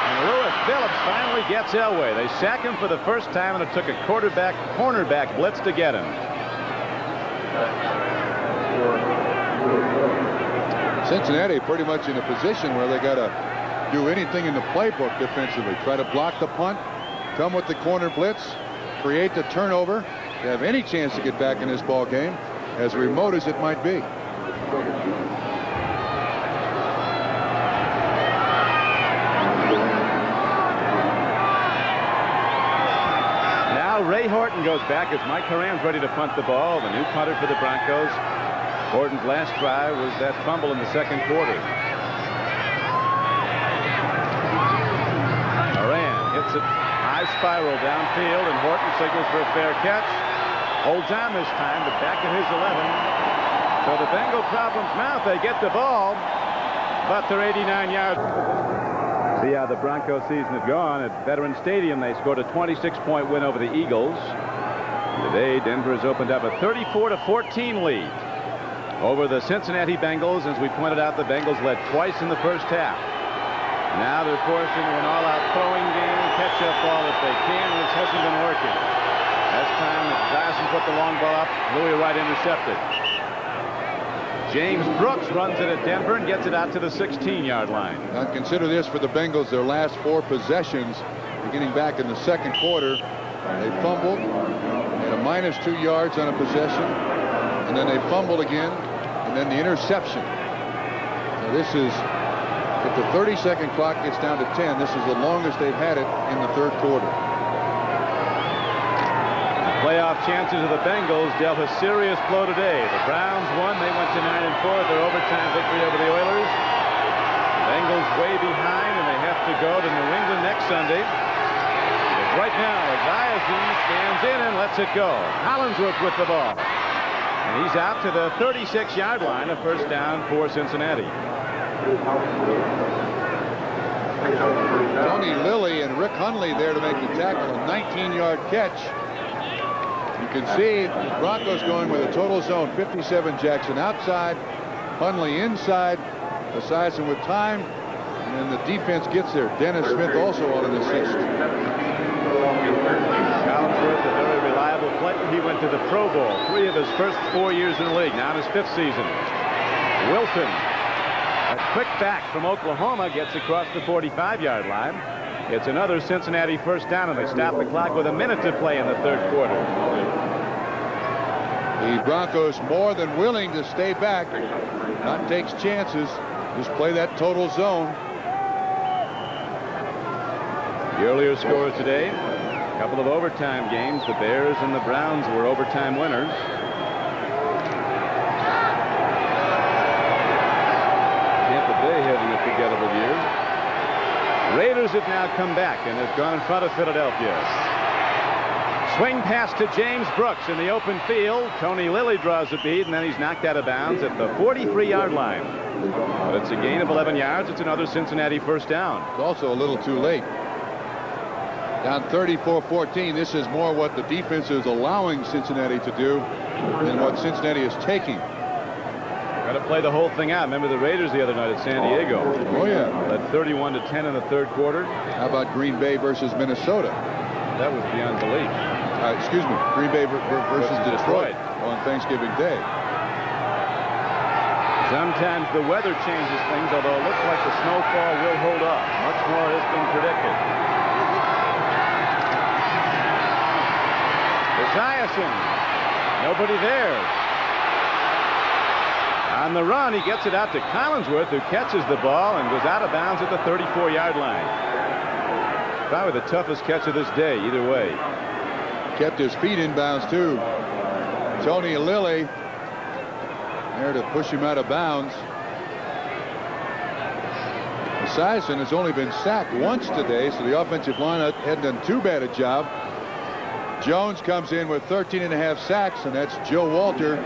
And Lewis Phillips finally gets Elway. They sack him for the first time, and it took a cornerback blitz to get him. Cincinnati pretty much in a position where they got to do anything in the playbook defensively. Try to block the punt, come with the corner blitz, create the turnover, to have any chance to get back in this ball game, as remote as it might be. Now Ray Horton goes back as Mike Horan's ready to punt the ball. The new punter for the Broncos. Horton's last try was that fumble in the second quarter. Hits it high spiral downfield, and Horton signals for a fair catch. Holds on this time, but back at his 11. So the Bengal problems mount. They get the ball, but they're 89 yards. See how the Broncos season had gone. At Veterans Stadium, they scored a 26-point win over the Eagles. Today, Denver has opened up a 34-14 lead over the Cincinnati Bengals. As we pointed out, the Bengals led twice in the first half. Now they're forced into an all-out throwing game, catch-up ball if they can, and this hasn't been working. Last time, Dyson put the long ball up, Louis Wright intercepted. James Brooks runs it at Denver and gets it out to the 16-yard line. Now consider this for the Bengals, their last 4 possessions, beginning back in the second quarter. They fumbled, had a -2 yards on a possession, and then they fumbled again, and then the interception. So this is, if the 30-second clock gets down to 10, this is the longest they've had it in the third quarter. Playoff chances of the Bengals dealt a serious blow today. The Browns won. They went to 9-4. Their overtime victory over the Oilers. The Bengals way behind, and they have to go to New England next Sunday. But right now, Esiason stands in and lets it go. Hollinsworth with the ball. And he's out to the 36-yard line, a first down for Cincinnati. Tony Lilly and Rick Hundley there to make the tackle, a 19-yard catch. You can see the Broncos going with a total zone. 57 Jackson outside, Hundley inside, Esiason with time, and then the defense gets there. Dennis Smith also on an assist. Hollinsworth, a very reliable player. He went to the Pro Bowl 3 of his first 4 years in the league, now in his 5th season. Wilson, a quick back from Oklahoma, gets across the 45-yard line. It's another Cincinnati first down, and they stop the clock with a minute to play in the third quarter. The Broncos more than willing to stay back, not take chances, just play that total zone. The earlier scores today, a couple of overtime games. The Bears and the Browns were overtime winners. Tampa Bay having a forgettable year. Raiders have now come back and have gone in front of Philadelphia. Swing pass to James Brooks in the open field. Tony Lilly draws a bead, and then he's knocked out of bounds at the 43-yard line. But it's a gain of 11 yards. It's another Cincinnati first down. It's also a little too late. Down 34-14. This is more what the defense is allowing Cincinnati to do than what Cincinnati is taking. Got to play the whole thing out. Remember the Raiders the other night at San Diego. Oh, yeah. Led 31-10 in the third quarter. How about Green Bay versus Minnesota? That was beyond belief. Excuse me, Green Bay versus Detroit on Thanksgiving Day. Sometimes the weather changes things, although it looks like the snowfall will hold off. Much more has been predicted. Esiason. Nobody there. On the run, he gets it out to Collinsworth, who catches the ball and goes out of bounds at the 34-yard line. Probably the toughest catch of this day, either way. Kept his feet in bounds, too. Tony Lilly there to push him out of bounds. Esiason has only been sacked once today, so the offensive line hadn't done too bad a job. Jones comes in with 13.5 sacks, and that's Joe Walter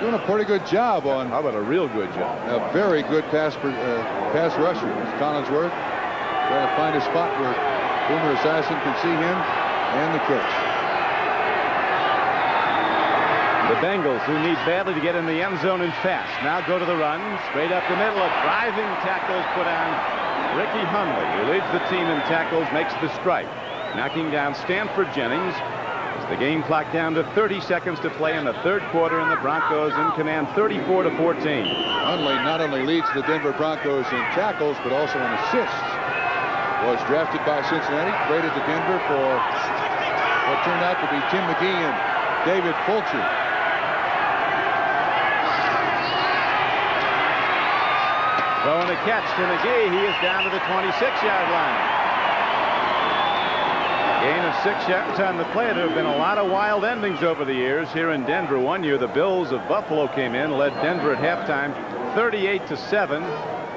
doing a pretty good job on. How about a real good job? A very good pass rusher. Collinsworth trying to find a spot where Boomer Esiason can see him and the catch. The Bengals, who need badly to get in the end zone and fast, now go to the run. Straight up the middle. A driving tackle is put on Ricky Hundley, who leads the team in tackles, makes the strike, knocking down Stanford Jennings. As the game clock down to 30 seconds to play in the third quarter, and the Broncos in command 34-14. Hundley not only leads the Denver Broncos in tackles, but also in assists. Was drafted by Cincinnati, traded to Denver for what turned out to be Tim McGee and David Fulcher. Throwing a catch to McGee. He is down to the 26-yard line. Gain of 6 yards on the play. There have been a lot of wild endings over the years here in Denver. One year the Bills of Buffalo came in, led Denver at halftime 38-7.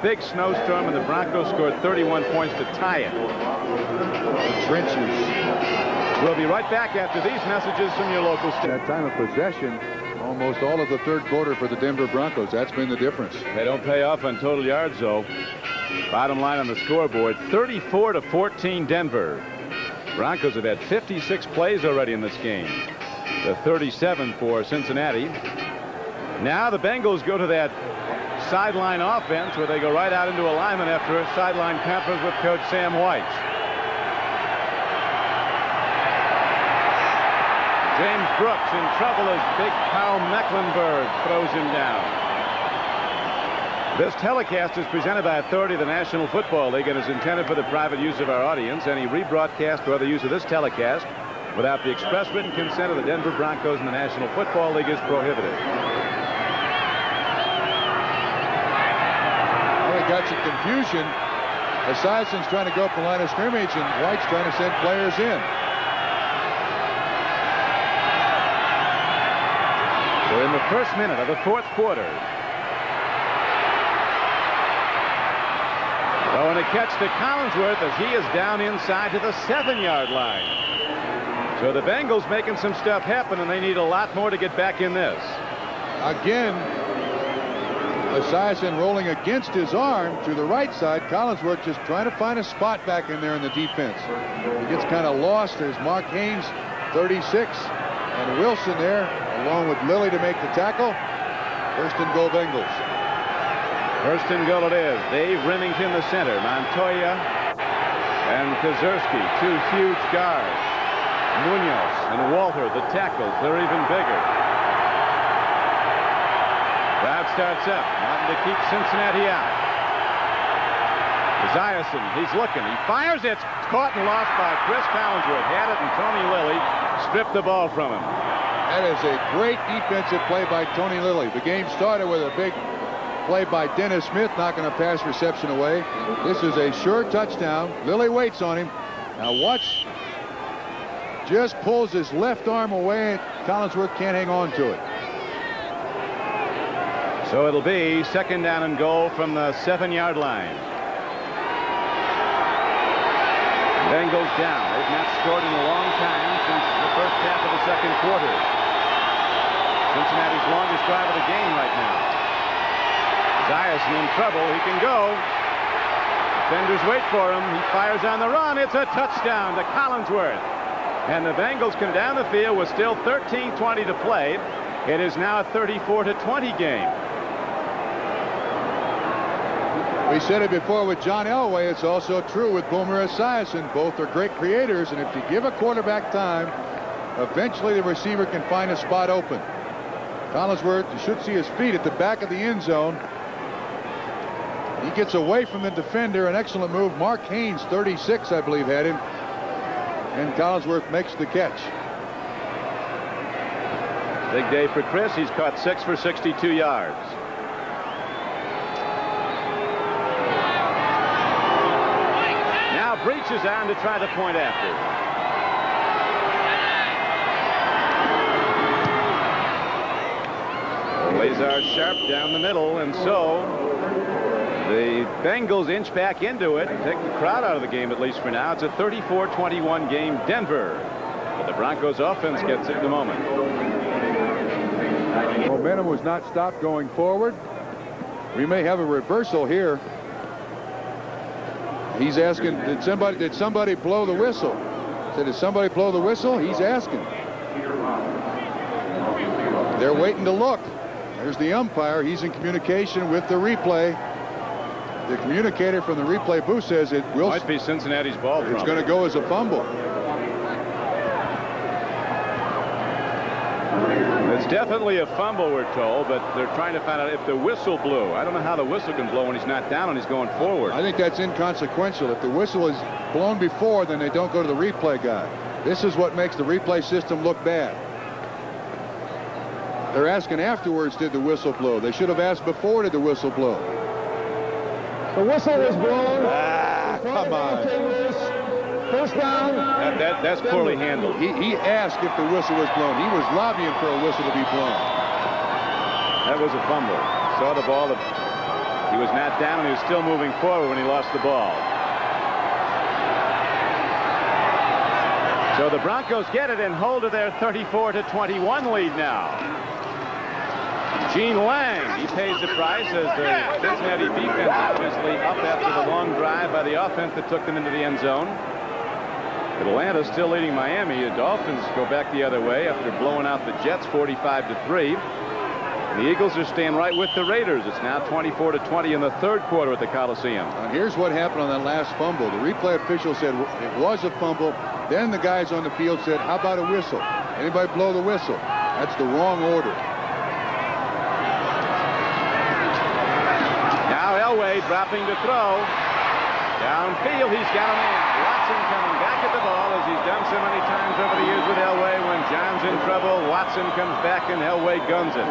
Big snowstorm, and the Broncos scored 31 points to tie it. The trenches. We'll be right back after these messages from your local station. That time of possession, almost all of the third quarter for the Denver Broncos. That's been the difference. They don't pay off on total yards, though. Bottom line on the scoreboard, 34-14 Denver. Broncos have had 56 plays already in this game. The 37 for Cincinnati. Now the Bengals go to that sideline offense where they go right out into alignment after a sideline conference with Coach Sam White. James Brooks in trouble as big Kyle Mecklenburg throws him down. This telecast is presented by authority of the National Football League and is intended for the private use of our audience. Any rebroadcast or other use of this telecast without the express written consent of the Denver Broncos and the National Football League is prohibited. Got some confusion. Esiason's trying to go up the line of scrimmage, and White's trying to send players in. We're in the first minute of the fourth quarter. Throwing a catch to Collinsworth as he is down inside to the 7-yard line. So the Bengals making some stuff happen, and they need a lot more to get back in this. Again, Esiason rolling against his arm to the right side. Collinsworth just trying to find a spot back in there in the defense. He gets kind of lost. There's Mark Haynes, 36, and Wilson there, along with Lilly to make the tackle. First and goal, Bengals. First and goal it is. Dave Remington, the center. Montoya and Kozerski, two huge guards. Munoz and Walter, the tackles. They're even bigger. Crowd starts up, wanting to keep Cincinnati out. Esiason, he's looking. He fires. It's caught and lost by Chris Collinsworth. Had it, and Tony Lilly stripped the ball from him. That is a great defensive play by Tony Lilly. The game started with a big play by Dennis Smith, knocking a pass reception away. This is a sure touchdown. Lilly waits on him. Now watch. Just pulls his left arm away, and Collinsworth can't hang on to it. So it'll be second down and goal from the 7-yard line. Bengals down. They've not scored in a long time since the first half of the second quarter. Cincinnati's longest drive of the game right now. Ziason in trouble. He can go. Defenders wait for him. He fires on the run. It's a touchdown to Collinsworth. And the Bengals come down the field with still 13:20 to play. It is now a 34-20 game. We said it before with John Elway. It's also true with Boomer Esiason. Both are great creators, and if you give a quarterback time, eventually the receiver can find a spot open. Collinsworth, you should see his feet at the back of the end zone. He gets away from the defender. An excellent move. Mark Haynes, 36, I believe, had him. And Collinsworth makes the catch. Big day for Chris. He's caught 6 for 62 yards. Now Breach is on to try the point after. Lazar sharp down the middle, and so the Bengals inch back into it and take the crowd out of the game, at least for now. It's a 34-21 game, Denver. But the Broncos offense gets it in a moment. Momentum was not stopped going forward. We may have a reversal here. He's asking, did somebody blow the whistle? Said, did somebody blow the whistle? He's asking. They're waiting to look. There's the umpire. He's in communication with the replay. The communicator from the replay booth says it will. Might be Cincinnati's ball. It's going to go as a fumble. It's definitely a fumble, we're told, but they're trying to find out if the whistle blew. I don't know how the whistle can blow when he's not down and he's going forward. I think that's inconsequential. If the whistle is blown before, then they don't go to the replay guy. This is what makes the replay system look bad. They're asking afterwards, did the whistle blow? They should have asked before, did the whistle blow? The whistle was blown. Come on. First down. That's poorly handled. He asked if the whistle was blown. He was lobbying for a whistle to be blown. That was a fumble. Saw the ball. He was not down, and he was still moving forward when he lost the ball. So the Broncos get it and hold to their 34-21 lead now. Gene Lang, he pays the price as the Cincinnati defense obviously up after the long drive by the offense that took them into the end zone. Atlanta still leading Miami. The Dolphins go back the other way after blowing out the Jets 45-3. The Eagles are staying right with the Raiders. It's now 24-20 in the third quarter at the Coliseum. And here's what happened on that last fumble. The replay official said it was a fumble. Then the guys on the field said, how about a whistle? Anybody blow the whistle? That's the wrong order. Now Elway dropping to throw. Downfield, he's got a man. Watson coming back at the ball as he's done so many times over the years with Elway. When John's in trouble, Watson comes back and Elway guns it.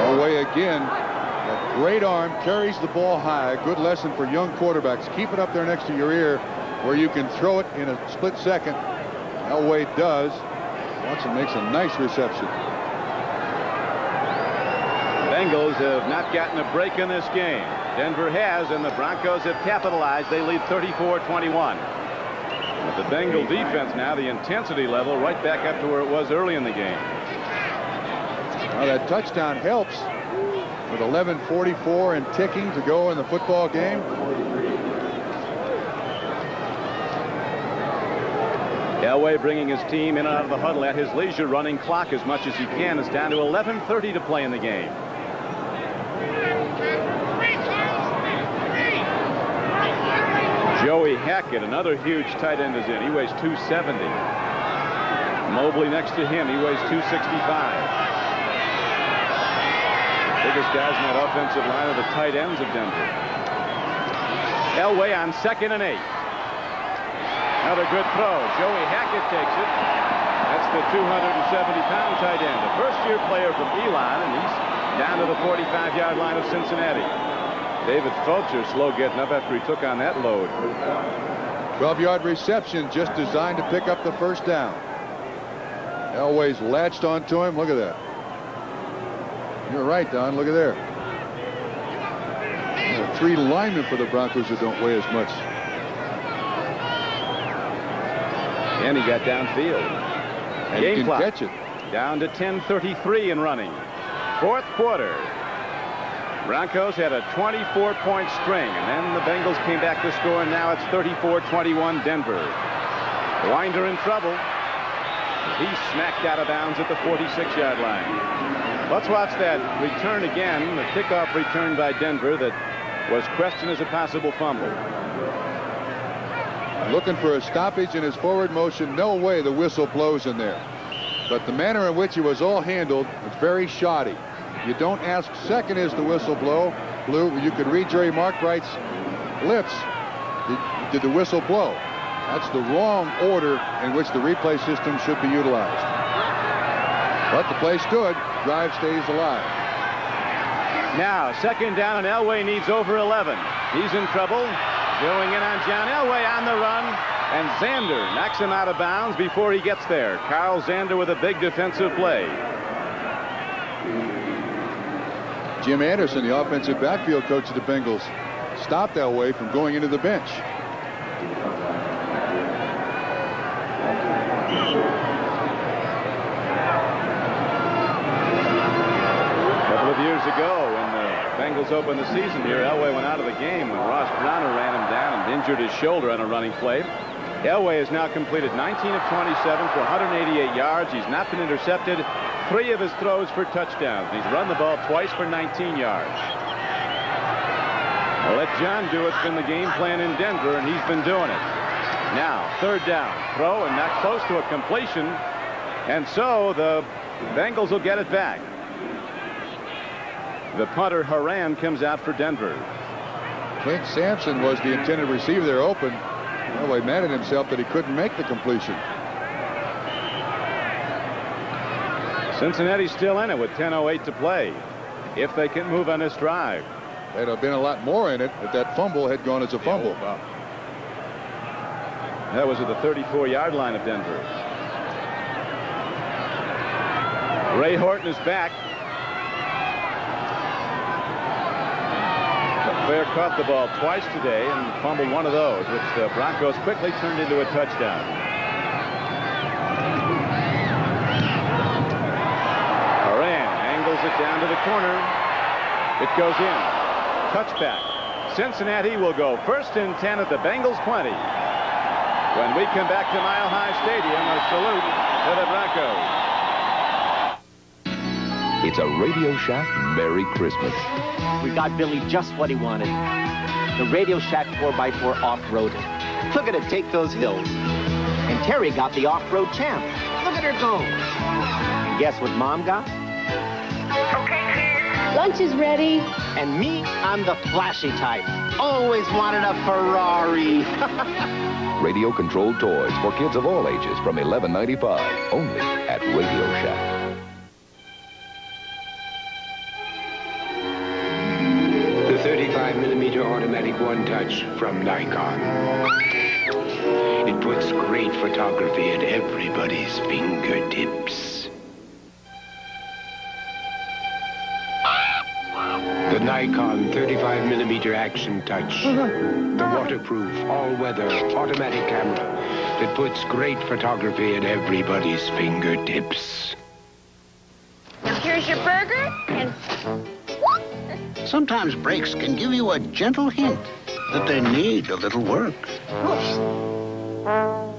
Elway again. A great arm, carries the ball high. Good lesson for young quarterbacks. Keep it up there next to your ear where you can throw it in a split second. Elway does. Watson makes a nice reception. Bengals have not gotten a break in this game. Denver has, and the Broncos have capitalized. They lead 34-21. But the Bengal defense now, the intensity level right back up to where it was early in the game. Well, that touchdown helps with 11:44 and ticking to go in the football game. Elway bringing his team in and out of the huddle at his leisure, running clock as much as he can. It's down to 11:30 to play in the game. Joey Hackett, another huge tight end, is in. He weighs 270. Mobley next to him, he weighs 265. Biggest guys in that offensive line are the tight ends of Denver. Elway on 2nd and 8. Another good throw. Joey Hackett takes it. That's the 270-pound tight end, a first-year player from Elon, and he's down to the 45-yard line of Cincinnati. David Fulcher slow getting up after he took on that load. 12-yard reception just designed to pick up the first down. Elway's latched onto him. Look at that. You're right, Don. Look at there. There are 3 linemen for the Broncos that don't weigh as much. And he got downfield. And Game can clock catch it. down to 10:33 and running. 4th quarter. Broncos had a 24-point string, and then the Bengals came back to score, and now it's 34-21 Denver. Winder in trouble. He smacked out of bounds at the 46-yard line. Let's watch that return again, the kickoff return by Denver that was questioned as a possible fumble. Looking for a stoppage in his forward motion. No way the whistle blows in there. But the manner in which it was all handled was very shoddy. You don't ask second as the whistle blew. You could read Jerry Markwright's lips. Did the whistle blow? That's the wrong order in which the replay system should be utilized. But the play stood. Drive stays alive. Now, 2nd down, and Elway needs over 11. He's in trouble. Going in on John Elway on the run. And Zander knocks him out of bounds before he gets there. Carl Zander with a big defensive play. Jim Anderson, the offensive backfield coach of the Bengals, stopped Elway from going into the bench. A couple of years ago, when the Bengals opened the season here, Elway went out of the game when Ross Browner ran him down and injured his shoulder on a running play. Elway has now completed 19 of 27 for 188 yards. He's not been intercepted. 3 of his throws for touchdowns. He's run the ball twice for 19 yards. Well, let John do it's been the game plan in Denver, and he's been doing it. Now, 3rd down. Throw and not close to a completion. And so the Bengals will get it back. The punter, Haran, comes out for Denver. Clint Sampson was the intended receiver there open. Elway mad at himself that he couldn't make the completion. Cincinnati's still in it with 10:08 to play. If they can move on this drive. There'd have been a lot more in it if that fumble had gone as a fumble. That was at the 34-yard line of Denver. Ray Horton is back. Fair caught the ball twice today and fumbled one of those, which the Broncos quickly turned into a touchdown. Haran angles it down to the corner. It goes in. Touchback. Cincinnati will go 1st and 10 at the Bengals 20. When we come back to Mile High Stadium, a salute to the Broncos. It's a Radio Shack Merry Christmas. We got Billy just what he wanted. The Radio Shack 4x4 off-roader. Look at it take those hills. And Terry got the off-road champ. Look at her go. And guess what Mom got? Okay, kid. Lunch is ready. And me, I'm the flashy type. Always wanted a Ferrari. Radio-controlled toys for kids of all ages from $11.95. Only at Radio Shack. The 35mm automatic one-touch from Nikon. It puts great photography at everybody's fingertips. The Nikon 35mm Action Touch. The waterproof, all-weather, automatic camera that puts great photography at everybody's fingertips. Now here's your burger and... Sometimes brakes can give you a gentle hint that they need a little work.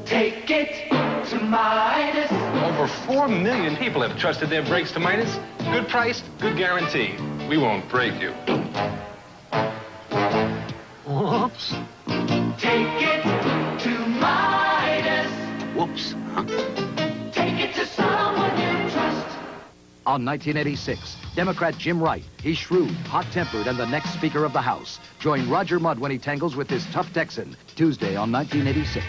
Take it to Midas. Over 4 million people have trusted their brakes to Midas. Good price, good guarantee. We won't break you. Whoops. Take it to Midas. Whoops. Huh? Take it to someone you trust. On 1986, Democrat Jim Wright, he's shrewd, hot-tempered, and the next Speaker of the House. Join Roger Mudd when he tangles with this tough Texan, Tuesday on 1986.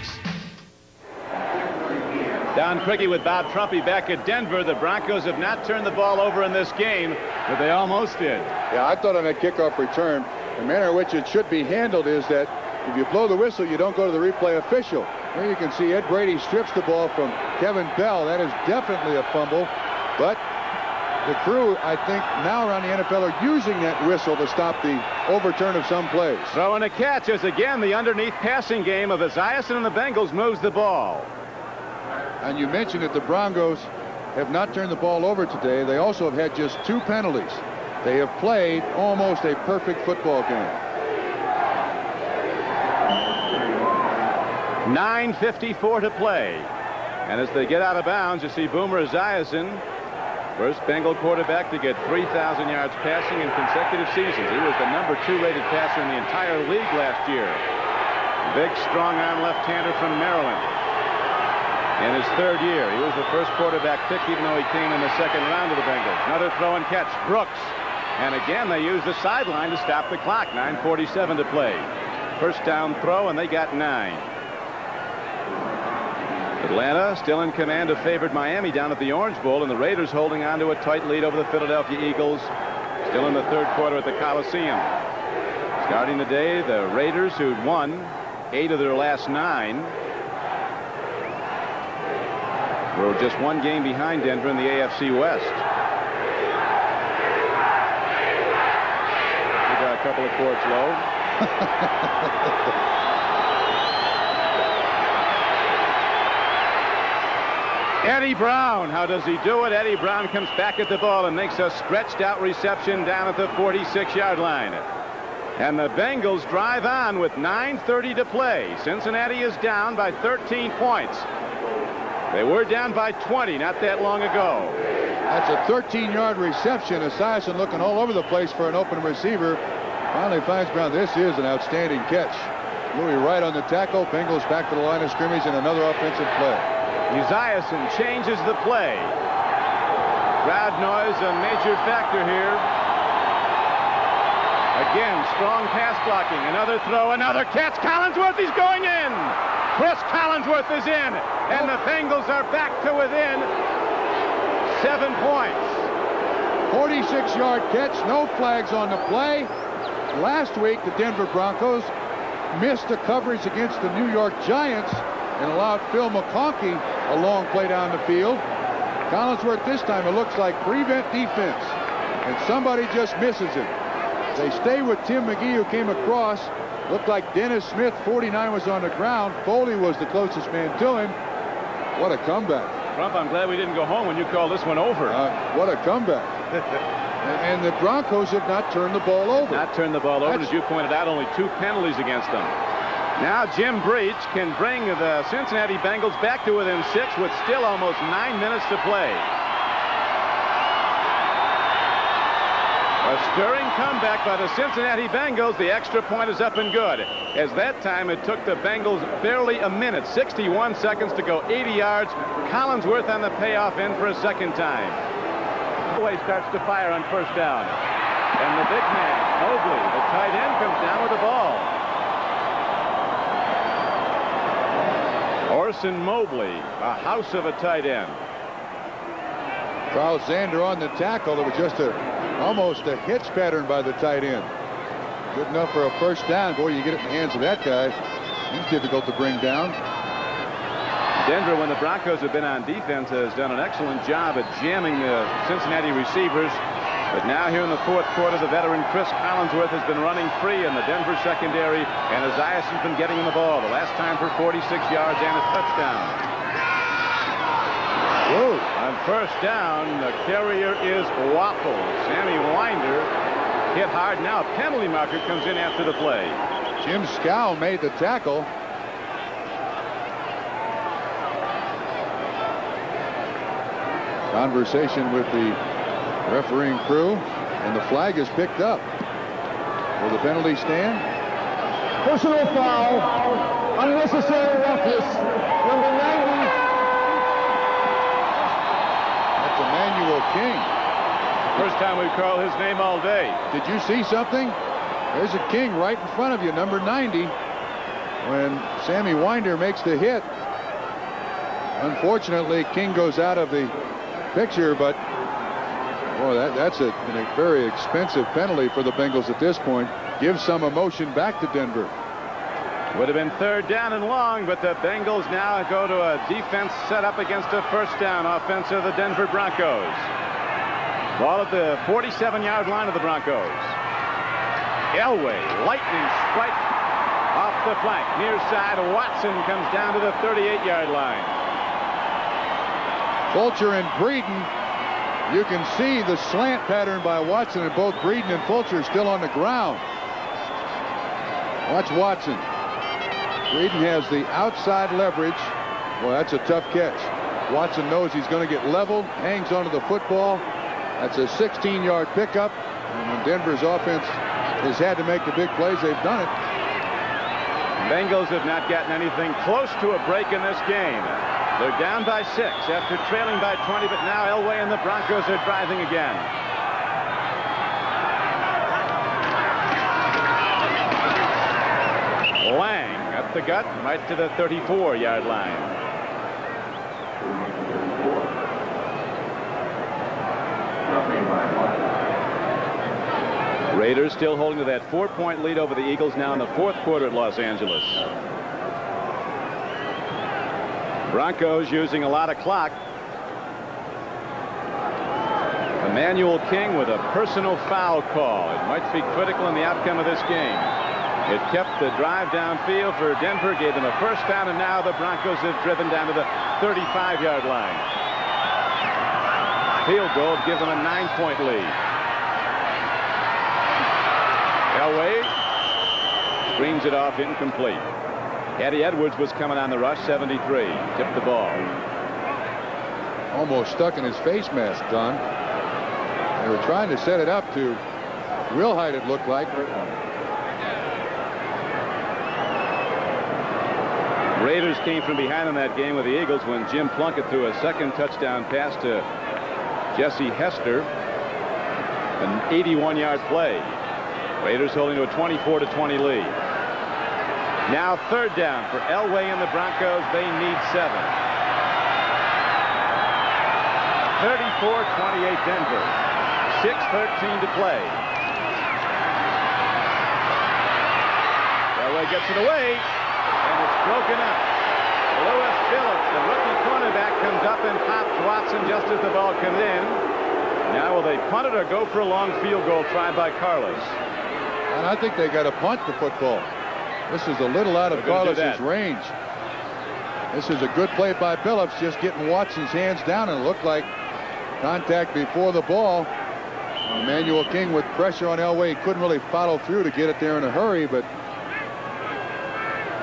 Don Quickie with Bob Trumpy back at Denver. The Broncos have not turned the ball over in this game, but they almost did. Yeah, I thought on that kickoff return, the manner in which it should be handled is that if you blow the whistle, you don't go to the replay official. Here you can see Ed Brady strips the ball from Kevin Bell. That is definitely a fumble, but the crew, I think, now around the NFL are using that whistle to stop the overturn of some plays. Throw and a catch as again the underneath passing game of Esiason and the Bengals moves the ball. And you mentioned that the Broncos have not turned the ball over today. They also have had just 2 penalties. They have played almost a perfect football game. 9:54 to play. And as they get out of bounds, you see Boomer Esiason, first Bengal quarterback to get 3,000 yards passing in consecutive seasons. He was the #2 rated passer in the entire league last year. Big, strong-arm left-hander from Maryland. In his 3rd year, he was the first quarterback pick, even though he came in the 2nd round of the Bengals. Another throw and catch, Brooks. And again, they used the sideline to stop the clock. 9:47 to play. First down throw, and they got 9. Atlanta still in command of favored Miami down at the Orange Bowl, and the Raiders holding on to a tight lead over the Philadelphia Eagles. Still in the 3rd quarter at the Coliseum. Starting today, the Raiders, who'd won 8 of their last 9, were just 1 game behind Denver in the AFC West. We got a couple of courts low. Eddie Brown, how does he do it? Eddie Brown comes back at the ball and makes a stretched out reception down at the 46-yard line. And the Bengals drive on with 9:30 to play. Cincinnati is down by 13 points. They were down by 20 not that long ago. That's a 13-yard reception. Esiason looking all over the place for an open receiver. Finally finds Brown. This is an outstanding catch. Louis right on the tackle. Bengals back to the line of scrimmage and another offensive play. Esiason changes the play. Crowd noise a major factor here. Again, strong pass blocking. Another throw, another catch. Collinsworth, he's going in. Chris Collinsworth is in. And the Bengals are back to within 7 points. 46-yard catch. No flags on the play. Last week, the Denver Broncos missed the coverage against the New York Giants and allowed Phil McConkey a long play down the field. Collinsworth this time, it looks like prevent defense, and somebody just misses it. They stay with Tim McGee, who came across. Looked like Dennis Smith, 49, was on the ground. Foley was the closest man to him. What a comeback. Trump, I'm glad we didn't go home when you called this one over. What a comeback. And the Broncos have not turned the ball over. Not turned the ball over. As you pointed out, only 2 penalties against them. Now Jim Breach can bring the Cincinnati Bengals back to within 6 with still almost 9 minutes to play. A stirring comeback by the Cincinnati Bengals. The extra point is up and good. As that time it took the Bengals barely a minute, 61 seconds to go 80 yards. Collinsworth on the payoff in for a second time. Away starts to fire on first down. And the big man, Mobley, the tight end, comes down with the ball. Orson Mobley, a house of a tight end. Charles Zander on the tackle. It was just almost a hitch pattern by the tight end. Good enough for a first down. Boy, you get it in the hands of that guy. He's difficult to bring down. Denver, when the Broncos have been on defense, has done an excellent job at jamming the Cincinnati receivers. But now here in the 4th quarter, the veteran Chris Collinsworth has been running free in the Denver secondary, and Esiason's been getting him the ball. The last time for 46 yards and a touchdown. Whoa. On first down, the carrier is Waffle. Sammy Winder hit hard. Now a penalty marker comes in after the play. Jim Scow made the tackle. Conversation with the refereeing crew, and the flag is picked up. Will the penalty stand? Personal foul, unnecessary roughness, number 90. That's Emmanuel King. First time we call his name all day. Did you see something? There's a King right in front of you, number 90, when Sammy Winder makes the hit. Unfortunately, King goes out of the picture, but boy, that's a very expensive penalty for the Bengals at this point. Gives some emotion back to Denver. Would have been 3rd down and long, but the Bengals now go to a defense set up against a first down offense of the Denver Broncos. Ball at the 47-yard line of the Broncos. Elway, lightning strike off the flank. Near side, Watson comes down to the 38-yard line. Fulcher and Breeden. You can see the slant pattern by Watson, and both Breeden and Fulcher still on the ground. Watch Watson. Breeden has the outside leverage. Well, that's a tough catch. Watson knows he's going to get leveled, hangs onto the football. That's a 16-yard pickup. And when Denver's offense has had to make the big plays, they've done it. Bengals have not gotten anything close to a break in this game. They're down by 6 after trailing by 20, but now Elway and the Broncos are driving again. Lang up the gut, right to the 34-yard line. Raiders still holding to that 4-point lead over the Eagles now in the 4th quarter at Los Angeles. Broncos using a lot of clock. Emmanuel King with a personal foul call. It might be critical in the outcome of this game. It kept the drive downfield for Denver, gave them a first down, and now the Broncos have driven down to the 35-yard line. Field goal would give them a 9-point lead. Elway screens it off, incomplete. Eddie Edwards was coming on the rush, 73. Tipped the ball. Almost stuck in his face mask, Don. They were trying to set it up to Wilhite, it looked like. Raiders came from behind in that game with the Eagles when Jim Plunkett threw a second touchdown pass to Jesse Hester. An 81-yard play. Raiders holding to a 24-20 lead. Now 3rd down for Elway and the Broncos. They need 7. 34-28 Denver. 6:13 to play. Elway gets it away, and it's broken up. Lewis Phillips, the rookie cornerback, comes up and pops Watson just as the ball comes in. Now will they punt it or go for a long field goal tried by Carlos? And I think they got to punt the football. This is a little out of Carlos's range. This is a good play by Phillips, just getting Watson's hands down, and it looked like contact before the ball. Emmanuel King with pressure on Elway. He couldn't really follow through to get it there in a hurry, but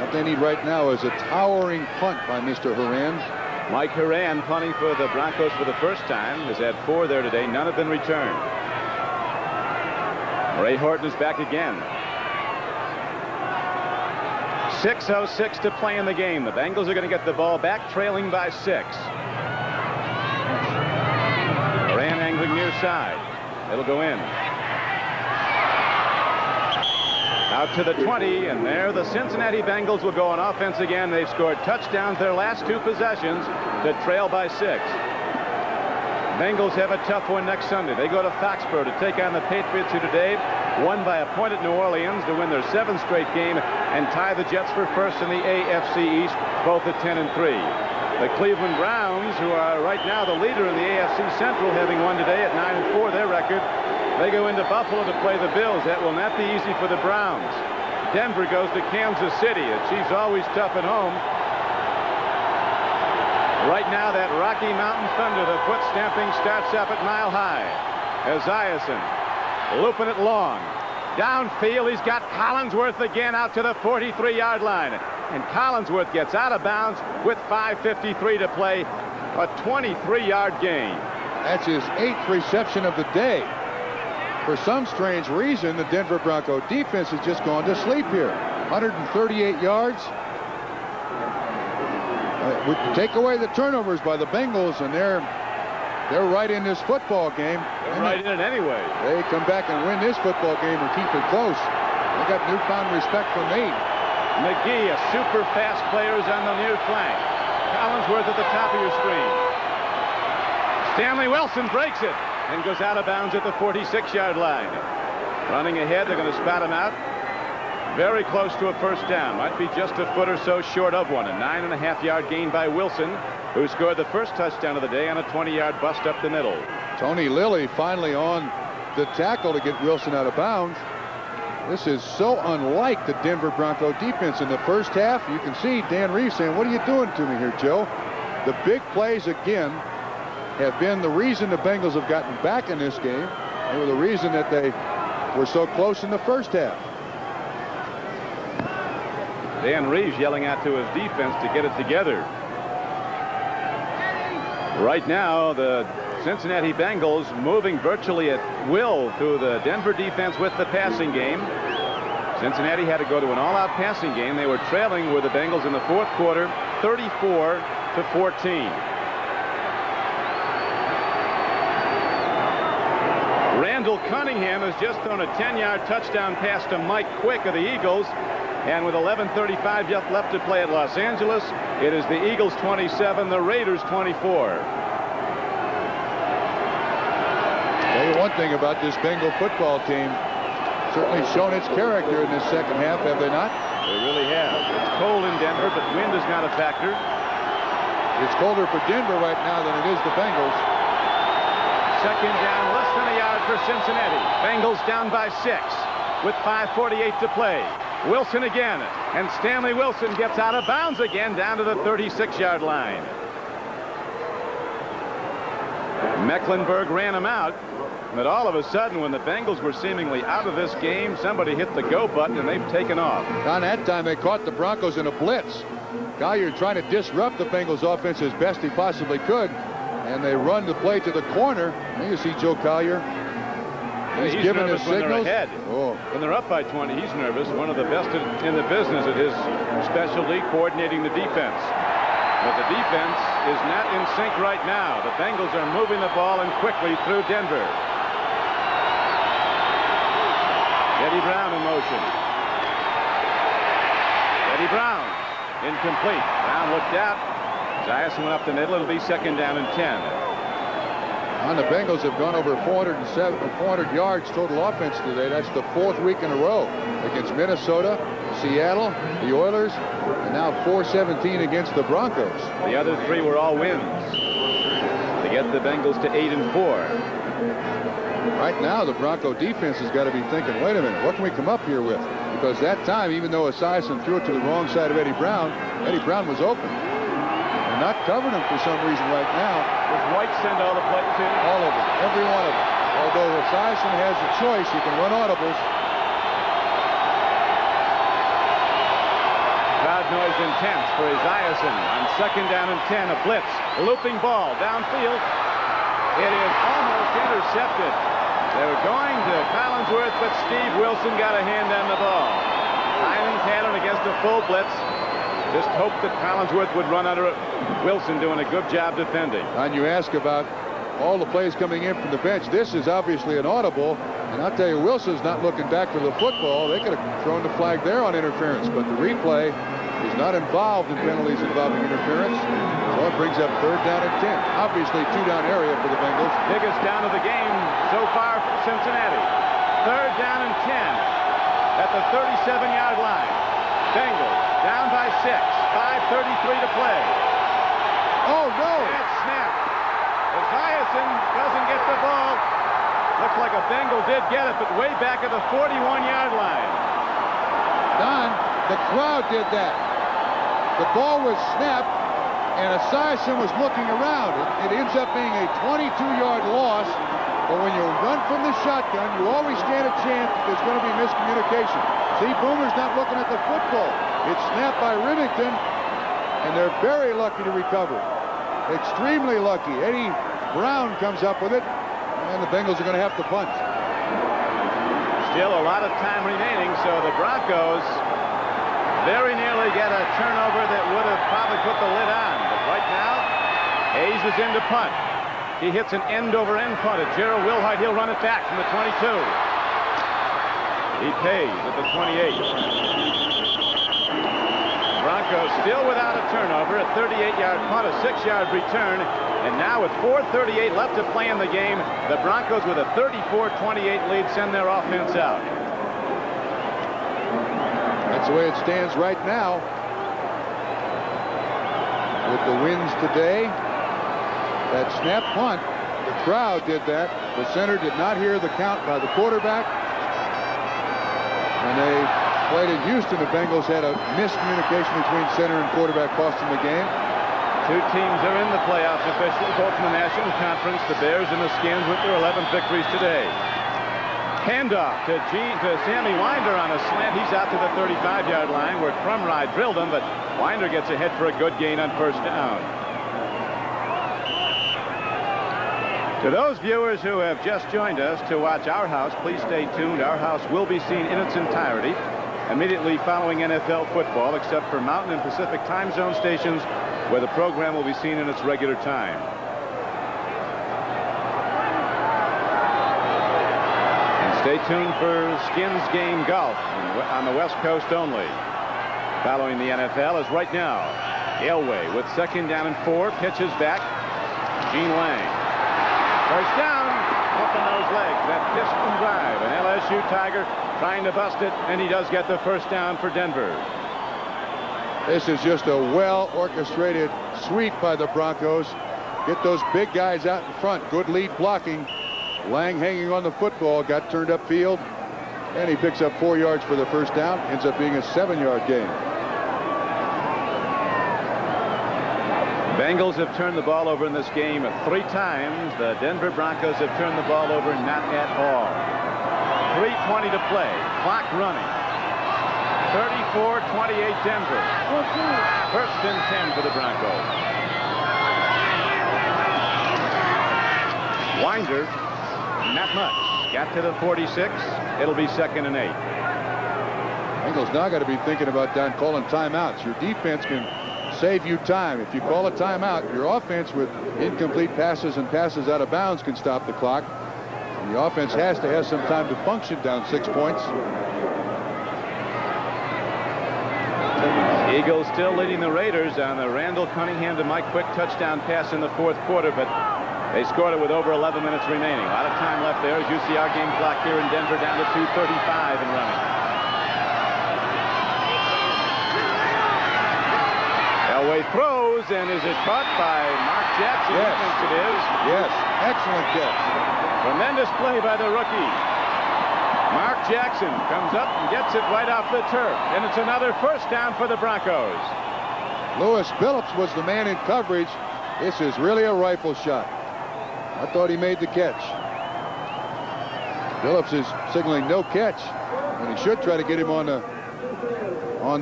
what they need right now is a towering punt by Mr. Horan. Mike Horan punting for the Broncos for the first time. Has had 4 there today. None have been returned. Ray Horton is back again. 6:06 to play in the game. The Bengals are going to get the ball back, trailing by 6. Horan angling near side. It'll go in. Out to the 20, and there the Cincinnati Bengals will go on offense again. They've scored touchdowns their last 2 possessions to trail by 6. Bengals have a tough one next Sunday. They go to Foxborough to take on the Patriots, who today won by a point at New Orleans to win their 7th straight game and tie the Jets for first in the AFC East, both at 10-3. The Cleveland Browns, who are right now the leader in the AFC Central, having won today at 9-4, their record. They go into Buffalo to play the Bills. That will not be easy for the Browns. Denver goes to Kansas City. The Chiefs always tough at home. Right now, that Rocky Mountain Thunder, the foot stamping, starts up at Mile High. Esiason looping it long. Downfield, he's got Collinsworth again out to the 43-yard line. And Collinsworth gets out of bounds with 5:53 to play. A 23-yard gain. That's his 8th reception of the day. For some strange reason, the Denver Bronco defense has just gone to sleep here. 138 yards. We take away the turnovers by the Bengals, and they're right in this football game. They're right in it anyway. They come back and win this football game and keep it close. They got newfound respect from me. McGee, a super fast player, is on the near flank. Collinsworth at the top of your screen. Stanley Wilson breaks it and goes out of bounds at the 46-yard line. Running ahead, they're going to spot him out. Very close to a first down. Might be just a foot or so short of one. A 9.5-yard gain by Wilson, who scored the first touchdown of the day on a 20-yard bust up the middle. Tony Lilly finally on the tackle to get Wilson out of bounds. This is so unlike the Denver Bronco defense. In the first half, you can see Dan Reeves saying, what are you doing to me here, Joe? The big plays again have been the reason the Bengals have gotten back in this game. They were the reason that they were so close in the first half. Dan Reeves yelling out to his defense to get it together. Right now, the Cincinnati Bengals moving virtually at will through the Denver defense with the passing game. Cincinnati had to go to an all-out passing game. They were trailing with the Bengals in the fourth quarter, 34-14. Randall Cunningham has just thrown a 10-yard touchdown pass to Mike Quick of the Eagles. And with 11:35 left to play at Los Angeles, it is the Eagles 27, the Raiders 24. Tell you one thing about this Bengal football team, certainly shown its character in this second half, have they not? They really have. It's cold in Denver, but wind is not a factor. It's colder for Denver right now than it is the Bengals. Second down, less than a yard for Cincinnati. Bengals down by 6 with 5:48 to play. Wilson again, and Stanley Wilson gets out of bounds again down to the 36-yard line. Mecklenburg ran him out, but all of a sudden, when the Bengals were seemingly out of this game, somebody hit the go button and they've taken off. On that time, they caught the Broncos in a blitz. Collier trying to disrupt the Bengals offense as best he possibly could, and they run the play to the corner. And you see Joe Collier. He's giving his signals. Ahead. Oh. When they're up by 20, he's nervous. One of the best in the business at his specialty, coordinating the defense. But the defense is not in sync right now. The Bengals are moving the ball and quickly through Denver. Eddie Brown in motion. Eddie Brown incomplete. Brown looked out. Zias went up the middle. It'll be second down and 10. And the Bengals have gone over 400 yards total offense today. That's the 4th week in a row against Minnesota, Seattle, the Oilers, and now 417 against the Broncos. The other 3 were all wins to get the Bengals to 8-4. Right now, the Bronco defense has got to be thinking, wait a minute, what can we come up here with? Because that time, even though Esiason threw it to the wrong side of Eddie Brown was open. They're not covering him for some reason right now. Does White send all the plays in? All of them. Every one of them. Although Esiason has a choice, he can run audibles. Crowd noise intense for Esiason on second down and 10. A blitz. A looping ball downfield. It is almost intercepted. They were going to Collinsworth, but Steve Wilson got a hand on the ball. Hyman Cannon against a full blitz. Just hoped that Collinsworth would run under it. Wilson doing a good job defending. And you ask about all the plays coming in from the bench. This is obviously an audible. And I'll tell you, Wilson's not looking back for the football. They could have thrown the flag there on interference, but the replay is not involved in penalties involving interference. So it brings up third down and 10. Obviously, 2-down area for the Bengals. Biggest down of the game so far for Cincinnati. Third down and 10 at the 37-yard line. Bengals down by 6. 5:33 to play. Oh, no. Bad snap. Esiason doesn't get the ball. Looks like a Bengal did get it, but way back at the 41-yard line. Don, the crowd did that. The ball was snapped, and Esiason was looking around. It ends up being a 22-yard loss, but when you run from the shotgun, you always stand a chance that there's going to be miscommunication. See, Boomer's not looking at the football. It's snapped by Remington, and they're very lucky to recover. Extremely lucky. Eddie Brown comes up with it, and the Bengals are going to have to punt. Still a lot of time remaining, so the Broncos very nearly get a turnover that would have probably put the lid on. But right now, Hayes is in to punt. He hits an end-over-end punt at Gerald Wilhite. He'll run it back from the 22. He pays at the 28. Broncos still without a turnover, a 38-yard punt, a 6-yard return, and now with 4:38 left to play in the game, the Broncos with a 34-28 lead send their offense out. That's the way it stands right now. With the wins today, that snap punt, the The crowd did that. The center did not hear the count by the quarterback. When they played in Houston, the Bengals had a miscommunication between center and quarterback costing the game. Two teams are in the playoffs officially, both in the National Conference. The Bears and the Skins with their 11th victories today. Handoff to Sammy Winder on a slant. He's out to the 35-yard line where Crumrye drilled him, but Winder gets ahead for a good gain on first down. To those viewers who have just joined us to watch Our House, please stay tuned. Our House will be seen in its entirety immediately following NFL football, except for Mountain and Pacific time zone stations where the program will be seen in its regular time. And stay tuned for Skins game golf on the West Coast only. Following the NFL is right now Elway with 2nd down and 4, pitches back. Gene Lang. First down, up on those legs, that piston drive. An LSU Tiger trying to bust it, and he does get the first down for Denver. This is just a well-orchestrated sweep by the Broncos. Get those big guys out in front. Good lead blocking. Lang hanging on the football, got turned upfield, and he picks up 4 yards for the first down. Ends up being a 7-yard gain. Bengals have turned the ball over in this game 3 times. The Denver Broncos have turned the ball over not at all. 3:20 to play. Clock running. 34-28 Denver. First and 10 for the Broncos. Winder, not much. Got to the 46. It'll be 2nd and 8. Bengals now got to be thinking about calling timeouts. Your defense can save you time. If you call a timeout, your offense with incomplete passes and passes out of bounds can stop the clock. And the offense has to have some time to function down 6 points. Eagles still leading the Raiders on the Randall Cunningham to Mike Quick touchdown pass in the 4th quarter, but they scored it with over 11 minutes remaining. A lot of time left there as you see our game clock here in Denver down to 2:35 and running. Elway throws, and is it caught by Mark Jackson? Yes. I think it is. Yes, excellent catch. Tremendous play by the rookie. Mark Jackson comes up and gets it right off the turf, and it's another first down for the Broncos. Lewis Phillips was the man in coverage. This is really a rifle shot. I thought he made the catch. Phillips is signaling no catch, and he should try to get him on the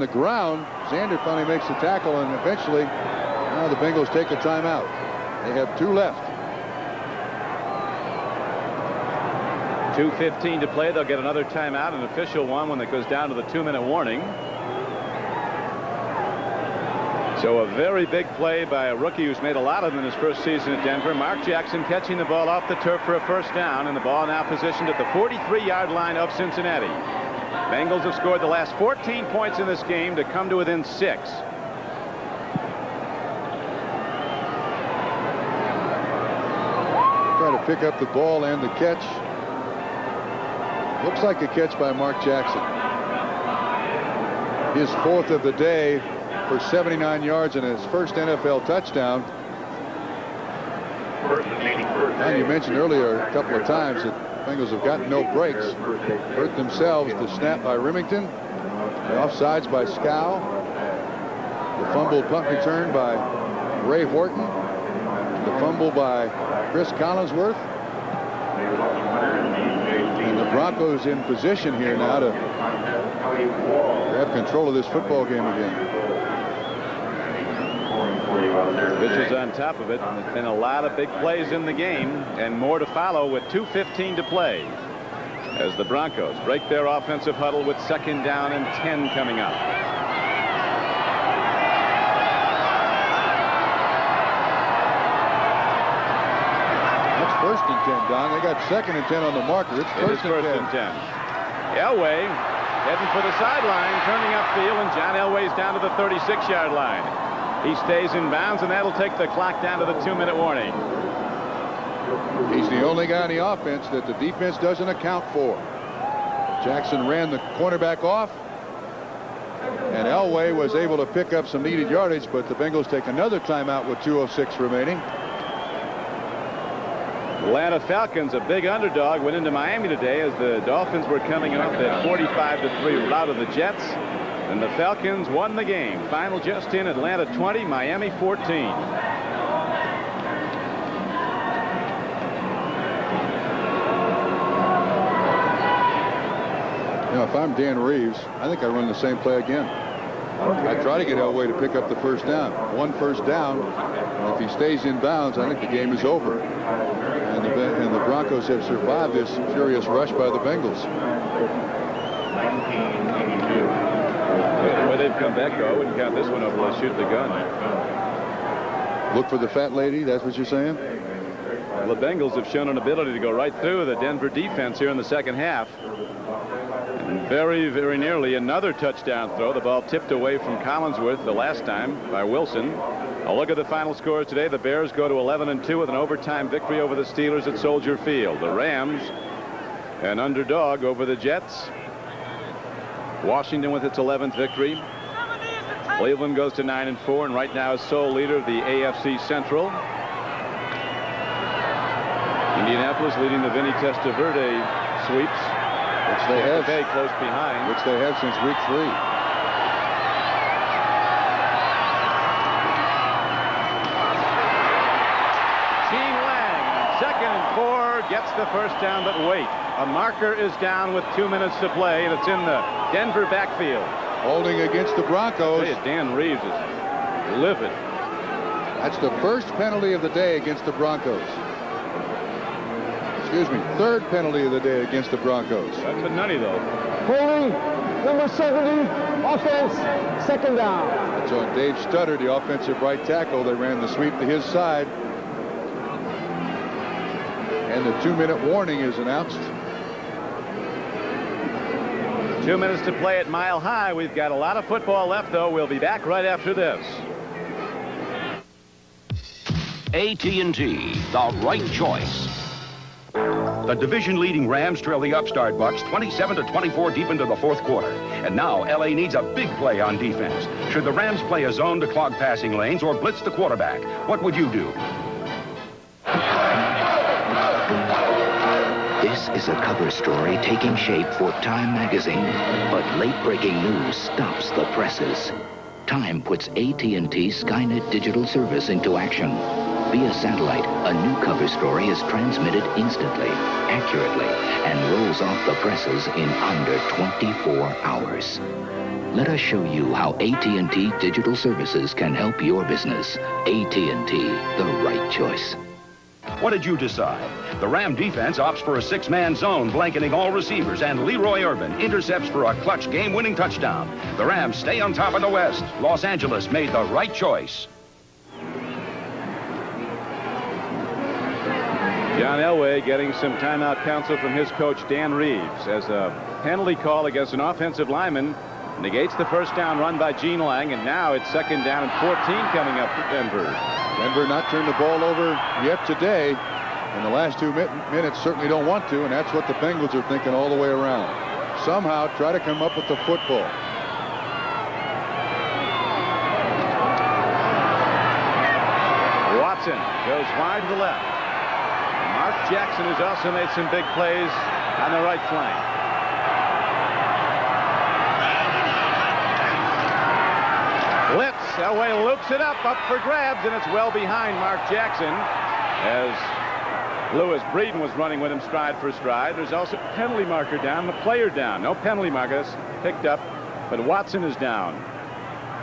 ground. Zander finally makes the tackle, and eventually now the Bengals take a timeout. They have 2 left. 2:15 to play. They'll get another timeout, an official one when it goes down to the 2-minute warning. So a very big play by a rookie who's made a lot of them in his first season at Denver. Mark Jackson catching the ball off the turf for a first down, and the ball now positioned at the 43-yard line of Cincinnati. Bengals have scored the last 14 points in this game to come to within 6. Try to pick up the ball and the catch. Looks like a catch by Mark Jackson. His 4th of the day for 79 yards and his first NFL touchdown. And you mentioned earlier a couple of times that Bengals have gotten no breaks. Hurt themselves. The snap by Remington. The offsides by Scow. The fumbled punt return by Ray Horton. The fumble by Chris Collinsworth. And the Broncos in position here now to have control of this football game again. Pitchers on top of it, and there's been a lot of big plays in the game, and more to follow with 2:15 to play as the Broncos break their offensive huddle with 2nd down and 10 coming up. That's 1st and 10, Don. They got 2nd and 10 on the marker. It's first and 10. Elway heading for the sideline, turning upfield, and John Elway's down to the 36-yard line. He stays in bounds, and that'll take the clock down to the 2-minute warning. He's the only guy in the offense that the defense doesn't account for. Jackson ran the cornerback off, and Elway was able to pick up some needed yardage, but the Bengals take another timeout with 2:06 remaining. Atlanta Falcons, a big underdog, went into Miami today as the Dolphins were coming off that 45-3 rout of the Jets. And the Falcons won the game. Final just in, Atlanta 20, Miami 14. You know, if I'm Dan Reeves, I think I run the same play again. I try to get Elway to pick up the first down. One first down, and if he stays in bounds, I think the game is over. And the Broncos have survived this furious rush by the Bengals. The way they've come back, though, I wouldn't count this one over. Let's shoot the gun. Look for the fat lady, that's what you're saying? Well, the Bengals have shown an ability to go right through the Denver defense here in the second half. And very, very nearly another touchdown throw. The ball tipped away from Collinsworth the last time by Wilson. A look at the final scores today. The Bears go to 11-2 with an overtime victory over the Steelers at Soldier Field. The Rams, an underdog over the Jets. Washington with its 11th victory. Cleveland goes to 9-4 and right now is sole leader of the AFC Central. Indianapolis leading the Vinny Testaverde sweeps, which they have very close behind, which they have since week 3. Gene Lang, 2nd and 4, gets the first down, but wait. A marker is down with 2 minutes to play, and it's in the Denver backfield. Holding against the Broncos. Dan Reeves is livid. That's the first penalty of the day against the Broncos. Excuse me, 3rd penalty of the day against the Broncos. That's a nutty, though. Holding, number 70, offense, 2nd down. That's on Dave Stutter, the offensive right tackle. They ran the sweep to his side. And the 2-minute warning is announced. 2 minutes to play at Mile High. We've got a lot of football left, though. We'll be back right after this. AT&T, the right choice. The division-leading Rams trail the upstart Bucks 27-24 deep into the 4th quarter. And now LA needs a big play on defense. Should the Rams play a zone to clog passing lanes or blitz the quarterback? What would you do? This is a cover story taking shape for Time magazine, but late-breaking news stops the presses. Time puts AT&T Skynet digital service into action. Via satellite, a new cover story is transmitted instantly, accurately, and rolls off the presses in under 24 hours. Let us show you how AT&T digital services can help your business. AT&T, the right choice. What did you decide? The Ram defense opts for a 6-man zone, blanketing all receivers, and Leroy Urban intercepts for a clutch game-winning touchdown. The Rams stay on top of the West. Los Angeles made the right choice. John Elway getting some timeout counsel from his coach, Dan Reeves, as a penalty call against an offensive lineman negates the first down run by Gene Lang, and now it's 2nd down and 14 coming up for Denver. Denver not turned the ball over yet today. In the last 2 minutes certainly don't want to, and that's what the Bengals are thinking all the way around. Somehow try to come up with the football. Watson goes wide to the left. Mark Jackson has also made some big plays on the right flank. Blitz. Elway loops it up for grabs, and it's well behind Mark Jackson as Lewis Breeden was running with him stride for stride. There's also a penalty marker down, the player down. No penalty marker. That's picked up, but Watson is down.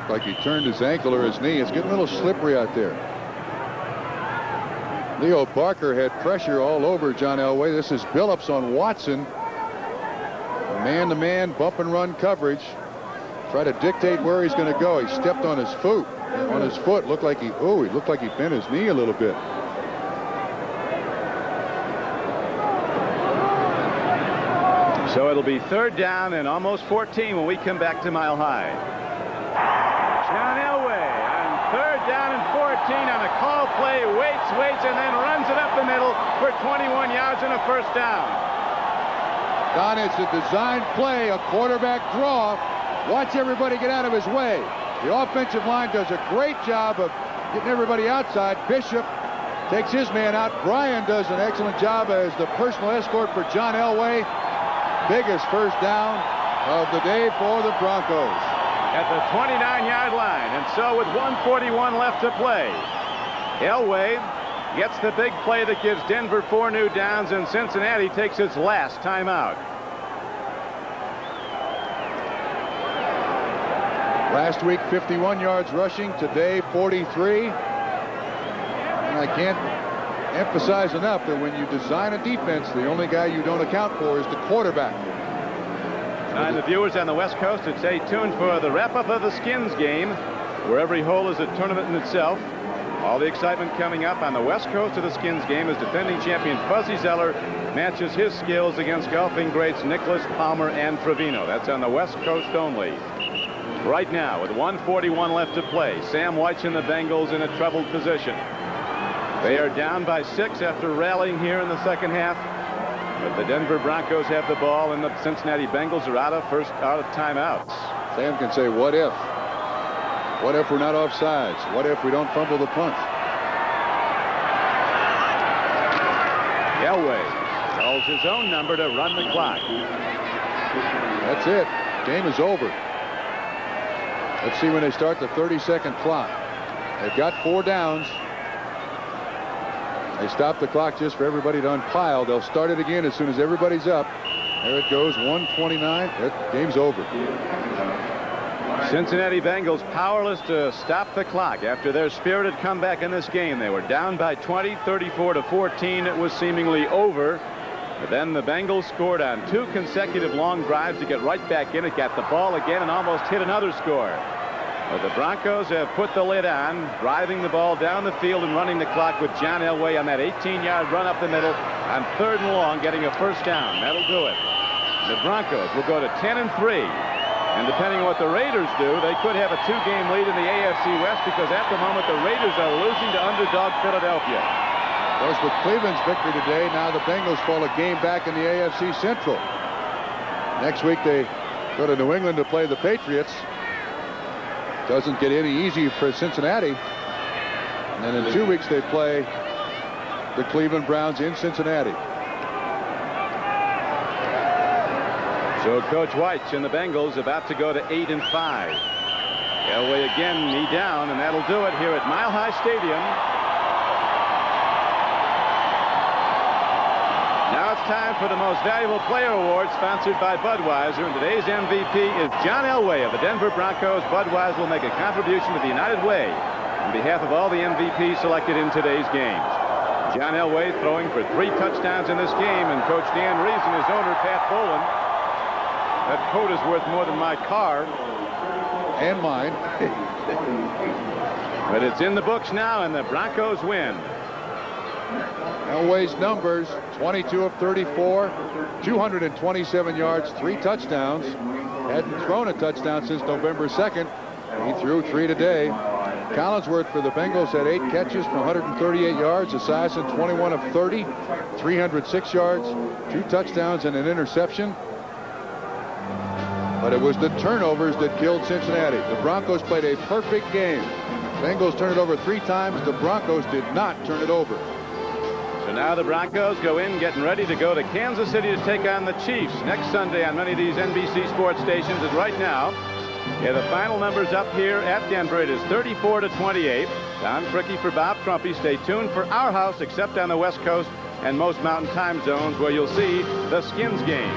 Like he turned his ankle or his knee. It's getting a little slippery out there. Leo Barker had pressure all over John Elway. This is Billups on Watson. Man-to-man bump and run coverage. Try to dictate where he's going to go. He stepped on his foot. Looked like he bent his knee a little bit. So it'll be 3rd down and almost 14 when we come back to Mile High. John Elway on 3rd down and 14 on a call play, waits, and then runs it up the middle for 21 yards and a first down. Don, it's a design play, a quarterback draw. Watch everybody get out of his way. The offensive line does a great job of getting everybody outside. Bishop takes his man out. Brian does an excellent job as the personal escort for John Elway. Biggest first down of the day for the Broncos. At the 29-yard line, and so with 1:41 left to play, Elway gets the big play that gives Denver 4 new downs, and Cincinnati takes its last timeout. Last week, 51 yards rushing. Today, 43. And I can't emphasize enough that when you design a defense, the only guy you don't account for is the quarterback. And the viewers on the West Coast would stay tuned for the wrap-up of the Skins game, where every hole is a tournament in itself. All the excitement coming up on the West Coast of the Skins game as defending champion Fuzzy Zeller matches his skills against golfing greats Nicholas, Palmer, and Trevino. That's on the West Coast only. Right now, with 1:41 left to play, Sam White's in the Bengals in a troubled position. They are down by 6 after rallying here in the second half. But the Denver Broncos have the ball, and the Cincinnati Bengals are out of timeouts. Sam can say, what if? What if we're not offsides? What if we don't fumble the punt? Elway calls his own number to run the clock. That's it. Game is over. Let's see when they start the 30-second clock. They've got 4 downs. They stop the clock just for everybody to unpile. They'll start it again as soon as everybody's up. There it goes, 1:29. Game's over. Cincinnati Bengals powerless to stop the clock after their spirited comeback in this game. They were down by 20, 34-14. It was seemingly over. But then the Bengals scored on 2 consecutive long drives to get right back in it, got the ball again, and almost hit another score. But the Broncos have put the lid on, driving the ball down the field and running the clock with John Elway on that 18-yard run up the middle on 3rd and long, getting a first down. That'll do it. The Broncos will go to 10-3. And depending on what the Raiders do, they could have a 2-game lead in the AFC West, because at the moment the Raiders are losing to underdog Philadelphia. Of course, with Cleveland's victory today, now the Bengals fall a game back in the AFC Central. Next week they go to New England to play the Patriots. Doesn't get any easier for Cincinnati. And then in 2 weeks they play the Cleveland Browns in Cincinnati. So Coach White's and the Bengals about to go to 8-5. Elway again, knee down, and that'll do it here at Mile High Stadium. Now it's time for the Most Valuable Player Award, sponsored by Budweiser. And today's MVP is John Elway of the Denver Broncos. Budweiser will make a contribution to the United Way on behalf of all the MVPs selected in today's games. John Elway throwing for 3 touchdowns in this game, and Coach Dan Reeves and his owner, Pat Boland. That coat is worth more than my car. And mine. But it's in the books now, and the Broncos win. Elway's numbers, 22 of 34, 227 yards, 3 touchdowns. Hadn't thrown a touchdown since November 2nd. He threw 3 today. Collinsworth for the Bengals had 8 catches for 138 yards. Esiason 21 of 30, 306 yards, 2 touchdowns and an interception. But it was the turnovers that killed Cincinnati. The Broncos played a perfect game. Bengals turned it over 3 times. The Broncos did not turn it over. So now the Broncos go in getting ready to go to Kansas City to take on the Chiefs next Sunday on many of these NBC sports stations. And right now, the final numbers up here at Denver. It is 34-28. Don Cricky for Bob Crumpy. Stay tuned for our house, except on the West Coast and most mountain time zones, where you'll see the Skins game.